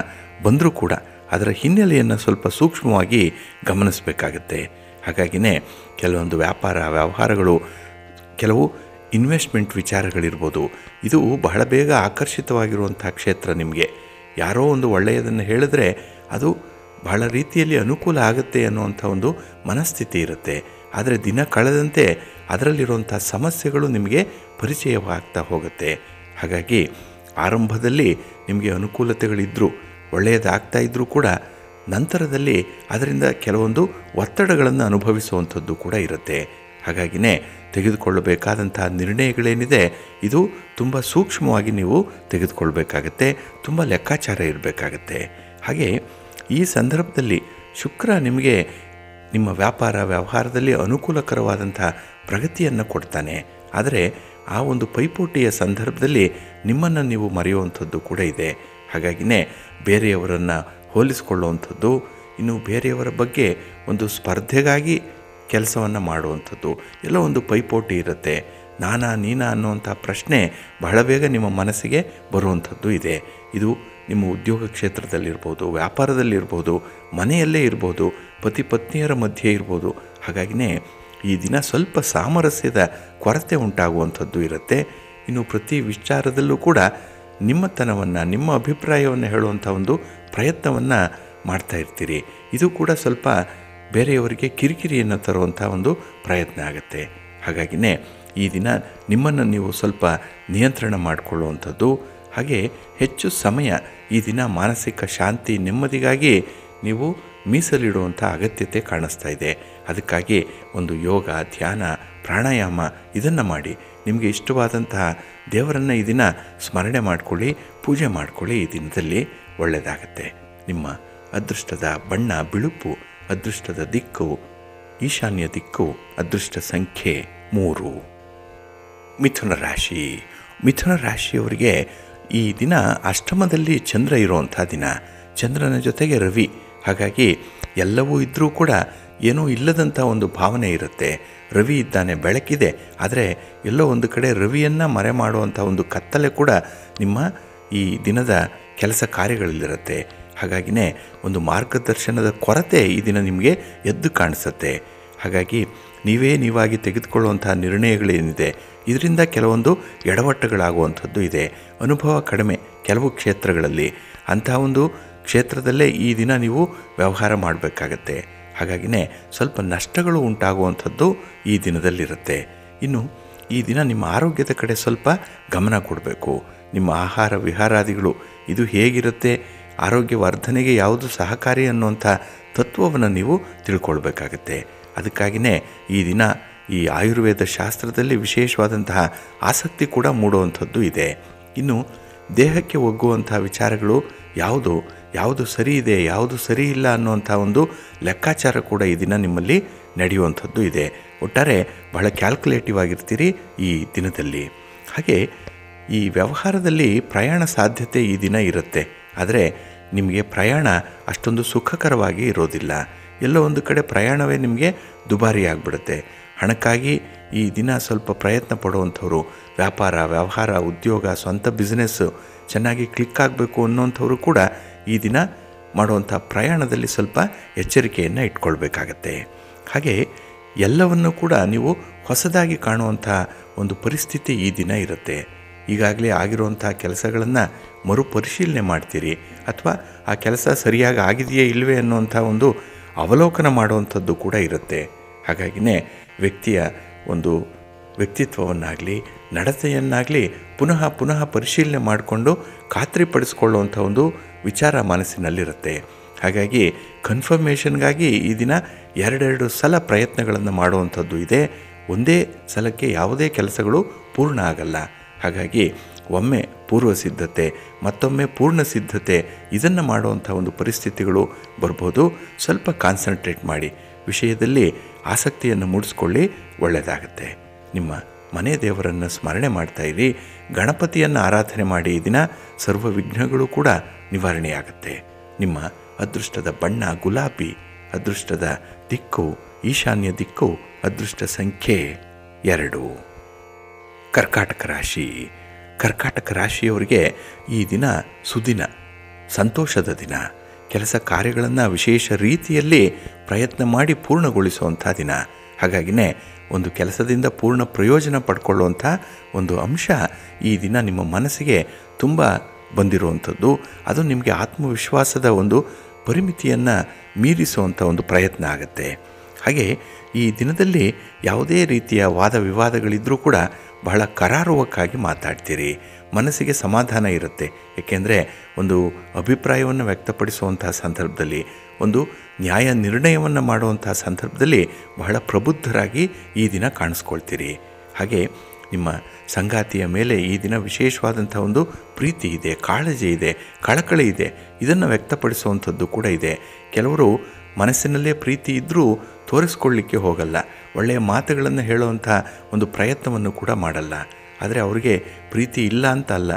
ಬಂದರೂ ಕೂಡ ಅದರ ಹಿನ್ನೆಲೆಯನ್ನು ಸ್ವಲ್ಪ ಸೂಕ್ಷ್ಮವಾಗಿ ಗಮನಿಸಬೇಕಾಗತ್ತೆ. ಹಾಗಾಗಿನೇ ಕೆಲವೊಂದು ವ್ಯಾಪಾರ ವ್ಯವಹಾರಗಳು, ಕೆಲವು ಇನ್ವೆಸ್ಟ್ಮೆಂಟ್ ವಿಚಾರಗಳಿರ್ಬೋದು, ಇದು ಬಹಳ ಬೇಗ ಆಕರ್ಷಿತವಾಗಿರುವಂಥ ಕ್ಷೇತ್ರ. ನಿಮಗೆ ಯಾರೋ ಒಂದು ಒಳ್ಳೆಯದನ್ನು ಹೇಳಿದ್ರೆ ಅದು ಬಹಳ ರೀತಿಯಲ್ಲಿ ಅನುಕೂಲ ಆಗುತ್ತೆ ಅನ್ನುವಂಥ ಒಂದು ಮನಸ್ಥಿತಿ ಇರುತ್ತೆ. ಆದರೆ ದಿನ ಕಳೆದಂತೆ ಅದರಲ್ಲಿರುವಂಥ ಸಮಸ್ಯೆಗಳು ನಿಮಗೆ ಪರಿಚಯವಾಗ್ತಾ ಹೋಗುತ್ತೆ. ಹಾಗಾಗಿ ಆರಂಭದಲ್ಲಿ ನಿಮಗೆ ಅನುಕೂಲತೆಗಳಿದ್ದರೂ, ಒಳ್ಳೆಯದಾಗ್ತಾ ಇದ್ದರೂ ಕೂಡ ನಂತರದಲ್ಲಿ ಅದರಿಂದ ಕೆಲವೊಂದು ಒತ್ತಡಗಳನ್ನು ಅನುಭವಿಸುವಂಥದ್ದು ಕೂಡ ಇರುತ್ತೆ. ಹಾಗಾಗಿನೇ ತೆಗೆದುಕೊಳ್ಳಬೇಕಾದಂಥ ನಿರ್ಣಯಗಳೇನಿದೆ ಇದು ತುಂಬ ಸೂಕ್ಷ್ಮವಾಗಿ ನೀವು ತೆಗೆದುಕೊಳ್ಬೇಕಾಗತ್ತೆ, ತುಂಬ ಲೆಕ್ಕಾಚಾರ ಇರಬೇಕಾಗತ್ತೆ. ಹಾಗೆ ಈ ಸಂದರ್ಭದಲ್ಲಿ ಶುಕ್ರ ನಿಮಗೆ ನಿಮ್ಮ ವ್ಯವಹಾರದಲ್ಲಿ ಅನುಕೂಲಕರವಾದಂಥ ಪ್ರಗತಿಯನ್ನು ಕೊಡ್ತಾನೆ. ಆದರೆ ಆ ಒಂದು ಪೈಪೋಟಿಯ ಸಂದರ್ಭದಲ್ಲಿ ನಿಮ್ಮನ್ನು ನೀವು ಮರೆಯುವಂಥದ್ದು ಕೂಡ ಇದೆ. ಹಾಗಾಗಿನೇ ಬೇರೆಯವರನ್ನು ಹೋಲಿಸಿಕೊಳ್ಳುವಂಥದ್ದು, ಇನ್ನು ಬೇರೆಯವರ ಬಗ್ಗೆ ಒಂದು ಸ್ಪರ್ಧೆಗಾಗಿ ಕೆಲಸವನ್ನು ಮಾಡುವಂಥದ್ದು, ಎಲ್ಲ ಒಂದು ಪೈಪೋಟಿ ಇರುತ್ತೆ. ನೀನಾ ಅನ್ನುವಂಥ ಪ್ರಶ್ನೆ ಬಹಳ ಬೇಗ ನಿಮ್ಮ ಮನಸ್ಸಿಗೆ ಬರುವಂಥದ್ದು ಇದೆ. ಇದು ನಿಮ್ಮ ಉದ್ಯೋಗ ಕ್ಷೇತ್ರದಲ್ಲಿರ್ಬೋದು, ವ್ಯಾಪಾರದಲ್ಲಿರ್ಬೋದು, ಮನೆಯಲ್ಲೇ ಇರ್ಬೋದು, ಪತಿ ಪತ್ನಿಯರ ಮಧ್ಯೆ ಇರ್ಬೋದು. ಹಾಗಾಗಿನೇ ಈ ದಿನ ಸ್ವಲ್ಪ ಸಾಮರಸ್ಯದ ಕೊರತೆ ಉಂಟಾಗುವಂಥದ್ದು ಇರುತ್ತೆ. ಇನ್ನು ಪ್ರತಿ ವಿಚಾರದಲ್ಲೂ ಕೂಡ ನಿಮ್ಮತನವನ್ನು, ನಿಮ್ಮ ಅಭಿಪ್ರಾಯವನ್ನು ಹೇಳುವಂಥ ಒಂದು ಪ್ರಯತ್ನವನ್ನು ಮಾಡ್ತಾ ಇರ್ತೀರಿ. ಇದು ಕೂಡ ಸ್ವಲ್ಪ ಬೇರೆಯವರಿಗೆ ಕಿರಿಕಿರಿಯನ್ನು ತರುವಂಥ ಒಂದು ಪ್ರಯತ್ನ ಆಗುತ್ತೆ. ಹಾಗಾಗಿನೇ ಈ ದಿನ ನಿಮ್ಮನ್ನು ನೀವು ಸ್ವಲ್ಪ ನಿಯಂತ್ರಣ ಮಾಡಿಕೊಳ್ಳುವಂಥದ್ದು, ಹಾಗೆ ಹೆಚ್ಚು ಸಮಯ ಈ ದಿನ ಮಾನಸಿಕ ಶಾಂತಿ ನೆಮ್ಮದಿಗಾಗಿ ನೀವು ಮೀಸಲಿಡುವಂಥ ಅಗತ್ಯತೆ ಕಾಣಿಸ್ತಾ ಇದೆ. ಅದಕ್ಕಾಗಿ ಒಂದು ಯೋಗ, ಧ್ಯಾನ, ಪ್ರಾಣಾಯಾಮ ಇದನ್ನು ಮಾಡಿ. ನಿಮಗೆ ಇಷ್ಟವಾದಂತಹ ದೇವರನ್ನು ಈ ದಿನ ಸ್ಮರಣೆ ಮಾಡಿಕೊಳ್ಳಿ, ಪೂಜೆ ಮಾಡಿಕೊಳ್ಳಿ. ಈ ದಿನದಲ್ಲಿ ಒಳ್ಳೆಯದಾಗತ್ತೆ. ನಿಮ್ಮ ಅದೃಷ್ಟದ ಬಣ್ಣ ಬಿಳುಪು, ಅದೃಷ್ಟದ ದಿಕ್ಕು ಈಶಾನ್ಯ ದಿಕ್ಕು, ಅದೃಷ್ಟ ಸಂಖ್ಯೆ 3. ಮಿಥುನ ರಾಶಿ. ಮಿಥುನ ರಾಶಿಯವರಿಗೆ ಈ ದಿನ ಅಷ್ಟಮದಲ್ಲಿ ಚಂದ್ರ ಇರುವಂಥ ದಿನ, ಚಂದ್ರನ ಜೊತೆಗೆ ರವಿ. ಹಾಗಾಗಿ ಎಲ್ಲವೂ ಇದ್ದರೂ ಕೂಡ ಏನೂ ಇಲ್ಲದಂಥ ಒಂದು ಭಾವನೆ ಇರುತ್ತೆ. ರವಿ ಇದ್ದಾನೆ, ಬೆಳಕಿದೆ, ಆದರೆ ಎಲ್ಲೋ ಒಂದು ಕಡೆ ರವಿಯನ್ನು ಮರೆ ಮಾಡುವಂಥ ಒಂದು ಕತ್ತಲೆ ಕೂಡ ನಿಮ್ಮ ಈ ದಿನದ ಕೆಲಸ ಕಾರ್ಯಗಳಲ್ಲಿರುತ್ತೆ. ಹಾಗಾಗಿನೇ ಒಂದು ಮಾರ್ಗದರ್ಶನದ ಕೊರತೆ ಈ ದಿನ ನಿಮಗೆ ಎದ್ದು ಕಾಣಿಸುತ್ತೆ. ಹಾಗಾಗಿ ನೀವಾಗಿ ತೆಗೆದುಕೊಳ್ಳುವಂಥ ನಿರ್ಣಯಗಳೇನಿದೆ, ಇದರಿಂದ ಕೆಲವೊಂದು ಎಡವಟ್ಟುಗಳಾಗುವಂಥದ್ದು ಇದೆ. ಅನುಭವ ಕಡಿಮೆ ಕೆಲವು ಕ್ಷೇತ್ರಗಳಲ್ಲಿ, ಅಂಥ ಒಂದು ಕ್ಷೇತ್ರದಲ್ಲೇ ಈ ದಿನ ನೀವು ವ್ಯವಹಾರ ಮಾಡಬೇಕಾಗತ್ತೆ. ಹಾಗಾಗಿನೇ ಸ್ವಲ್ಪ ನಷ್ಟಗಳು ಉಂಟಾಗುವಂಥದ್ದು ಈ ದಿನದಲ್ಲಿರುತ್ತೆ. ಇನ್ನು ಈ ದಿನ ನಿಮ್ಮ ಆರೋಗ್ಯದ ಕಡೆ ಸ್ವಲ್ಪ ಗಮನ ಕೊಡಬೇಕು. ನಿಮ್ಮ ಆಹಾರ ವಿಹಾರಾದಿಗಳು ಇದು ಹೇಗಿರುತ್ತೆ, ಆರೋಗ್ಯ ವರ್ಧನೆಗೆ ಯಾವುದು ಸಹಕಾರಿ ಅನ್ನುವಂಥ ತತ್ವವನ್ನು ನೀವು ತಿಳ್ಕೊಳ್ಬೇಕಾಗತ್ತೆ. ಅದಕ್ಕಾಗಿಯೇ ಈ ದಿನ ಈ ಆಯುರ್ವೇದ ಶಾಸ್ತ್ರದಲ್ಲಿ ವಿಶೇಷವಾದಂತಹ ಆಸಕ್ತಿ ಕೂಡ ಮೂಡುವಂಥದ್ದು ಇದೆ. ಇನ್ನು ದೇಹಕ್ಕೆ ಒಗ್ಗುವಂಥ ವಿಚಾರಗಳು ಯಾವುದು ಸರಿ ಇದೆ, ಯಾವುದು ಸರಿ ಇಲ್ಲ ಅನ್ನುವಂಥ ಒಂದು ಲೆಕ್ಕಾಚಾರ ಕೂಡ ಈ ದಿನ ನಿಮ್ಮಲ್ಲಿ ನಡೆಯುವಂಥದ್ದು ಇದೆ. ಒಟ್ಟಾರೆ ಬಹಳ ಕ್ಯಾಲ್ಕುಲೇಟಿವ್ ಆಗಿರ್ತೀರಿ ಈ ದಿನದಲ್ಲಿ. ಹಾಗೆ ಈ ವ್ಯವಹಾರದಲ್ಲಿ ಪ್ರಯಾಣ ಸಾಧ್ಯತೆ ಈ ದಿನ ಇರುತ್ತೆ. ಆದರೆ ನಿಮಗೆ ಪ್ರಯಾಣ ಅಷ್ಟೊಂದು ಸುಖಕರವಾಗಿ ಇರೋದಿಲ್ಲ. ಎಲ್ಲೋ ಒಂದು ಕಡೆ ಪ್ರಯಾಣವೇ ನಿಮಗೆ ದುಬಾರಿ ಆಗಿಬಿಡುತ್ತೆ. ಹಣಕ್ಕಾಗಿ ಈ ದಿನ ಸ್ವಲ್ಪ ಪ್ರಯತ್ನ ಪಡುವಂಥವ್ರು, ವ್ಯವಹಾರ, ಉದ್ಯೋಗ, ಸ್ವಂತ ಬಿಸ್ನೆಸ್ಸು ಚೆನ್ನಾಗಿ ಕ್ಲಿಕ್ ಆಗಬೇಕು ಅನ್ನೋಂಥವ್ರು ಕೂಡ ಈ ದಿನ ಮಾಡುವಂಥ ಪ್ರಯಾಣದಲ್ಲಿ ಸ್ವಲ್ಪ ಎಚ್ಚರಿಕೆಯನ್ನು ಇಟ್ಕೊಳ್ಬೇಕಾಗತ್ತೆ. ಹಾಗೆ ಎಲ್ಲವನ್ನೂ ಕೂಡ ನೀವು ಹೊಸದಾಗಿ ಕಾಣುವಂಥ ಒಂದು ಪರಿಸ್ಥಿತಿ ಈ ದಿನ ಇರುತ್ತೆ. ಈಗಾಗಲೇ ಆಗಿರುವಂಥ ಕೆಲಸಗಳನ್ನು ಮರುಪರಿಶೀಲನೆ ಮಾಡ್ತೀರಿ, ಅಥವಾ ಆ ಕೆಲಸ ಸರಿಯಾಗಿ ಆಗಿದೆಯೇ ಇಲ್ಲವೇ ಅನ್ನುವಂಥ ಒಂದು ಅವಲೋಕನ ಮಾಡುವಂಥದ್ದು ಕೂಡ ಇರುತ್ತೆ. ಹಾಗಾಗಿನೇ ವ್ಯಕ್ತಿಯ ಒಂದು ವ್ಯಕ್ತಿತ್ವವನ್ನಾಗಲಿ ನಡತೆಯನ್ನಾಗಲಿ ಪುನಃ ಪರಿಶೀಲನೆ ಮಾಡಿಕೊಂಡು ಖಾತ್ರಿಪಡಿಸ್ಕೊಳ್ಳುವಂಥ ಒಂದು ವಿಚಾರ ಮನಸ್ಸಿನಲ್ಲಿರುತ್ತೆ. ಹಾಗಾಗಿ ಕನ್ಫರ್ಮೇಷನ್ಗಾಗಿ ಈ ದಿನ 2 ಸಲ ಪ್ರಯತ್ನಗಳನ್ನು ಮಾಡುವಂಥದ್ದು ಇದೆ. ಒಂದೇ ಸಲಕ್ಕೆ ಯಾವುದೇ ಕೆಲಸಗಳು ಪೂರ್ಣ ಆಗಲ್ಲ. ಹಾಗಾಗಿ ಒಮ್ಮೆ ಪೂರ್ವ ಸಿದ್ಧತೆ, ಮತ್ತೊಮ್ಮೆ ಪೂರ್ಣ ಸಿದ್ಧತೆ, ಇದನ್ನು ಮಾಡುವಂಥ ಒಂದು ಪರಿಸ್ಥಿತಿಗಳು ಬರ್ಬೋದು. ಸ್ವಲ್ಪ ಕಾನ್ಸಂಟ್ರೇಟ್ ಮಾಡಿ, ವಿಷಯದಲ್ಲಿ ಆಸಕ್ತಿಯನ್ನು ಮೂಡಿಸ್ಕೊಳ್ಳಿ, ಒಳ್ಳೆಯದಾಗತ್ತೆ. ನಿಮ್ಮ ಮನೆ ದೇವರನ್ನು ಸ್ಮರಣೆ ಮಾಡ್ತಾಯಿರಿ, ಗಣಪತಿಯನ್ನು ಆರಾಧನೆ ಮಾಡಿ. ಈ ದಿನ ಸರ್ವ ವಿಘ್ನಗಳು ಕೂಡ ನಿವಾರಣೆಯಾಗುತ್ತೆ. ನಿಮ್ಮ ಅದೃಷ್ಟದ ಬಣ್ಣ ಗುಲಾಬಿ, ಅದೃಷ್ಟದ ದಿಕ್ಕು ಈಶಾನ್ಯ ದಿಕ್ಕು, ಅದೃಷ್ಟ ಸಂಖ್ಯೆ 2. ಕರ್ಕಾಟಕ ರಾಶಿ. ಕರ್ಕಾಟಕ ರಾಶಿಯವರಿಗೆ ಈ ದಿನ ಸುದಿನ, ಸಂತೋಷದ ದಿನ. ಕೆಲಸ ಕಾರ್ಯಗಳನ್ನು ವಿಶೇಷ ರೀತಿಯಲ್ಲಿ ಪ್ರಯತ್ನ ಮಾಡಿ ಪೂರ್ಣಗೊಳಿಸುವಂಥ ದಿನ. ಹಾಗಾಗಿನೇ ಒಂದು ಕೆಲಸದಿಂದ ಪೂರ್ಣ ಪ್ರಯೋಜನ ಪಡ್ಕೊಳ್ಳುವಂಥ ಒಂದು ಅಂಶ ಈ ದಿನ ನಿಮ್ಮ ಮನಸ್ಸಿಗೆ ತುಂಬ ಬಂದಿರುವಂಥದ್ದು. ಅದು ನಿಮಗೆ ಆತ್ಮವಿಶ್ವಾಸದ ಒಂದು ಪರಿಮಿತಿಯನ್ನು ಮೀರಿಸುವಂಥ ಒಂದು ಪ್ರಯತ್ನ ಆಗುತ್ತೆ. ಹಾಗೆ ಈ ದಿನದಲ್ಲಿ ಯಾವುದೇ ರೀತಿಯ ವಾದ ವಿವಾದಗಳಿದ್ದರೂ ಕೂಡ ಬಹಳ ಕರಾರುವಕ್ಕಾಗಿ ಮಾತಾಡ್ತೀರಿ. ಮನಸ್ಸಿಗೆ ಸಮಾಧಾನ ಇರುತ್ತೆ. ಏಕೆಂದರೆ ಒಂದು ಅಭಿಪ್ರಾಯವನ್ನು ವ್ಯಕ್ತಪಡಿಸುವಂಥ ಸಂದರ್ಭದಲ್ಲಿ, ಒಂದು ನ್ಯಾಯ ನಿರ್ಣಯವನ್ನು ಮಾಡುವಂಥ ಸಂದರ್ಭದಲ್ಲಿ ಬಹಳ ಪ್ರಬುದ್ಧರಾಗಿ ಈ ದಿನ ಕಾಣಿಸ್ಕೊಳ್ತೀರಿ. ಹಾಗೆ ನಿಮ್ಮ ಸಂಗಾತಿಯ ಮೇಲೆ ಈ ದಿನ ವಿಶೇಷವಾದಂಥ ಒಂದು ಪ್ರೀತಿ ಇದೆ, ಕಾಳಜಿ ಇದೆ, ಕಳಕಳಿ ಇದೆ. ಇದನ್ನು ವ್ಯಕ್ತಪಡಿಸುವಂಥದ್ದು ಕೂಡ ಇದೆ. ಕೆಲವರು ಮನಸ್ಸಿನಲ್ಲೇ ಪ್ರೀತಿ ಇದ್ದರೂ ತೋರಿಸ್ಕೊಳ್ಳಿಕ್ಕೆ ಹೋಗಲ್ಲ, ಒಳ್ಳೆಯ ಮಾತುಗಳನ್ನು ಹೇಳುವಂಥ ಒಂದು ಪ್ರಯತ್ನವನ್ನು ಕೂಡ ಮಾಡಲ್ಲ. ಆದರೆ ಅವರಿಗೆ ಪ್ರೀತಿ ಇಲ್ಲ ಅಂತ ಅಲ್ಲ,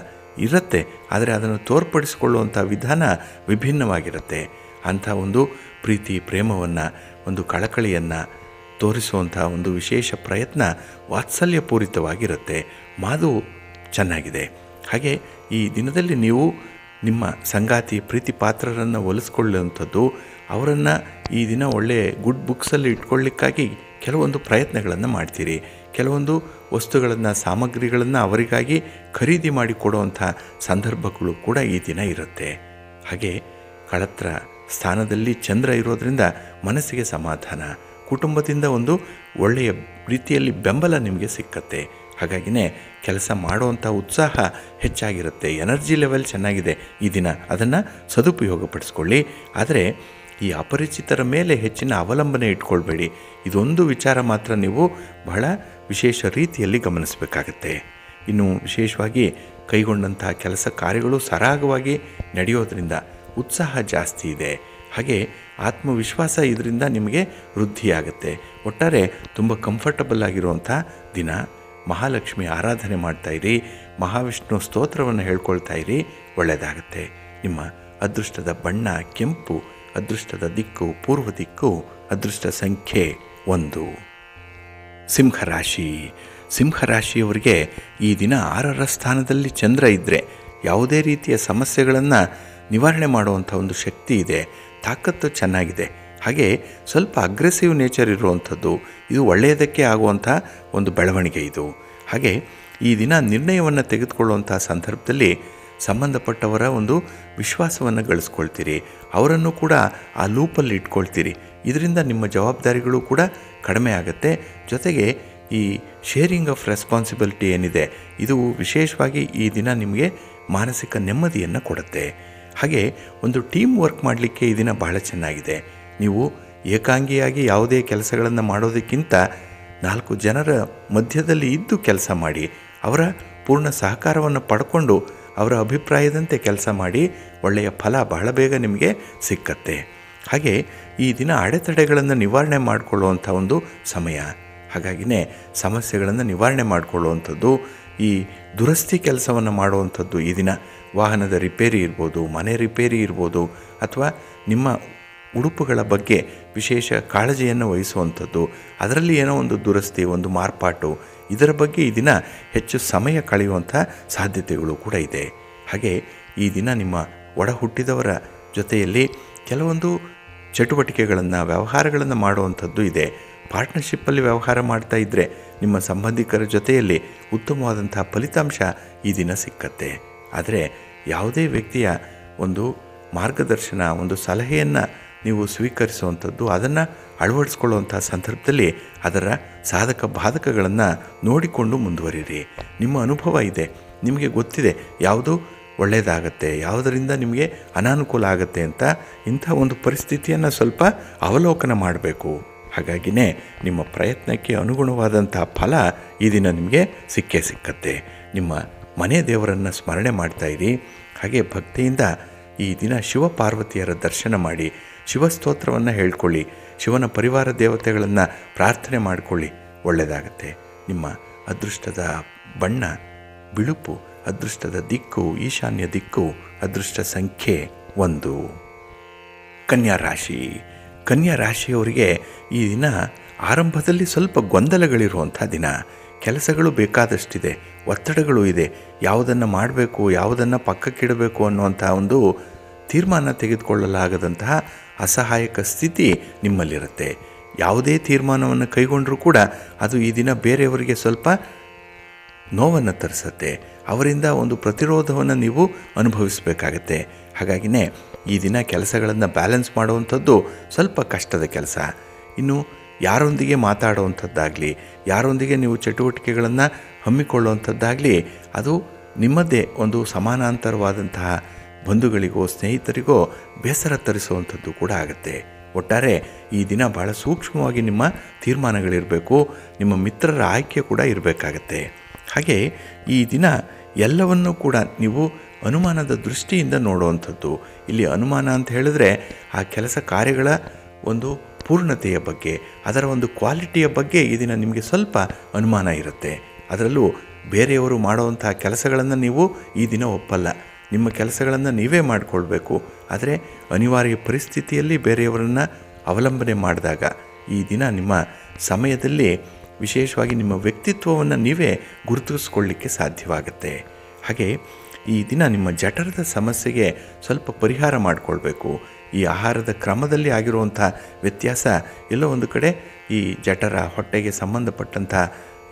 ಇರುತ್ತೆ, ಆದರೆ ಅದನ್ನು ತೋರ್ಪಡಿಸಿಕೊಳ್ಳುವಂಥ ವಿಧಾನ ವಿಭಿನ್ನವಾಗಿರುತ್ತೆ. ಅಂಥ ಒಂದು ಪ್ರೀತಿ ಪ್ರೇಮವನ್ನು, ಒಂದು ಕಳಕಳಿಯನ್ನು ತೋರಿಸುವಂಥ ಒಂದು ವಿಶೇಷ ಪ್ರಯತ್ನ ವಾತ್ಸಲ್ಯಪೂರಿತವಾಗಿರುತ್ತೆ. ಮಾತು ಚೆನ್ನಾಗಿದೆ. ಹಾಗೆ ಈ ದಿನದಲ್ಲಿ ನೀವು ನಿಮ್ಮ ಸಂಗಾತಿ ಪ್ರೀತಿ ಪಾತ್ರರನ್ನು ಒಲಿಸ್ಕೊಳ್ಳುವಂಥದ್ದು, ಅವರನ್ನು ಈ ದಿನ ಒಳ್ಳೆಯ ಗುಡ್ ಬುಕ್ಸಲ್ಲಿ ಇಟ್ಕೊಳ್ಳಿಕ್ಕಾಗಿ ಕೆಲವೊಂದು ಪ್ರಯತ್ನಗಳನ್ನು ಮಾಡ್ತೀರಿ. ಕೆಲವೊಂದು ವಸ್ತುಗಳನ್ನು, ಸಾಮಗ್ರಿಗಳನ್ನು ಅವರಿಗಾಗಿ ಖರೀದಿ ಮಾಡಿ ಕೊಡುವಂಥ ಸಂದರ್ಭಗಳು ಕೂಡ ಈ ದಿನ ಇರುತ್ತೆ. ಹಾಗೆ ಕಳತ್ರ ಸ್ಥಾನದಲ್ಲಿ ಚಂದ್ರ ಇರೋದರಿಂದ ಮನಸ್ಸಿಗೆ ಸಮಾಧಾನ, ಕುಟುಂಬದಿಂದ ಒಂದು ಒಳ್ಳೆಯ ರೀತಿಯಲ್ಲಿ ಬೆಂಬಲ ನಿಮಗೆ ಸಿಕ್ಕತ್ತೆ. ಹಾಗಾಗಿನೇ ಕೆಲಸ ಮಾಡುವಂಥ ಉತ್ಸಾಹ ಹೆಚ್ಚಾಗಿರುತ್ತೆ. ಎನರ್ಜಿ ಲೆವೆಲ್ ಚೆನ್ನಾಗಿದೆ ಈ ದಿನ, ಅದನ್ನು ಸದುಪಯೋಗಪಡಿಸ್ಕೊಳ್ಳಿ. ಆದರೆ ಈ ಅಪರಿಚಿತರ ಮೇಲೆ ಹೆಚ್ಚಿನ ಅವಲಂಬನೆ ಇಟ್ಕೊಳ್ಬೇಡಿ. ಇದೊಂದು ವಿಚಾರ ಮಾತ್ರ ನೀವು ಬಹಳ ವಿಶೇಷ ರೀತಿಯಲ್ಲಿ ಗಮನಿಸಬೇಕಾಗತ್ತೆ. ಇನ್ನು ವಿಶೇಷವಾಗಿ ಕೈಗೊಂಡಂಥ ಕೆಲಸ ಕಾರ್ಯಗಳು ಸರಾಗವಾಗಿ ನಡೆಯೋದರಿಂದ ಉತ್ಸಾಹ ಜಾಸ್ತಿ ಇದೆ. ಹಾಗೆ ಆತ್ಮವಿಶ್ವಾಸ ಇದರಿಂದ ನಿಮಗೆ ವೃದ್ಧಿಯಾಗುತ್ತೆ. ಒಟ್ಟಾರೆ ತುಂಬ ಕಂಫರ್ಟಬಲ್ ಆಗಿರುವಂಥ ದಿನ. ಮಹಾಲಕ್ಷ್ಮಿ ಆರಾಧನೆ ಮಾಡ್ತಾಯಿರಿ, ಮಹಾವಿಷ್ಣು ಸ್ತೋತ್ರವನ್ನು ಹೇಳ್ಕೊಳ್ತಾ ಇರಿ, ಒಳ್ಳೆಯದಾಗುತ್ತೆ. ನಿಮ್ಮ ಅದೃಷ್ಟದ ಬಣ್ಣ ಕೆಂಪು, ಅದೃಷ್ಟದ ದಿಕ್ಕು ಪೂರ್ವ ದಿಕ್ಕು, ಅದೃಷ್ಟ ಸಂಖ್ಯೆ 1. ಸಿಂಹರಾಶಿ. ಸಿಂಹರಾಶಿಯವರಿಗೆ ಈ ದಿನ 6ರ ಸ್ಥಾನದಲ್ಲಿ ಚಂದ್ರ ಇದ್ದರೆ ಯಾವುದೇ ರೀತಿಯ ಸಮಸ್ಯೆಗಳನ್ನು ನಿವಾರಣೆ ಮಾಡುವಂಥ ಒಂದು ಶಕ್ತಿ ಇದೆ, ತಾಕತ್ತು ಚೆನ್ನಾಗಿದೆ. ಹಾಗೆ ಸ್ವಲ್ಪ ಅಗ್ರೆಸಿವ್ ನೇಚರ್ ಇರುವಂಥದ್ದು, ಇದು ಒಳ್ಳೆಯದಕ್ಕೆ ಆಗುವಂಥ ಒಂದು ಬೆಳವಣಿಗೆ ಇದು. ಹಾಗೆ ಈ ದಿನ ನಿರ್ಣಯವನ್ನು ತೆಗೆದುಕೊಳ್ಳುವಂಥ ಸಂದರ್ಭದಲ್ಲಿ ಸಂಬಂಧಪಟ್ಟವರ ಒಂದು ವಿಶ್ವಾಸವನ್ನು ಗಳಿಸ್ಕೊಳ್ತೀರಿ, ಅವರನ್ನು ಕೂಡ ಆ ಲೂಪಲ್ಲಿ ಇಟ್ಕೊಳ್ತೀರಿ. ಇದರಿಂದ ನಿಮ್ಮ ಜವಾಬ್ದಾರಿಗಳು ಕೂಡ ಕಡಿಮೆ ಆಗುತ್ತೆ. ಜೊತೆಗೆ ಈ ಶೇರಿಂಗ್ ಆಫ್ ರೆಸ್ಪಾನ್ಸಿಬಿಲಿಟಿ ಏನಿದೆ, ಇದು ವಿಶೇಷವಾಗಿ ಈ ದಿನ ನಿಮಗೆ ಮಾನಸಿಕ ನೆಮ್ಮದಿಯನ್ನು ಕೊಡುತ್ತೆ. ಹಾಗೆ ಒಂದು ಟೀಮ್ ವರ್ಕ್ ಮಾಡಲಿಕ್ಕೆ ಈ ದಿನ ಬಹಳ ಚೆನ್ನಾಗಿದೆ. ನೀವು ಏಕಾಂಗಿಯಾಗಿ ಯಾವುದೇ ಕೆಲಸಗಳನ್ನು ಮಾಡೋದಕ್ಕಿಂತ 4 ಜನರ ಮಧ್ಯದಲ್ಲಿ ಇದ್ದು ಕೆಲಸ ಮಾಡಿ, ಅವರ ಪೂರ್ಣ ಸಹಕಾರವನ್ನು ಪಡ್ಕೊಂಡು ಅವರ ಅಭಿಪ್ರಾಯದಂತೆ ಕೆಲಸ ಮಾಡಿ, ಒಳ್ಳೆಯ ಫಲ ಬಹಳ ಬೇಗ ನಿಮಗೆ ಸಿಕ್ಕತ್ತೆ. ಹಾಗೆ ಈ ದಿನ ಅಡೆತಡೆಗಳನ್ನು ನಿವಾರಣೆ ಮಾಡಿಕೊಳ್ಳುವಂಥ ಒಂದು ಸಮಯ. ಹಾಗಾಗಿನೇ ಸಮಸ್ಯೆಗಳನ್ನು ನಿವಾರಣೆ ಮಾಡಿಕೊಳ್ಳುವಂಥದ್ದು, ಈ ದುರಸ್ತಿ ಕೆಲಸವನ್ನು ಮಾಡುವಂಥದ್ದು ಈ ದಿನ. ವಾಹನದ ರಿಪೇರಿ ಇರ್ಬೋದು, ಮನೆ ರಿಪೇರಿ ಇರ್ಬೋದು, ಅಥವಾ ನಿಮ್ಮ ಉಡುಪುಗಳ ಬಗ್ಗೆ ವಿಶೇಷ ಕಾಳಜಿಯನ್ನು ವಹಿಸುವಂಥದ್ದು, ಅದರಲ್ಲಿ ಏನೋ ಒಂದು ದುರಸ್ತಿ, ಒಂದು ಮಾರ್ಪಾಟು, ಇದರ ಬಗ್ಗೆ ಈ ದಿನ ಹೆಚ್ಚು ಸಮಯ ಕಳೆಯುವಂಥ ಸಾಧ್ಯತೆಗಳು ಕೂಡ ಇದೆ. ಹಾಗೆ ಈ ದಿನ ನಿಮ್ಮ ಒಡ ಹುಟ್ಟಿದವರ ಜೊತೆಯಲ್ಲಿ ಕೆಲವೊಂದು ಚಟುವಟಿಕೆಗಳನ್ನು, ವ್ಯವಹಾರಗಳನ್ನು ಮಾಡುವಂಥದ್ದು ಇದೆ. ಪಾರ್ಟ್ನರ್ಶಿಪ್ಪಲ್ಲಿ ವ್ಯವಹಾರ ಮಾಡ್ತಾ ಇದ್ದರೆ ನಿಮ್ಮ ಸಂಬಂಧಿಕರ ಜೊತೆಯಲ್ಲಿ ಉತ್ತಮವಾದಂಥ ಫಲಿತಾಂಶ ಈ ದಿನ ಸಿಕ್ಕತ್ತೆ. ಆದರೆ ಯಾವುದೇ ವ್ಯಕ್ತಿಯ ಒಂದು ಮಾರ್ಗದರ್ಶನ, ಒಂದು ಸಲಹೆಯನ್ನು ನೀವು ಸ್ವೀಕರಿಸುವಂಥದ್ದು, ಅದನ್ನು ಅಳವಡಿಸ್ಕೊಳ್ಳುವಂಥ ಸಂದರ್ಭದಲ್ಲಿ ಅದರ ಸಾಧಕ ಬಾಧಕಗಳನ್ನು ನೋಡಿಕೊಂಡು ಮುಂದುವರಿರಿ. ನಿಮ್ಮ ಅನುಭವ ಇದೆ, ನಿಮಗೆ ಗೊತ್ತಿದೆ ಯಾವುದು ಒಳ್ಳೆಯದಾಗತ್ತೆ, ಯಾವುದರಿಂದ ನಿಮಗೆ ಅನಾನುಕೂಲ ಆಗುತ್ತೆ ಅಂತ. ಇಂಥ ಒಂದು ಪರಿಸ್ಥಿತಿಯನ್ನು ಸ್ವಲ್ಪ ಅವಲೋಕನ ಮಾಡಬೇಕು. ಹಾಗಾಗಿನೇ ನಿಮ್ಮ ಪ್ರಯತ್ನಕ್ಕೆ ಅನುಗುಣವಾದಂಥ ಫಲ ಈ ದಿನ ನಿಮಗೆ ಸಿಕ್ಕತ್ತೆ. ನಿಮ್ಮ ಮನೆ ದೇವರನ್ನು ಸ್ಮರಣೆ ಮಾಡ್ತಾಯಿರಿ. ಹಾಗೆ ಭಕ್ತಿಯಿಂದ ಈ ದಿನ ಶಿವಪಾರ್ವತಿಯರ ದರ್ಶನ ಮಾಡಿ, ಶಿವಸ್ತೋತ್ರವನ್ನು ಹೇಳ್ಕೊಳ್ಳಿ, ಶಿವನ ಪರಿವಾರ ದೇವತೆಗಳನ್ನು ಪ್ರಾರ್ಥನೆ ಮಾಡಿಕೊಳ್ಳಿ, ಒಳ್ಳೆಯದಾಗತ್ತೆ. ನಿಮ್ಮ ಅದೃಷ್ಟದ ಬಣ್ಣ ಬಿಳುಪು, ಅದೃಷ್ಟದ ದಿಕ್ಕು ಈಶಾನ್ಯ ದಿಕ್ಕು, ಅದೃಷ್ಟ ಸಂಖ್ಯೆ 1. ಕನ್ಯಾ ರಾಶಿ. ಕನ್ಯಾ ರಾಶಿಯವರಿಗೆ ಈ ದಿನ ಆರಂಭದಲ್ಲಿ ಸ್ವಲ್ಪ ಗೊಂದಲಗಳಿರುವಂಥ ದಿನ. ಕೆಲಸಗಳು ಬೇಕಾದಷ್ಟಿದೆ, ಒತ್ತಡಗಳು ಇದೆ, ಯಾವುದನ್ನು ಮಾಡಬೇಕು, ಯಾವುದನ್ನು ಪಕ್ಕಕ್ಕಿಡಬೇಕು ಅನ್ನುವಂಥ ಒಂದು ತೀರ್ಮಾನ ತೆಗೆದುಕೊಳ್ಳಲಾಗದಂತಹ ಅಸಹಾಯಕ ಸ್ಥಿತಿ ನಿಮ್ಮಲ್ಲಿರುತ್ತೆ. ಯಾವುದೇ ತೀರ್ಮಾನವನ್ನು ಕೈಗೊಂಡರೂ ಕೂಡ ಅದು ಈ ದಿನ ಬೇರೆಯವರಿಗೆ ಸ್ವಲ್ಪ ನೋವನ್ನು ತರಿಸುತ್ತೆ. ಅವರಿಂದ ಒಂದು ಪ್ರತಿರೋಧವನ್ನು ನೀವು ಅನುಭವಿಸಬೇಕಾಗತ್ತೆ. ಹಾಗಾಗಿನೇ ಈ ದಿನ ಕೆಲಸಗಳನ್ನು ಬ್ಯಾಲೆನ್ಸ್ ಮಾಡುವಂಥದ್ದು ಸ್ವಲ್ಪ ಕಷ್ಟದ ಕೆಲಸ. ಇನ್ನು ಯಾರೊಂದಿಗೆ ಮಾತಾಡುವಂಥದ್ದಾಗಲಿ, ಯಾರೊಂದಿಗೆ ನೀವು ಚಟುವಟಿಕೆಗಳನ್ನು ಹಮ್ಮಿಕೊಳ್ಳುವಂಥದ್ದಾಗಲಿ, ಅದು ನಿಮ್ಮದೇ ಒಂದು ಸಮಾನಾಂತರವಾದಂತಹ ಬಂಧುಗಳಿಗೋ ಸ್ನೇಹಿತರಿಗೋ ಬೇಸರ ತರಿಸುವಂಥದ್ದು ಕೂಡ ಆಗುತ್ತೆ. ಒಟ್ಟಾರೆ ಈ ದಿನ ಬಹಳ ಸೂಕ್ಷ್ಮವಾಗಿ ನಿಮ್ಮ ತೀರ್ಮಾನಗಳಿರಬೇಕು. ನಿಮ್ಮ ಮಿತ್ರರ ಆಯ್ಕೆ ಕೂಡ ಇರಬೇಕಾಗತ್ತೆ. ಹಾಗೆ ಈ ದಿನ ಎಲ್ಲವನ್ನೂ ಕೂಡ ನೀವು ಅನುಮಾನದ ದೃಷ್ಟಿಯಿಂದ ನೋಡುವಂಥದ್ದು. ಇಲ್ಲಿ ಅನುಮಾನ ಅಂತ ಹೇಳಿದ್ರೆ ಆ ಕೆಲಸ ಕಾರ್ಯಗಳ ಒಂದು ಪೂರ್ಣತೆಯ ಬಗ್ಗೆ, ಅದರ ಒಂದು ಕ್ವಾಲಿಟಿಯ ಬಗ್ಗೆ ಈ ದಿನ ನಿಮಗೆ ಸ್ವಲ್ಪ ಅನುಮಾನ ಇರುತ್ತೆ. ಅದರಲ್ಲೂ ಬೇರೆಯವರು ಮಾಡುವಂಥ ಕೆಲಸಗಳನ್ನು ನೀವು ಈ ದಿನ ಒಪ್ಪಲ್ಲ. ನಿಮ್ಮ ಕೆಲಸಗಳನ್ನು ನೀವೇ ಮಾಡಿಕೊಳ್ಬೇಕು. ಆದರೆ ಅನಿವಾರ್ಯ ಪರಿಸ್ಥಿತಿಯಲ್ಲಿ ಬೇರೆಯವರನ್ನು ಅವಲಂಬನೆ ಮಾಡಿದಾಗ ಈ ದಿನ ನಿಮ್ಮ ಸಮಯದಲ್ಲಿ ವಿಶೇಷವಾಗಿ ನಿಮ್ಮ ವ್ಯಕ್ತಿತ್ವವನ್ನು ನೀವೇ ಗುರುತಿಸ್ಕೊಳ್ಳಿಕ್ಕೆ ಸಾಧ್ಯವಾಗುತ್ತೆ. ಹಾಗೆ ಈ ದಿನ ನಿಮ್ಮ ಜಠರದ ಸಮಸ್ಯೆಗೆ ಸ್ವಲ್ಪ ಪರಿಹಾರ ಮಾಡಿಕೊಳ್ಬೇಕು. ಈ ಆಹಾರದ ಕ್ರಮದಲ್ಲಿ ಆಗಿರುವಂಥ ವ್ಯತ್ಯಾಸ ಎಲ್ಲೋ ಒಂದು ಕಡೆ ಈ ಜಠರ ಹೊಟ್ಟೆಗೆ ಸಂಬಂಧಪಟ್ಟಂಥ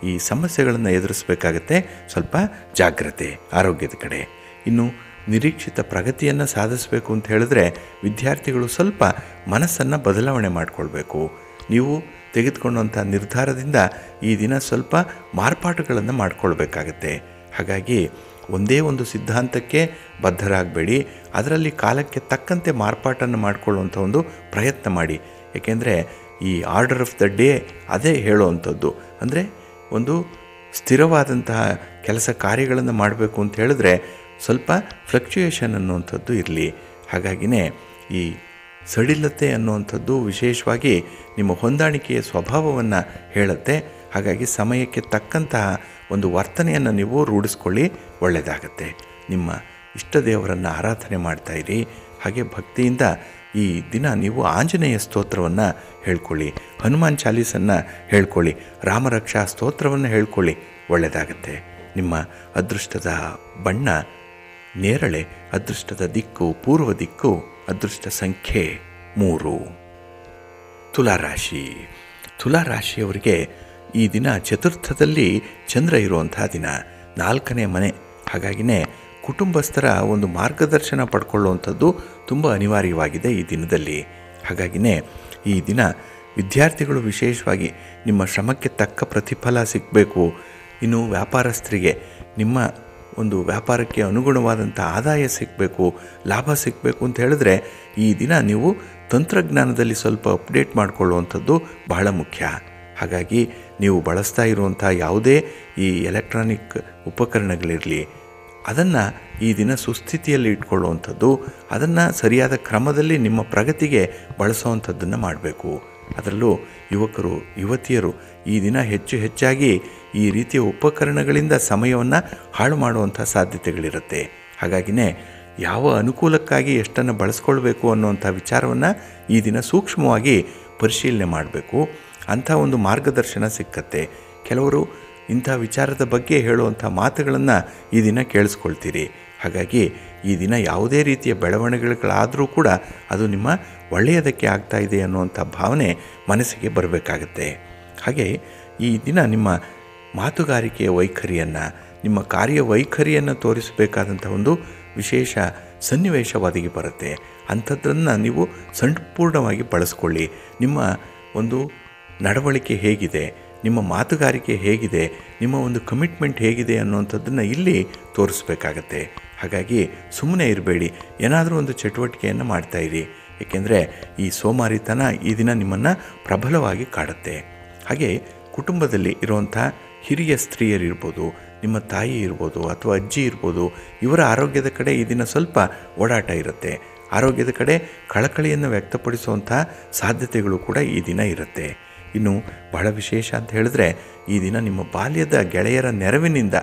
ಈ ಸಮಸ್ಯೆಗಳನ್ನು ಎದುರಿಸಬೇಕಾಗತ್ತೆ. ಸ್ವಲ್ಪ ಜಾಗ್ರತೆ ಆರೋಗ್ಯದ ಕಡೆ. ಇನ್ನು ನಿರೀಕ್ಷಿತ ಪ್ರಗತಿಯನ್ನು ಸಾಧಿಸಬೇಕು ಅಂತ ಹೇಳಿದ್ರೆ ವಿದ್ಯಾರ್ಥಿಗಳು ಸ್ವಲ್ಪ ಮನಸ್ಸನ್ನು ಬದಲಾವಣೆ ಮಾಡಿಕೊಳ್ಬೇಕು. ನೀವು ತೆಗೆದುಕೊಂಡಂಥ ನಿರ್ಧಾರದಿಂದ ಈ ದಿನ ಸ್ವಲ್ಪ ಮಾರ್ಪಾಟುಗಳನ್ನು ಮಾಡಿಕೊಳ್ಬೇಕಾಗತ್ತೆ. ಹಾಗಾಗಿ ಒಂದೇ ಒಂದು ಸಿದ್ಧಾಂತಕ್ಕೆ ಬದ್ಧರಾಗಬೇಡಿ. ಅದರಲ್ಲಿ ಕಾಲಕ್ಕೆ ತಕ್ಕಂತೆ ಮಾರ್ಪಾಟನ್ನು ಮಾಡಿಕೊಳ್ಳುವಂಥ ಒಂದು ಪ್ರಯತ್ನ ಮಾಡಿ. ಏಕೆಂದರೆ ಈ ಆರ್ಡರ್ ಆಫ್ ದ ಡೇ ಅದೇ ಹೇಳುವಂಥದ್ದು. ಅಂದರೆ ಒಂದು ಸ್ಥಿರವಾದಂತಹ ಕೆಲಸ ಕಾರ್ಯಗಳನ್ನು ಮಾಡಬೇಕು ಅಂತ ಹೇಳಿದ್ರೆ ಸ್ವಲ್ಪ ಫ್ಲಕ್ಚುಯೇಷನ್ ಅನ್ನುವಂಥದ್ದು ಇರಲಿ. ಹಾಗಾಗಿನೇ ಈ ಸಡಿಲತೆ ಅನ್ನುವಂಥದ್ದು ವಿಶೇಷವಾಗಿ ನಿಮ್ಮ ಹೊಂದಾಣಿಕೆಯ ಸ್ವಭಾವವನ್ನು ಹೇಳುತ್ತೆ. ಹಾಗಾಗಿ ಸಮಯಕ್ಕೆ ತಕ್ಕಂತಹ ಒಂದು ವರ್ತನೆಯನ್ನು ನೀವು ರೂಢಿಸ್ಕೊಳ್ಳಿ, ಒಳ್ಳೆಯದಾಗತ್ತೆ. ನಿಮ್ಮ ಇಷ್ಟ ದೇವರನ್ನು ಆರಾಧನೆ ಮಾಡ್ತಾಯಿರಿ. ಹಾಗೆ ಭಕ್ತಿಯಿಂದ ಈ ದಿನ ನೀವು ಆಂಜನೇಯ ಸ್ತೋತ್ರವನ್ನು ಹೇಳ್ಕೊಳ್ಳಿ, ಹನುಮಾನ್ ಚಾಲೀಸನ್ನು ಹೇಳ್ಕೊಳ್ಳಿ, ರಾಮರಕ್ಷಾ ಸ್ತೋತ್ರವನ್ನು ಹೇಳ್ಕೊಳ್ಳಿ, ಒಳ್ಳೆಯದಾಗತ್ತೆ. ನಿಮ್ಮ ಅದೃಷ್ಟದ ಬಣ್ಣ ನೇರಳೆ, ಅದೃಷ್ಟದ ದಿಕ್ಕು ಪೂರ್ವ ದಿಕ್ಕು, ಅದೃಷ್ಟ ಸಂಖ್ಯೆ 3. ತುಲಾರಾಶಿ. ತುಲಾರಾಶಿಯವರಿಗೆ ಈ ದಿನ ಚತುರ್ಥದಲ್ಲಿ ಚಂದ್ರ ಇರುವಂಥ ದಿನ, 4ನೇ ಮನೆ. ಹಾಗಾಗಿನೇ ಕುಟುಂಬಸ್ಥರ ಒಂದು ಮಾರ್ಗದರ್ಶನ ಪಡ್ಕೊಳ್ಳುವಂಥದ್ದು ತುಂಬ ಅನಿವಾರ್ಯವಾಗಿದೆ ಈ ದಿನದಲ್ಲಿ. ಹಾಗಾಗಿನೇ ಈ ದಿನ ವಿದ್ಯಾರ್ಥಿಗಳು ವಿಶೇಷವಾಗಿ ನಿಮ್ಮ ಶ್ರಮಕ್ಕೆ ತಕ್ಕ ಪ್ರತಿಫಲ ಸಿಗಬೇಕು. ಇನ್ನು ವ್ಯಾಪಾರಸ್ಥರಿಗೆ ನಿಮ್ಮ ಒಂದು ವ್ಯಾಪಾರಕ್ಕೆ ಅನುಗುಣವಾದಂಥ ಆದಾಯ ಸಿಗಬೇಕು, ಲಾಭ ಸಿಗಬೇಕು ಅಂತ ಹೇಳಿದ್ರೆ ಈ ದಿನ ನೀವು ತಂತ್ರಜ್ಞಾನದಲ್ಲಿ ಸ್ವಲ್ಪ ಅಪ್ಡೇಟ್ ಮಾಡಿಕೊಳ್ಳುವಂಥದ್ದು ಬಹಳ ಮುಖ್ಯ. ಹಾಗಾಗಿ ನೀವು ಬಳಸ್ತಾ ಇರುವಂಥ ಯಾವುದೇ ಈ ಎಲೆಕ್ಟ್ರಾನಿಕ್ ಉಪಕರಣಗಳಿರಲಿ, ಅದನ್ನು ಈ ದಿನ ಸುಸ್ಥಿತಿಯಲ್ಲಿ ಇಟ್ಕೊಳ್ಳುವಂಥದ್ದು, ಅದನ್ನು ಸರಿಯಾದ ಕ್ರಮದಲ್ಲಿ ನಿಮ್ಮ ಪ್ರಗತಿಗೆ ಬಳಸುವಂಥದ್ದನ್ನು ಮಾಡಬೇಕು. ಅದರಲ್ಲೂ ಯುವಕರು ಯುವತಿಯರು ಈ ದಿನ ಹೆಚ್ಚಾಗಿ ಈ ರೀತಿಯ ಉಪಕರಣಗಳಿಂದ ಸಮಯವನ್ನು ಹಾಳು ಮಾಡುವಂಥ ಸಾಧ್ಯತೆಗಳಿರುತ್ತೆ. ಹಾಗಾಗಿನೇ ಯಾವ ಅನುಕೂಲಕ್ಕಾಗಿ ಎಷ್ಟನ್ನು ಬಳಸ್ಕೊಳ್ಬೇಕು ಅನ್ನುವಂಥ ವಿಚಾರವನ್ನು ಈ ದಿನ ಸೂಕ್ಷ್ಮವಾಗಿ ಪರಿಶೀಲನೆ ಮಾಡಬೇಕು. ಅಂಥ ಒಂದು ಮಾರ್ಗದರ್ಶನ ಸಿಕ್ಕತ್ತೆ. ಕೆಲವರು ಇಂಥ ವಿಚಾರದ ಬಗ್ಗೆ ಹೇಳುವಂಥ ಮಾತುಗಳನ್ನು ಈ ದಿನ ಕೇಳಿಸ್ಕೊಳ್ತೀರಿ. ಹಾಗಾಗಿ ಈ ದಿನ ಯಾವುದೇ ರೀತಿಯ ಬೆಳವಣಿಗೆಗಳಾದರೂ ಕೂಡ ಅದು ನಿಮ್ಮ ಒಳ್ಳೆಯದಕ್ಕೆ ಆಗ್ತಾ ಇದೆ ಅನ್ನುವಂಥ ಭಾವನೆ ಮನಸ್ಸಿಗೆ ಬರಬೇಕಾಗತ್ತೆ. ಹಾಗೆ ಈ ದಿನ ನಿಮ್ಮ ಮಾತುಗಾರಿಕೆಯ ವೈಖರಿಯನ್ನು, ನಿಮ್ಮ ಕಾರ್ಯವೈಖರಿಯನ್ನು ತೋರಿಸಬೇಕಾದಂಥ ಒಂದು ವಿಶೇಷ ಸನ್ನಿವೇಶ ಒದಗಿ ಬರುತ್ತೆ. ಅಂಥದ್ದನ್ನು ನೀವು ಸಂಪೂರ್ಣವಾಗಿ ಬಳಸ್ಕೊಳ್ಳಿ. ನಿಮ್ಮ ಒಂದು ನಡವಳಿಕೆ ಹೇಗಿದೆ, ನಿಮ್ಮ ಮಾತುಗಾರಿಕೆ ಹೇಗಿದೆ, ನಿಮ್ಮ ಒಂದು ಕಮಿಟ್ಮೆಂಟ್ ಹೇಗಿದೆ ಅನ್ನುವಂಥದ್ದನ್ನು ಇಲ್ಲಿ ತೋರಿಸ್ಬೇಕಾಗತ್ತೆ. ಹಾಗಾಗಿ ಸುಮ್ಮನೆ ಇರಬೇಡಿ, ಏನಾದರೂ ಒಂದು ಚಟುವಟಿಕೆಯನ್ನು ಮಾಡ್ತಾಯಿರಿ. ಏಕೆಂದರೆ ಈ ಸೋಮಾರಿತನ ಈ ದಿನ ನಿಮ್ಮನ್ನು ಪ್ರಬಲವಾಗಿ ಕಾಡುತ್ತೆ. ಹಾಗೆ ಕುಟುಂಬದಲ್ಲಿ ಇರುವಂಥ ಹಿರಿಯ ಸ್ತ್ರೀಯರಿರ್ಬೋದು, ನಿಮ್ಮ ತಾಯಿ ಇರ್ಬೋದು ಅಥವಾ ಅಜ್ಜಿ ಇರ್ಬೋದು, ಇವರ ಆರೋಗ್ಯದ ಕಡೆ ಈ ದಿನ ಸ್ವಲ್ಪ ಓಡಾಟ ಇರುತ್ತೆ. ಆರೋಗ್ಯದ ಕಡೆ ಕಳಕಳಿಯನ್ನು ವ್ಯಕ್ತಪಡಿಸುವಂಥ ಸಾಧ್ಯತೆಗಳು ಕೂಡ ಈ ದಿನ ಇರುತ್ತೆ. ಇನ್ನು ಬಹಳ ವಿಶೇಷ ಅಂತ ಹೇಳಿದ್ರೆ ಈ ದಿನ ನಿಮ್ಮ ಬಾಲ್ಯದ ಗೆಳೆಯರ ನೆರವಿನಿಂದ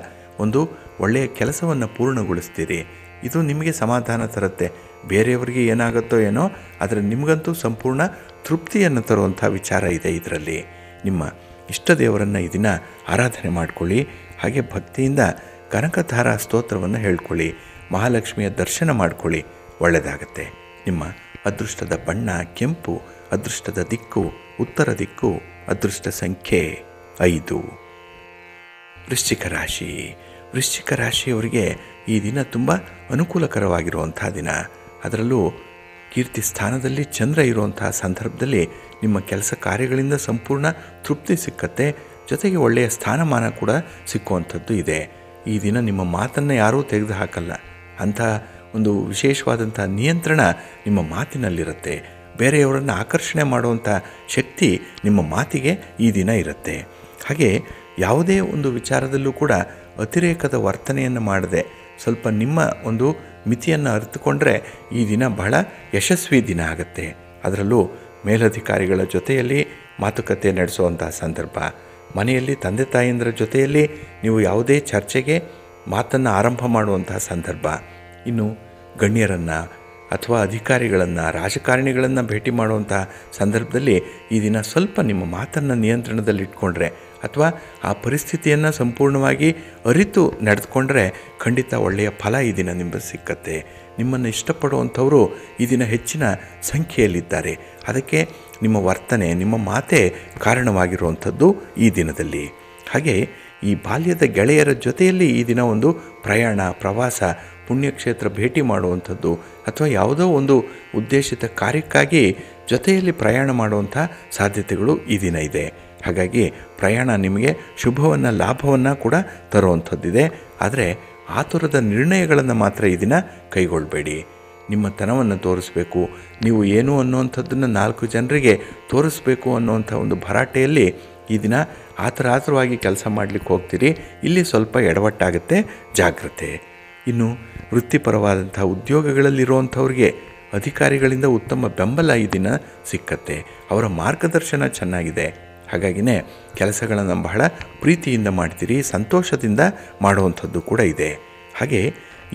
ಒಂದು ಒಳ್ಳೆಯ ಕೆಲಸವನ್ನು ಪೂರ್ಣಗೊಳಿಸ್ತೀರಿ. ಇದು ನಿಮಗೆ ಸಮಾಧಾನ ತರುತ್ತೆ. ಬೇರೆಯವರಿಗೆ ಏನಾಗುತ್ತೋ ಏನೋ, ಆದರೆ ನಿಮಗಂತೂ ಸಂಪೂರ್ಣ ತೃಪ್ತಿಯನ್ನು ತರುವಂಥ ವಿಚಾರ ಇದೆ ಇದರಲ್ಲಿ. ನಿಮ್ಮ ಇಷ್ಟ ದೇವರನ್ನು ಈ ದಿನ ಆರಾಧನೆ ಮಾಡಿಕೊಳ್ಳಿ. ಹಾಗೆ ಭಕ್ತಿಯಿಂದ ಕನಕಧಾರಾ ಸ್ತೋತ್ರವನ್ನು ಹೇಳ್ಕೊಳ್ಳಿ, ಮಹಾಲಕ್ಷ್ಮಿಯ ದರ್ಶನ ಮಾಡಿಕೊಳ್ಳಿ, ಒಳ್ಳೆಯದಾಗತ್ತೆ. ನಿಮ್ಮ ಅದೃಷ್ಟದ ಬಣ್ಣ ಕೆಂಪು, ಅದೃಷ್ಟದ ದಿಕ್ಕು ಉತ್ತರ ದಿಕ್ಕು, ಅದೃಷ್ಟ ಸಂಖ್ಯೆ 5. ವೃಶ್ಚಿಕ ರಾಶಿ. ವೃಶ್ಚಿಕ ರಾಶಿಯವರಿಗೆ ಈ ದಿನ ತುಂಬ ಅನುಕೂಲಕರವಾಗಿರುವಂಥ ದಿನ. ಅದರಲ್ಲೂ ಕೀರ್ತಿ ಸ್ಥಾನದಲ್ಲಿ ಚಂದ್ರ ಇರುವಂಥ ಸಂದರ್ಭದಲ್ಲಿ ನಿಮ್ಮ ಕೆಲಸ ಕಾರ್ಯಗಳಿಂದ ಸಂಪೂರ್ಣ ತೃಪ್ತಿ ಸಿಕ್ಕತ್ತೆ. ಜೊತೆಗೆ ಒಳ್ಳೆಯ ಸ್ಥಾನಮಾನ ಕೂಡ ಸಿಕ್ಕುವಂಥದ್ದು ಇದೆ. ಈ ದಿನ ನಿಮ್ಮ ಮಾತನ್ನು ಯಾರೂ ತೆಗೆದು ಹಾಕಲ್ಲ. ಅಂಥ ಒಂದು ವಿಶೇಷವಾದಂಥ ನಿಯಂತ್ರಣ ನಿಮ್ಮ ಮಾತಿನಲ್ಲಿರುತ್ತೆ. ಬೇರೆಯವರನ್ನು ಆಕರ್ಷಣೆ ಮಾಡುವಂಥ ಶಕ್ತಿ ನಿಮ್ಮ ಮಾತಿಗೆ ಈ ದಿನ ಇರುತ್ತೆ. ಹಾಗೆ ಯಾವುದೇ ಒಂದು ವಿಚಾರದಲ್ಲೂ ಕೂಡ ಅತಿರೇಕದ ವರ್ತನೆಯನ್ನು ಮಾಡದೆ ಸ್ವಲ್ಪ ನಿಮ್ಮ ಒಂದು ಮಿತಿಯನ್ನು ಅರಿತುಕೊಂಡ್ರೆ ಈ ದಿನ ಬಹಳ ಯಶಸ್ವಿ ದಿನ ಆಗುತ್ತೆ. ಅದರಲ್ಲೂ ಮೇಲಧಿಕಾರಿಗಳ ಜೊತೆಯಲ್ಲಿ ಮಾತುಕತೆ ನಡೆಸುವಂಥ ಸಂದರ್ಭ, ಮನೆಯಲ್ಲಿ ತಂದೆ ತಾಯಿಯಂದ್ರ ಜೊತೆಯಲ್ಲಿ ನೀವು ಯಾವುದೇ ಚರ್ಚೆಗೆ ಮಾತನ್ನು ಆರಂಭ ಮಾಡುವಂತಹ ಸಂದರ್ಭ, ಇನ್ನು ಗಣ್ಯರನ್ನು ಅಥವಾ ಅಧಿಕಾರಿಗಳನ್ನು, ರಾಜಕಾರಣಿಗಳನ್ನು ಭೇಟಿ ಮಾಡುವಂಥ ಸಂದರ್ಭದಲ್ಲಿ ಈ ದಿನ ಸ್ವಲ್ಪ ನಿಮ್ಮ ಮಾತನ್ನು ನಿಯಂತ್ರಣದಲ್ಲಿಟ್ಕೊಂಡ್ರೆ ಅಥವಾ ಆ ಪರಿಸ್ಥಿತಿಯನ್ನು ಸಂಪೂರ್ಣವಾಗಿ ಅರಿತು ನಡೆದುಕೊಂಡ್ರೆ ಖಂಡಿತ ಒಳ್ಳೆಯ ಫಲ ಈ ದಿನ ನಿಮಗೆ ಸಿಕ್ಕತ್ತೆ. ನಿಮ್ಮನ್ನು ಇಷ್ಟಪಡುವಂಥವರು ಈ ದಿನ ಹೆಚ್ಚಿನ ಸಂಖ್ಯೆಯಲ್ಲಿದ್ದಾರೆ. ಅದಕ್ಕೆ ನಿಮ್ಮ ವರ್ತನೆ, ನಿಮ್ಮ ಮಾತೇ ಕಾರಣವಾಗಿರುವಂಥದ್ದು ಈ ದಿನದಲ್ಲಿ. ಹಾಗೆ ಈ ಬಾಲ್ಯದ ಗೆಳೆಯರ ಜೊತೆಯಲ್ಲಿ ಈ ದಿನ ಒಂದು ಪ್ರಯಾಣ, ಪ್ರವಾಸ, ಪುಣ್ಯಕ್ಷೇತ್ರ ಭೇಟಿ ಮಾಡುವಂಥದ್ದು ಅಥವಾ ಯಾವುದೋ ಒಂದು ಉದ್ದೇಶಿತ ಕಾರ್ಯಕ್ಕಾಗಿ ಜೊತೆಯಲ್ಲಿ ಪ್ರಯಾಣ ಮಾಡುವಂಥ ಸಾಧ್ಯತೆಗಳು ಈ ದಿನ ಇದೆ. ಹಾಗಾಗಿ ಪ್ರಯಾಣ ನಿಮಗೆ ಶುಭವನ್ನು, ಲಾಭವನ್ನು ಕೂಡ ತರುವಂಥದ್ದಿದೆ. ಆದರೆ ಆತುರದ ನಿರ್ಣಯಗಳನ್ನು ಮಾತ್ರ ಈ ದಿನ ಕೈಗೊಳ್ಳಬೇಡಿ. ನಿಮ್ಮ ತನವನ್ನು ತೋರಿಸಬೇಕು, ನೀವು ಏನು ಅನ್ನುವಂಥದ್ದನ್ನು 4 ಜನರಿಗೆ ತೋರಿಸ್ಬೇಕು ಅನ್ನುವಂಥ ಒಂದು ಭರಾಟೆಯಲ್ಲಿ ಈ ದಿನ ಆತುರವಾಗಿ ಕೆಲಸ ಮಾಡಲಿಕ್ಕೆ ಹೋಗ್ತೀರಿ. ಇಲ್ಲಿ ಸ್ವಲ್ಪ ಎಡವಟ್ಟಾಗುತ್ತೆ, ಜಾಗ್ರತೆ. ಇನ್ನು ವೃತ್ತಿಪರವಾದಂಥ ಉದ್ಯೋಗಗಳಲ್ಲಿರುವಂಥವ್ರಿಗೆ ಅಧಿಕಾರಿಗಳಿಂದ ಉತ್ತಮ ಬೆಂಬಲ ಈ ದಿನ ಸಿಕ್ಕತ್ತೆ. ಅವರ ಮಾರ್ಗದರ್ಶನ ಚೆನ್ನಾಗಿದೆ. ಹಾಗಾಗಿನೇ ಕೆಲಸಗಳನ್ನು ಬಹಳ ಪ್ರೀತಿಯಿಂದ ಮಾಡ್ತೀರಿ, ಸಂತೋಷದಿಂದ ಮಾಡುವಂಥದ್ದು ಕೂಡ ಇದೆ. ಹಾಗೆ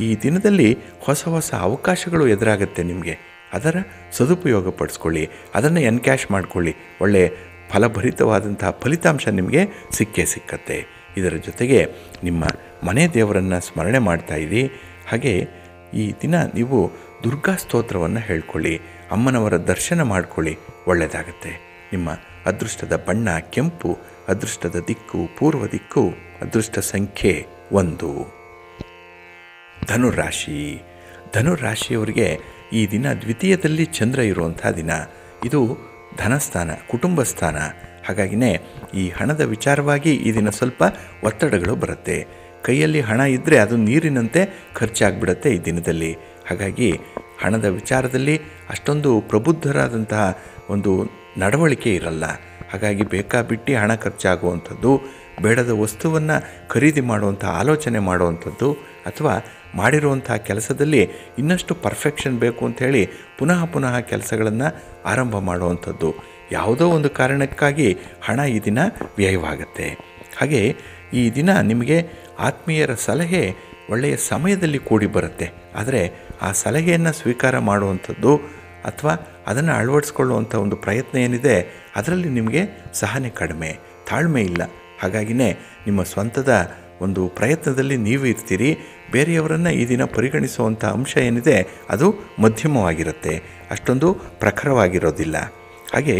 ಈ ದಿನದಲ್ಲಿ ಹೊಸ ಹೊಸ ಅವಕಾಶಗಳು ಎದುರಾಗುತ್ತೆ ನಿಮಗೆ. ಅದರ ಸದುಪಯೋಗ ಪಡಿಸ್ಕೊಳ್ಳಿ, ಅದನ್ನು ಎನ್ಕ್ಯಾಶ್ ಮಾಡಿಕೊಳ್ಳಿ. ಒಳ್ಳೆಯ ಫಲಭರಿತವಾದಂಥ ಫಲಿತಾಂಶ ನಿಮಗೆ ಸಿಕ್ಕತ್ತೆ. ಇದರ ಜೊತೆಗೆ ನಿಮ್ಮ ಮನೆ ದೇವರನ್ನು ಸ್ಮರಣೆ ಮಾಡ್ತಾಯಿರಿ. ಹಾಗೆ ಈ ದಿನ ನೀವು ದುರ್ಗಾ ಸ್ತೋತ್ರವನ್ನು ಹೇಳ್ಕೊಳ್ಳಿ, ಅಮ್ಮನವರ ದರ್ಶನ ಮಾಡಿಕೊಳ್ಳಿ, ಒಳ್ಳೆಯದಾಗತ್ತೆ. ನಿಮ್ಮ ಅದೃಷ್ಟದ ಬಣ್ಣ ಕೆಂಪು, ಅದೃಷ್ಟದ ದಿಕ್ಕು ಪೂರ್ವ ದಿಕ್ಕು, ಅದೃಷ್ಟ ಸಂಖ್ಯೆ 1. ಧನುರಾಶಿಯವರಿಗೆ ಈ ದಿನ ದ್ವಿತೀಯದಲ್ಲಿ ಚಂದ್ರ ಇರುವಂಥ ದಿನ. ಇದು ಧನಸ್ಥಾನ, ಕುಟುಂಬ ಸ್ಥಾನ. ಹಾಗಾಗಿನೇ ಈ ಹಣದ ವಿಚಾರವಾಗಿ ಈ ದಿನ ಸ್ವಲ್ಪ ಒತ್ತಡಗಳು ಬರುತ್ತೆ. ಕೈಯಲ್ಲಿ ಹಣ ಇದ್ದರೆ ಅದು ನೀರಿನಂತೆ ಖರ್ಚಾಗ್ಬಿಡುತ್ತೆ ಈ ದಿನದಲ್ಲಿ. ಹಾಗಾಗಿ ಹಣದ ವಿಚಾರದಲ್ಲಿ ಅಷ್ಟೊಂದು ಪ್ರಬುದ್ಧರಾದಂತಹ ಒಂದು ನಡವಳಿಕೆ ಇರಲ್ಲ. ಹಾಗಾಗಿ ಬೇಕಾಬಿಟ್ಟು ಹಣ ಖರ್ಚಾಗುವಂಥದ್ದು, ಬೇಡದ ವಸ್ತುವನ್ನು ಖರೀದಿ ಮಾಡುವಂಥ ಆಲೋಚನೆ ಮಾಡುವಂಥದ್ದು ಅಥವಾ ಮಾಡಿರುವಂಥ ಕೆಲಸದಲ್ಲಿ ಇನ್ನಷ್ಟು ಪರ್ಫೆಕ್ಷನ್ ಬೇಕು ಅಂಥೇಳಿ ಪುನಃ ಕೆಲಸಗಳನ್ನು ಆರಂಭ ಮಾಡುವಂಥದ್ದು, ಯಾವುದೋ ಒಂದು ಕಾರಣಕ್ಕಾಗಿ ಹಣ ಈ ದಿನ ವ್ಯಯವಾಗುತ್ತೆ. ಹಾಗೆ ಈ ದಿನ ನಿಮಗೆ ಆತ್ಮೀಯರ ಸಲಹೆ ಒಳ್ಳೆಯ ಸಮಯದಲ್ಲಿ ಕೂಡಿ ಬರುತ್ತೆ. ಆದರೆ ಆ ಸಲಹೆಯನ್ನು ಸ್ವೀಕಾರ ಮಾಡುವಂಥದ್ದು ಅಥವಾ ಅದನ್ನು ಅಳವಡಿಸ್ಕೊಳ್ಳುವಂಥ ಒಂದು ಪ್ರಯತ್ನ ಏನಿದೆ ಅದರಲ್ಲಿ ನಿಮಗೆ ಸಹನೆ ಕಡಿಮೆ, ತಾಳ್ಮೆ ಇಲ್ಲ. ಹಾಗಾಗಿನೇ ನಿಮ್ಮ ಸ್ವಂತದ ಒಂದು ಪ್ರಯತ್ನದಲ್ಲಿ ನೀವು ಇರ್ತೀರಿ. ಬೇರೆಯವರನ್ನು ಈ ದಿನ ಪರಿಗಣಿಸುವಂಥ ಅಂಶ ಏನಿದೆ ಅದು ಮಧ್ಯಮವಾಗಿರುತ್ತೆ, ಅಷ್ಟೊಂದು ಪ್ರಖರವಾಗಿರೋದಿಲ್ಲ. ಹಾಗೆ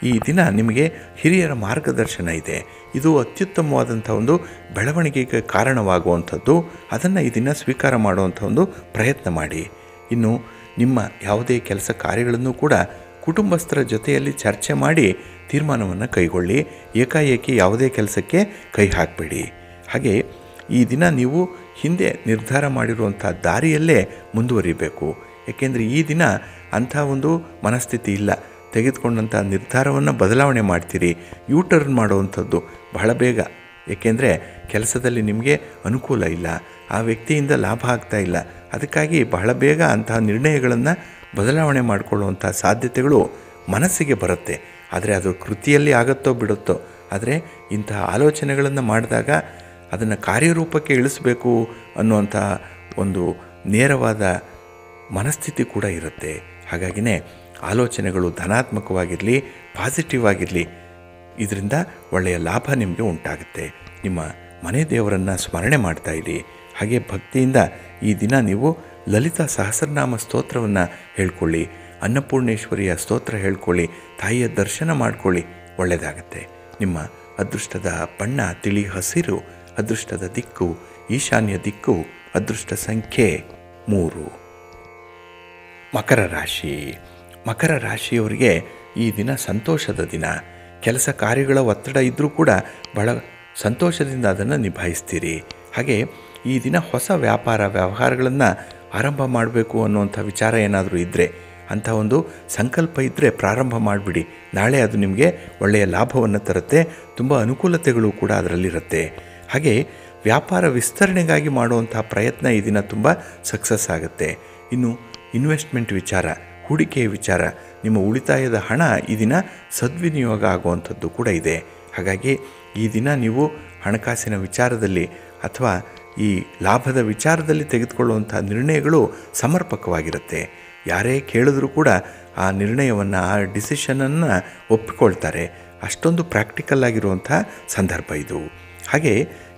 ಈ ದಿನ ನಿಮಗೆ ಹಿರಿಯರ ಮಾರ್ಗದರ್ಶನ ಇದೆ. ಇದು ಅತ್ಯುತ್ತಮವಾದಂಥ ಒಂದು ಬೆಳವಣಿಗೆಗೆ ಕಾರಣವಾಗುವಂಥದ್ದು. ಅದನ್ನು ಈ ದಿನ ಸ್ವೀಕಾರ ಮಾಡುವಂಥ ಒಂದು ಪ್ರಯತ್ನ ಮಾಡಿ. ಇನ್ನು ನಿಮ್ಮ ಯಾವುದೇ ಕೆಲಸ ಕಾರ್ಯಗಳನ್ನು ಕೂಡ ಕುಟುಂಬಸ್ಥರ ಜೊತೆಯಲ್ಲಿ ಚರ್ಚೆ ಮಾಡಿ ತೀರ್ಮಾನವನ್ನು ಕೈಗೊಳ್ಳಿ. ಏಕಾಏಕಿ ಯಾವುದೇ ಕೆಲಸಕ್ಕೆ ಕೈ ಹಾಕಬೇಡಿ. ಹಾಗೆ ಈ ದಿನ ನೀವು ಹಿಂದೆ ನಿರ್ಧಾರ ಮಾಡಿರುವಂಥ ದಾರಿಯಲ್ಲೇ ಮುಂದುವರಿಬೇಕು. ಏಕೆಂದರೆ ಈ ದಿನ ಅಂಥ ಒಂದು ಮನಸ್ಥಿತಿ ಇಲ್ಲ. ತೆಗೆದುಕೊಂಡಂಥ ನಿರ್ಧಾರವನ್ನು ಬದಲಾವಣೆ ಮಾಡ್ತೀರಿ. ಟರ್ನ್ ಮಾಡುವಂಥದ್ದು ಬಹಳ ಬೇಗ. ಏಕೆಂದರೆ ಕೆಲಸದಲ್ಲಿ ನಿಮಗೆ ಅನುಕೂಲ ಇಲ್ಲ, ಆ ವ್ಯಕ್ತಿಯಿಂದ ಲಾಭ ಆಗ್ತಾ ಇಲ್ಲ. ಅದಕ್ಕಾಗಿ ಬಹಳ ಬೇಗ ಅಂತಹ ನಿರ್ಣಯಗಳನ್ನು ಬದಲಾವಣೆ ಮಾಡಿಕೊಳ್ಳುವಂಥ ಸಾಧ್ಯತೆಗಳು ಮನಸ್ಸಿಗೆ ಬರುತ್ತೆ. ಆದರೆ ಅದು ಕೃತಿಯಲ್ಲಿ ಆಗುತ್ತೋ ಬಿಡುತ್ತೋ. ಆದರೆ ಇಂತಹ ಆಲೋಚನೆಗಳನ್ನು ಮಾಡಿದಾಗ ಅದನ್ನು ಕಾರ್ಯರೂಪಕ್ಕೆ ಇಳಿಸಬೇಕು ಅನ್ನುವಂಥ ಒಂದು ನೇರವಾದ ಮನಸ್ಥಿತಿ ಕೂಡ ಇರುತ್ತೆ. ಹಾಗಾಗಿನೇ ಆಲೋಚನೆಗಳು ಧನಾತ್ಮಕವಾಗಿರಲಿ, ಪಾಸಿಟಿವ್ ಆಗಿರಲಿ, ಇದರಿಂದ ಒಳ್ಳೆಯ ಲಾಭ ನಿಮಗೆ ಉಂಟಾಗುತ್ತೆ. ನಿಮ್ಮ ಮನೆ ದೇವರನ್ನು ಸ್ಮರಣೆ ಮಾಡ್ತಾಯಿರಿ. ಹಾಗೆ ಭಕ್ತಿಯಿಂದ ಈ ದಿನ ನೀವು ಲಲಿತಾ ಸಹಸ್ರನಾಮ ಸ್ತೋತ್ರವನ್ನು ಹೇಳ್ಕೊಳ್ಳಿ, ಅನ್ನಪೂರ್ಣೇಶ್ವರಿಯ ಸ್ತೋತ್ರ ಹೇಳ್ಕೊಳ್ಳಿ, ತಾಯಿಯ ದರ್ಶನ ಮಾಡ್ಕೊಳ್ಳಿ, ಒಳ್ಳೆಯದಾಗತ್ತೆ. ನಿಮ್ಮ ಅದೃಷ್ಟದ ಬಣ್ಣ ತಿಳಿ ಹಸಿರು, ಅದೃಷ್ಟದ ದಿಕ್ಕು ಈಶಾನ್ಯ ದಿಕ್ಕು, ಅದೃಷ್ಟ ಸಂಖ್ಯೆ 3. ಮಕರ ರಾಶಿಯವರಿಗೆ ಈ ದಿನ ಸಂತೋಷದ ದಿನ. ಕೆಲಸ ಕಾರ್ಯಗಳ ಒತ್ತಡ ಇದ್ದರೂ ಕೂಡ ಬಹಳ ಸಂತೋಷದಿಂದ ಅದನ್ನು ನಿಭಾಯಿಸ್ತೀರಿ. ಹಾಗೆ ಈ ದಿನ ಹೊಸ ವ್ಯವಹಾರಗಳನ್ನು ಆರಂಭ ಮಾಡಬೇಕು ಅನ್ನುವಂಥ ವಿಚಾರ ಏನಾದರೂ ಇದ್ದರೆ, ಅಂಥ ಒಂದು ಸಂಕಲ್ಪ ಇದ್ದರೆ ಪ್ರಾರಂಭ ಮಾಡಿಬಿಡಿ. ನಾಳೆ ಅದು ನಿಮಗೆ ಒಳ್ಳೆಯ ಲಾಭವನ್ನು ತರುತ್ತೆ. ತುಂಬ ಅನುಕೂಲತೆಗಳು ಕೂಡ ಅದರಲ್ಲಿರುತ್ತೆ. ಹಾಗೆ ವ್ಯಾಪಾರ ವಿಸ್ತರಣೆಗಾಗಿ ಮಾಡುವಂಥ ಪ್ರಯತ್ನ ಈ ದಿನ ತುಂಬ ಸಕ್ಸಸ್ ಆಗುತ್ತೆ. ಇನ್ನು ಇನ್ವೆಸ್ಟ್ಮೆಂಟ್ ವಿಚಾರ, ಹೂಡಿಕೆಯ ವಿಚಾರ, ನಿಮ್ಮ ಉಳಿತಾಯದ ಹಣ ಈ ದಿನ ಸದ್ವಿನಿಯೋಗ ಆಗುವಂಥದ್ದು ಕೂಡ ಇದೆ. ಹಾಗಾಗಿ ಈ ದಿನ ನೀವು ಹಣಕಾಸಿನ ವಿಚಾರದಲ್ಲಿ ಅಥವಾ ಈ ಲಾಭದ ವಿಚಾರದಲ್ಲಿ ತೆಗೆದುಕೊಳ್ಳುವಂಥ ನಿರ್ಣಯಗಳು ಸಮರ್ಪಕವಾಗಿರುತ್ತೆ. ಯಾರೇ ಕೇಳಿದ್ರೂ ಕೂಡ ಆ ನಿರ್ಣಯವನ್ನು, ಆ ಡಿಸಿಷನನ್ನು ಒಪ್ಪಿಕೊಳ್ತಾರೆ. ಅಷ್ಟೊಂದು ಪ್ರಾಕ್ಟಿಕಲ್ ಆಗಿರುವಂಥ ಸಂದರ್ಭ ಇದು. ಹಾಗೆ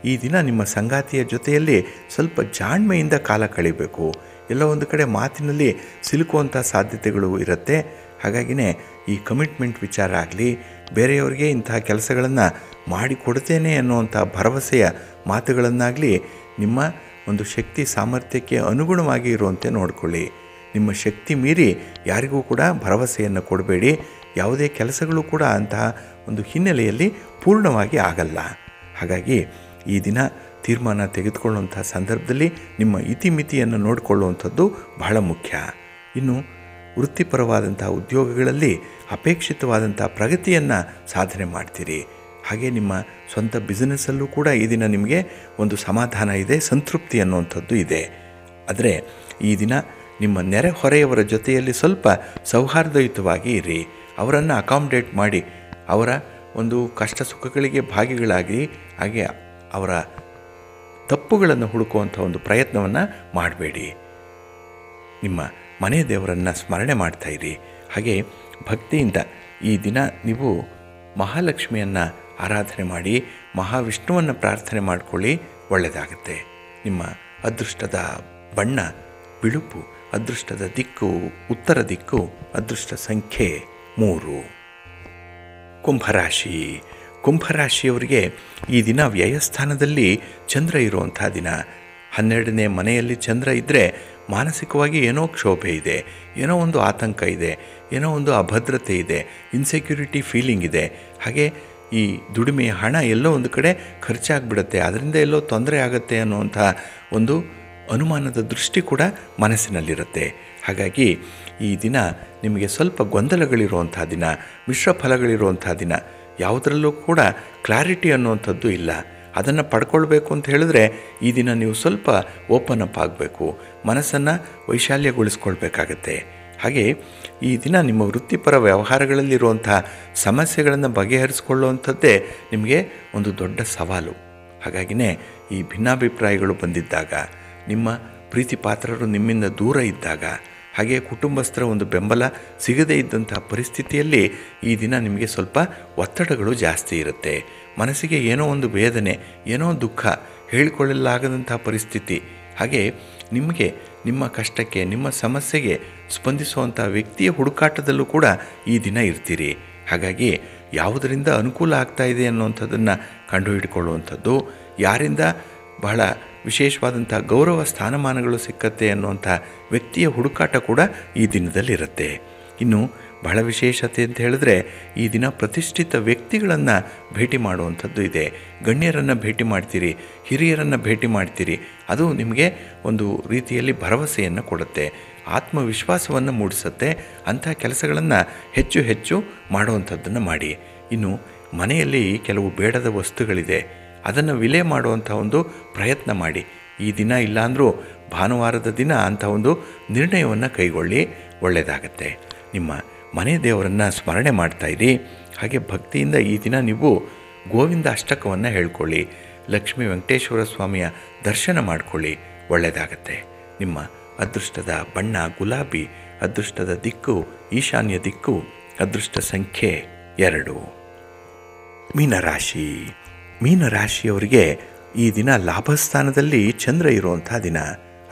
ಈ ದಿನ ನಿಮ್ಮ ಸಂಗಾತಿಯ ಜೊತೆಯಲ್ಲಿ ಸ್ವಲ್ಪ ಜಾಣ್ಮೆಯಿಂದ ಕಾಲ ಕಳಿಬೇಕು. ಎಲ್ಲ ಒಂದು ಕಡೆ ಮಾತಿನಲ್ಲಿ ಸಿಲುಕುವಂಥ ಸಾಧ್ಯತೆಗಳು ಇರುತ್ತೆ. ಹಾಗಾಗಿನೇ ಈ ಕಮಿಟ್ಮೆಂಟ್ ವಿಚಾರ ಆಗಲಿ, ಬೇರೆಯವರಿಗೆ ಇಂತಹ ಕೆಲಸಗಳನ್ನು ಮಾಡಿಕೊಡ್ತೇನೆ ಅನ್ನುವಂಥ ಭರವಸೆಯ ಮಾತುಗಳನ್ನಾಗಲಿ ನಿಮ್ಮ ಒಂದು ಶಕ್ತಿ ಸಾಮರ್ಥ್ಯಕ್ಕೆ ಅನುಗುಣವಾಗಿ ಇರುವಂತೆ ನೋಡಿಕೊಳ್ಳಿ. ನಿಮ್ಮ ಶಕ್ತಿ ಮೀರಿ ಯಾರಿಗೂ ಕೂಡ ಭರವಸೆಯನ್ನು ಕೊಡಬೇಡಿ. ಯಾವುದೇ ಕೆಲಸಗಳು ಕೂಡ ಅಂತಹ ಒಂದು ಹಿನ್ನೆಲೆಯಲ್ಲಿ ಪೂರ್ಣವಾಗಿ ಆಗಲ್ಲ. ಹಾಗಾಗಿ ಈ ದಿನ ತೀರ್ಮಾನ ತೆಗೆದುಕೊಳ್ಳುವಂಥ ಸಂದರ್ಭದಲ್ಲಿ ನಿಮ್ಮ ಇತಿಮಿತಿಯನ್ನು ನೋಡಿಕೊಳ್ಳುವಂಥದ್ದು ಬಹಳ ಮುಖ್ಯ. ಇನ್ನು ವೃತ್ತಿಪರವಾದಂಥ ಉದ್ಯೋಗಗಳಲ್ಲಿ ಅಪೇಕ್ಷಿತವಾದಂಥ ಪ್ರಗತಿಯನ್ನು ಸಾಧನೆ ಮಾಡ್ತೀರಿ. ಹಾಗೆ ನಿಮ್ಮ ಸ್ವಂತ ಬಿಸ್ನೆಸ್ಸಲ್ಲೂ ಕೂಡ ಈ ದಿನ ನಿಮಗೆ ಒಂದು ಸಮಾಧಾನ ಇದೆ, ಸಂತೃಪ್ತಿ ಅನ್ನುವಂಥದ್ದು ಇದೆ. ಆದರೆ ಈ ದಿನ ನಿಮ್ಮ ನೆರೆಹೊರೆಯವರ ಜೊತೆಯಲ್ಲಿ ಸ್ವಲ್ಪ ಸೌಹಾರ್ದಯುತವಾಗಿ ಇರಿ. ಅವರನ್ನು ಅಕಾಮಡೇಟ್ ಮಾಡಿ, ಅವರ ಒಂದು ಕಷ್ಟ ಸುಖಗಳಿಗೆ ಭಾಗಿಗಳಾಗಿ, ಹಾಗೆ ಅವರ ತಪ್ಪುಗಳನ್ನು ಹುಡುಕುವಂಥ ಒಂದು ಪ್ರಯತ್ನವನ್ನು ಮಾಡಬೇಡಿ. ನಿಮ್ಮ ಮನೆ ದೇವರನ್ನು ಸ್ಮರಣೆ ಮಾಡ್ತಾಯಿರಿ. ಹಾಗೆ ಭಕ್ತಿಯಿಂದ ಈ ದಿನ ನೀವು ಮಹಾಲಕ್ಷ್ಮಿಯನ್ನು ಆರಾಧನೆ ಮಾಡಿ, ಮಹಾವಿಷ್ಣುವನ್ನು ಪ್ರಾರ್ಥನೆ ಮಾಡಿಕೊಳ್ಳಿ, ಒಳ್ಳೆಯದಾಗುತ್ತೆ. ನಿಮ್ಮ ಅದೃಷ್ಟದ ಬಣ್ಣ ಬಿಳುಪು, ಅದೃಷ್ಟದ ದಿಕ್ಕು ಉತ್ತರ ದಿಕ್ಕು, ಅದೃಷ್ಟ ಸಂಖ್ಯೆ 3. ಕುಂಭರಾಶಿ. ಕುಂಭರಾಶಿಯವರಿಗೆ ಈ ದಿನ ವ್ಯಯಸ್ಥಾನದಲ್ಲಿ ಚಂದ್ರ ಇರುವಂಥ ದಿನ. 12ನೇ ಮನೆಯಲ್ಲಿ ಚಂದ್ರ ಇದ್ದರೆ ಮಾನಸಿಕವಾಗಿ ಏನೋ ಕ್ಷೋಭೆ ಇದೆ, ಏನೋ ಒಂದು ಆತಂಕ ಇದೆ, ಏನೋ ಒಂದು ಅಭದ್ರತೆ ಇದೆ, ಇನ್ಸೆಕ್ಯೂರಿಟಿ ಫೀಲಿಂಗ್ ಇದೆ. ಹಾಗೆ ಈ ದುಡಿಮೆಯ ಹಣ ಎಲ್ಲೋ ಒಂದು ಕಡೆ ಖರ್ಚಾಗ್ಬಿಡುತ್ತೆ, ಅದರಿಂದ ಎಲ್ಲೋ ತೊಂದರೆ ಆಗುತ್ತೆ ಅನ್ನುವಂಥ ಒಂದು ಅನುಮಾನದ ದೃಷ್ಟಿ ಕೂಡ ಮನಸ್ಸಿನಲ್ಲಿರುತ್ತೆ. ಹಾಗಾಗಿ ಈ ದಿನ ನಿಮಗೆ ಸ್ವಲ್ಪ ಗೊಂದಲಗಳಿರುವಂಥ ದಿನ, ಮಿಶ್ರ ಫಲಗಳಿರುವಂಥ ದಿನ. ಯಾವುದರಲ್ಲೂ ಕೂಡ ಕ್ಲಾರಿಟಿ ಅನ್ನುವಂಥದ್ದು ಇಲ್ಲ. ಅದನ್ನು ಪಡ್ಕೊಳ್ಬೇಕು ಅಂತ ಹೇಳಿದ್ರೆ ಈ ದಿನ ನೀವು ಸ್ವಲ್ಪ ಓಪನ್ ಅಪ್ ಆಗಬೇಕು, ಮನಸ್ಸನ್ನು ವೈಶಾಲ್ಯಗೊಳಿಸ್ಕೊಳ್ಬೇಕಾಗತ್ತೆ. ಹಾಗೆ ಈ ದಿನ ನಿಮ್ಮ ವೃತ್ತಿಪರ ವ್ಯವಹಾರಗಳಲ್ಲಿರುವಂಥ ಸಮಸ್ಯೆಗಳನ್ನು ಬಗೆಹರಿಸ್ಕೊಳ್ಳುವಂಥದ್ದೇ ನಿಮಗೆ ಒಂದು ದೊಡ್ಡ ಸವಾಲು. ಹಾಗಾಗಿನೇ ಈ ಭಿನ್ನಾಭಿಪ್ರಾಯಗಳು ಬಂದಿದ್ದಾಗ, ನಿಮ್ಮ ಪ್ರೀತಿ ಪಾತ್ರರು ನಿಮ್ಮಿಂದ ದೂರ ಇದ್ದಾಗ, ಹಾಗೆ ಕುಟುಂಬಸ್ಥರ ಒಂದು ಬೆಂಬಲ ಸಿಗದೇ ಇದ್ದಂಥ ಪರಿಸ್ಥಿತಿಯಲ್ಲಿ ಈ ದಿನ ನಿಮಗೆ ಸ್ವಲ್ಪ ಒತ್ತಡಗಳು ಜಾಸ್ತಿ ಇರುತ್ತೆ. ಮನಸ್ಸಿಗೆ ಏನೋ ಒಂದು ವೇದನೆ, ಏನೋ ದುಃಖ, ಹೇಳಿಕೊಳ್ಳಲಾಗದಂಥ ಪರಿಸ್ಥಿತಿ. ಹಾಗೆ ನಿಮಗೆ ನಿಮ್ಮ ಕಷ್ಟಕ್ಕೆ, ನಿಮ್ಮ ಸಮಸ್ಯೆಗೆ ಸ್ಪಂದಿಸುವಂಥ ವ್ಯಕ್ತಿಯ ಹುಡುಕಾಟದಲ್ಲೂ ಕೂಡ ಈ ದಿನ ಇರ್ತೀರಿ. ಹಾಗಾಗಿ ಯಾವುದರಿಂದ ಅನುಕೂಲ ಆಗ್ತಾ ಇದೆ ಅನ್ನುವಂಥದ್ದನ್ನು ಕಂಡುಹಿಡಿಕೊಳ್ಳುವಂಥದ್ದು, ಯಾರಿಂದ ಬಹಳ ವಿಶೇಷವಾದಂಥ ಗೌರವ ಸ್ಥಾನಮಾನಗಳು ಸಿಕ್ಕತ್ತೆ ಅನ್ನುವಂಥ ವ್ಯಕ್ತಿಯ ಹುಡುಕಾಟ ಕೂಡ ಈ ದಿನದಲ್ಲಿರುತ್ತೆ. ಇನ್ನು ಬಹಳ ವಿಶೇಷತೆ ಅಂತ ಹೇಳಿದ್ರೆ ಈ ದಿನ ಪ್ರತಿಷ್ಠಿತ ವ್ಯಕ್ತಿಗಳನ್ನು ಭೇಟಿ ಮಾಡುವಂಥದ್ದು ಇದೆ. ಗಣ್ಯರನ್ನು ಭೇಟಿ ಮಾಡ್ತೀರಿ, ಹಿರಿಯರನ್ನು ಭೇಟಿ ಮಾಡ್ತೀರಿ. ಅದು ನಿಮಗೆ ಒಂದು ರೀತಿಯಲ್ಲಿ ಭರವಸೆಯನ್ನು ಕೊಡುತ್ತೆ, ಆತ್ಮವಿಶ್ವಾಸವನ್ನು ಮೂಡಿಸುತ್ತೆ. ಅಂಥ ಕೆಲಸಗಳನ್ನು ಹೆಚ್ಚು ಹೆಚ್ಚು ಮಾಡುವಂಥದ್ದನ್ನು ಮಾಡಿ. ಇನ್ನು ಮನೆಯಲ್ಲಿ ಕೆಲವು ಬೇಡದ ವಸ್ತುಗಳಿದೆ, ಅದನ್ನು ವಿಲೆ ಮಾಡುವಂಥ ಒಂದು ಪ್ರಯತ್ನ ಮಾಡಿ. ಈ ದಿನ ಇಲ್ಲಾಂದರೂ ಭಾನುವಾರದ ದಿನ ಅಂಥ ಒಂದು ನಿರ್ಣಯವನ್ನು ಕೈಗೊಳ್ಳಿ, ಒಳ್ಳೆಯದಾಗತ್ತೆ. ನಿಮ್ಮ ಮನೆ ದೇವರನ್ನು ಸ್ಮರಣೆ ಮಾಡ್ತಾಯಿರಿ. ಹಾಗೆ ಭಕ್ತಿಯಿಂದ ಈ ದಿನ ನೀವು ಗೋವಿಂದ ಅಷ್ಟಕವನ್ನು ಹೇಳ್ಕೊಳ್ಳಿ, ಲಕ್ಷ್ಮೀ ವೆಂಕಟೇಶ್ವರ ಸ್ವಾಮಿಯ ದರ್ಶನ ಮಾಡಿಕೊಳ್ಳಿ, ಒಳ್ಳೆಯದಾಗತ್ತೆ. ನಿಮ್ಮ ಅದೃಷ್ಟದ ಬಣ್ಣ ಗುಲಾಬಿ, ಅದೃಷ್ಟದ ದಿಕ್ಕು ಈಶಾನ್ಯ ದಿಕ್ಕು, ಅದೃಷ್ಟ ಸಂಖ್ಯೆ 2. ಮೀನರಾಶಿ. ಮೀನರಾಶಿಯವರಿಗೆ ಈ ದಿನ ಲಾಭಸ್ಥಾನದಲ್ಲಿ ಚಂದ್ರ ಇರುವಂಥ ದಿನ.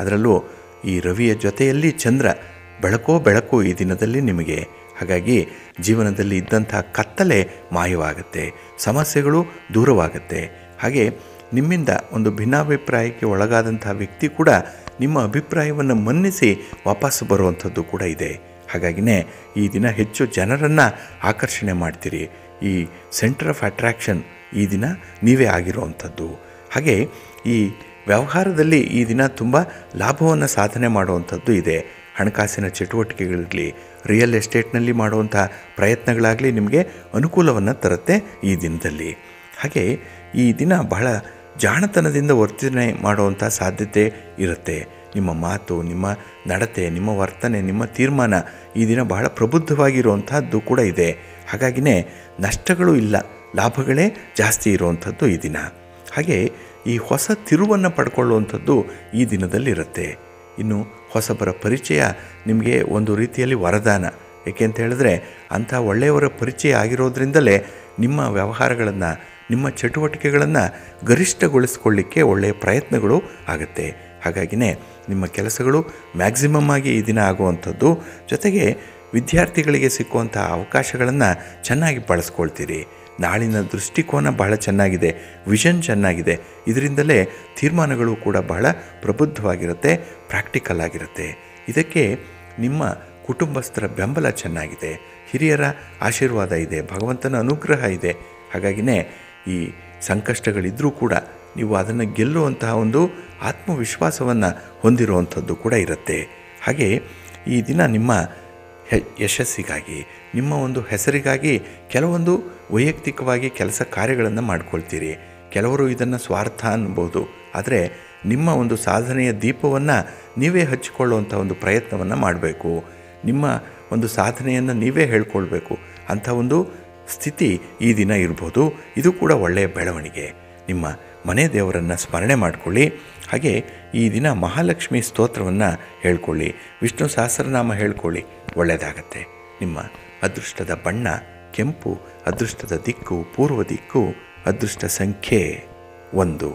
ಅದರಲ್ಲೂ ಈ ರವಿಯ ಜೊತೆಯಲ್ಲಿ ಚಂದ್ರ, ಬೆಳಕು ಈ ದಿನದಲ್ಲಿ ನಿಮಗೆ. ಹಾಗಾಗಿ ಜೀವನದಲ್ಲಿ ಇದ್ದಂಥ ಕತ್ತಲೆ ಮಾಯವಾಗುತ್ತೆ, ಸಮಸ್ಯೆಗಳು ದೂರವಾಗುತ್ತೆ. ಹಾಗೆ ನಿಮ್ಮಿಂದ ಒಂದು ಭಿನ್ನಾಭಿಪ್ರಾಯಕ್ಕೆ ಒಳಗಾದಂಥ ವ್ಯಕ್ತಿ ಕೂಡ ನಿಮ್ಮ ಅಭಿಪ್ರಾಯವನ್ನು ಮನ್ನಿಸಿ ವಾಪಸ್ಸು ಬರುವಂಥದ್ದು ಕೂಡ ಇದೆ. ಹಾಗಾಗಿನೇ ಈ ದಿನ ಹೆಚ್ಚು ಜನರನ್ನು ಆಕರ್ಷಣೆ ಮಾಡ್ತೀರಿ. ಈ ಸೆಂಟರ್ ಆಫ್ ಅಟ್ರಾಕ್ಷನ್ ಈ ದಿನ ನೀವೇ ಆಗಿರುವಂಥದ್ದು. ಹಾಗೆ ಈ ವ್ಯವಹಾರದಲ್ಲಿ ಈ ದಿನ ತುಂಬ ಲಾಭವನ್ನು ಸಾಧನೆ ಮಾಡುವಂಥದ್ದು ಇದೆ. ಹಣಕಾಸಿನ ಚಟುವಟಿಕೆಗಳಿರಲಿ, ರಿಯಲ್ ಎಸ್ಟೇಟ್ನಲ್ಲಿ ಮಾಡುವಂಥ ಪ್ರಯತ್ನಗಳಾಗಲಿ ನಿಮಗೆ ಅನುಕೂಲವನ್ನು ತರುತ್ತೆ ಈ ದಿನದಲ್ಲಿ. ಹಾಗೆ ಈ ದಿನ ಬಹಳ ಜಾಣತನದಿಂದ ವರ್ತನೆ ಮಾಡುವಂಥ ಸಾಧ್ಯತೆ ಇರುತ್ತೆ. ನಿಮ್ಮ ಮಾತು, ನಿಮ್ಮ ನಡತೆ, ನಿಮ್ಮ ವರ್ತನೆ, ನಿಮ್ಮ ತೀರ್ಮಾನ ಈ ದಿನ ಬಹಳ ಪ್ರಬುದ್ಧವಾಗಿರುವಂಥದ್ದು ಕೂಡ ಇದೆ. ಹಾಗಾಗಿನೇ ನಷ್ಟಗಳು ಇಲ್ಲ, ಲಾಭಗಳೇ ಜಾಸ್ತಿ ಇರುವಂಥದ್ದು ಈ ದಿನ. ಹಾಗೆ ಈ ಹೊಸ ತಿರುವನ್ನು ಪಡ್ಕೊಳ್ಳುವಂಥದ್ದು ಈ ದಿನದಲ್ಲಿರುತ್ತೆ. ಇನ್ನು ಹೊಸಬರ ಪರಿಚಯ ನಿಮಗೆ ಒಂದು ರೀತಿಯಲ್ಲಿ ವರದಾನ. ಏಕೆ ಅಂತ ಹೇಳಿದ್ರೆ ಅಂಥ ಒಳ್ಳೆಯವರ ಪರಿಚಯ ಆಗಿರೋದ್ರಿಂದಲೇ ನಿಮ್ಮ ವ್ಯವಹಾರಗಳನ್ನು, ನಿಮ್ಮ ಚಟುವಟಿಕೆಗಳನ್ನು ಗರಿಷ್ಠಗೊಳಿಸ್ಕೊಳ್ಳಿಕ್ಕೆ ಒಳ್ಳೆಯ ಪ್ರಯತ್ನಗಳು ಆಗುತ್ತೆ. ಹಾಗಾಗಿನೇ ನಿಮ್ಮ ಕೆಲಸಗಳು ಮ್ಯಾಕ್ಸಿಮಮ್ ಆಗಿ ಈ ದಿನ ಆಗುವಂಥದ್ದು. ಜೊತೆಗೆ ವಿದ್ಯಾರ್ಥಿಗಳಿಗೆ ಸಿಕ್ಕುವಂಥ ಅವಕಾಶಗಳನ್ನು ಚೆನ್ನಾಗಿ ಬಳಸ್ಕೊಳ್ತೀರಿ. ನಾಳಿನ ದೃಷ್ಟಿಕೋನ ಬಹಳ ಚೆನ್ನಾಗಿದೆ, ವಿಷನ್ ಚೆನ್ನಾಗಿದೆ. ಇದರಿಂದಲೇ ತೀರ್ಮಾನಗಳು ಕೂಡ ಬಹಳ ಪ್ರಬುದ್ಧವಾಗಿರುತ್ತೆ, ಪ್ರಾಕ್ಟಿಕಲ್ ಆಗಿರುತ್ತೆ. ಇದಕ್ಕೆ ನಿಮ್ಮ ಕುಟುಂಬಸ್ಥರ ಬೆಂಬಲ ಚೆನ್ನಾಗಿದೆ, ಹಿರಿಯರ ಆಶೀರ್ವಾದ ಇದೆ, ಭಗವಂತನ ಅನುಗ್ರಹ ಇದೆ. ಹಾಗಾಗಿನೇ ಈ ಸಂಕಷ್ಟಗಳಿದ್ದರೂ ಕೂಡ ನೀವು ಅದನ್ನು ಗೆಲ್ಲುವಂತಹ ಒಂದು ಆತ್ಮವಿಶ್ವಾಸವನ್ನು ಹೊಂದಿರುವಂಥದ್ದು ಕೂಡ ಇರುತ್ತೆ. ಹಾಗೆ ಈ ದಿನ ನಿಮ್ಮ ಯಶಸ್ಸಿಗಾಗಿ, ನಿಮ್ಮ ಒಂದು ಹೆಸರಿಗಾಗಿ ಕೆಲವೊಂದು ವೈಯಕ್ತಿಕವಾಗಿ ಕೆಲಸ ಕಾರ್ಯಗಳನ್ನು ಮಾಡ್ಕೊಳ್ತೀರಿ. ಕೆಲವರು ಇದನ್ನು ಸ್ವಾರ್ಥ ಅನ್ಬೋದು, ಆದರೆ ನಿಮ್ಮ ಒಂದು ಸಾಧನೆಯ ದೀಪವನ್ನು ನೀವೇ ಹಚ್ಚಿಕೊಳ್ಳುವಂಥ ಒಂದು ಪ್ರಯತ್ನವನ್ನು ಮಾಡಬೇಕು. ನಿಮ್ಮ ಒಂದು ಸಾಧನೆಯನ್ನು ನೀವೇ ಹೇಳ್ಕೊಳ್ಬೇಕು ಅಂಥ ಒಂದು ಸ್ಥಿತಿ ಈ ದಿನ ಇರ್ಬೋದು. ಇದು ಕೂಡ ಒಳ್ಳೆಯ ಬೆಳವಣಿಗೆ. ನಿಮ್ಮ ಮನೆ ದೇವರನ್ನು ಸ್ಮರಣೆ ಮಾಡಿಕೊಳ್ಳಿ. ಹಾಗೆ ಈ ದಿನ ಮಹಾಲಕ್ಷ್ಮಿ ಸ್ತೋತ್ರವನ್ನು ಹೇಳ್ಕೊಳ್ಳಿ, ವಿಷ್ಣು ಸಹಸ್ರನಾಮ ಹೇಳ್ಕೊಳ್ಳಿ, ಒಳ್ಳೆಯದಾಗತ್ತೆ. ನಿಮ್ಮ ಅದೃಷ್ಟದ ಬಣ್ಣ ಕೆಂಪು, ಅದೃಷ್ಟದ ದಿಕ್ಕು ಪೂರ್ವ ದಿಕ್ಕು, ಅದೃಷ್ಟ ಸಂಖ್ಯೆ 1.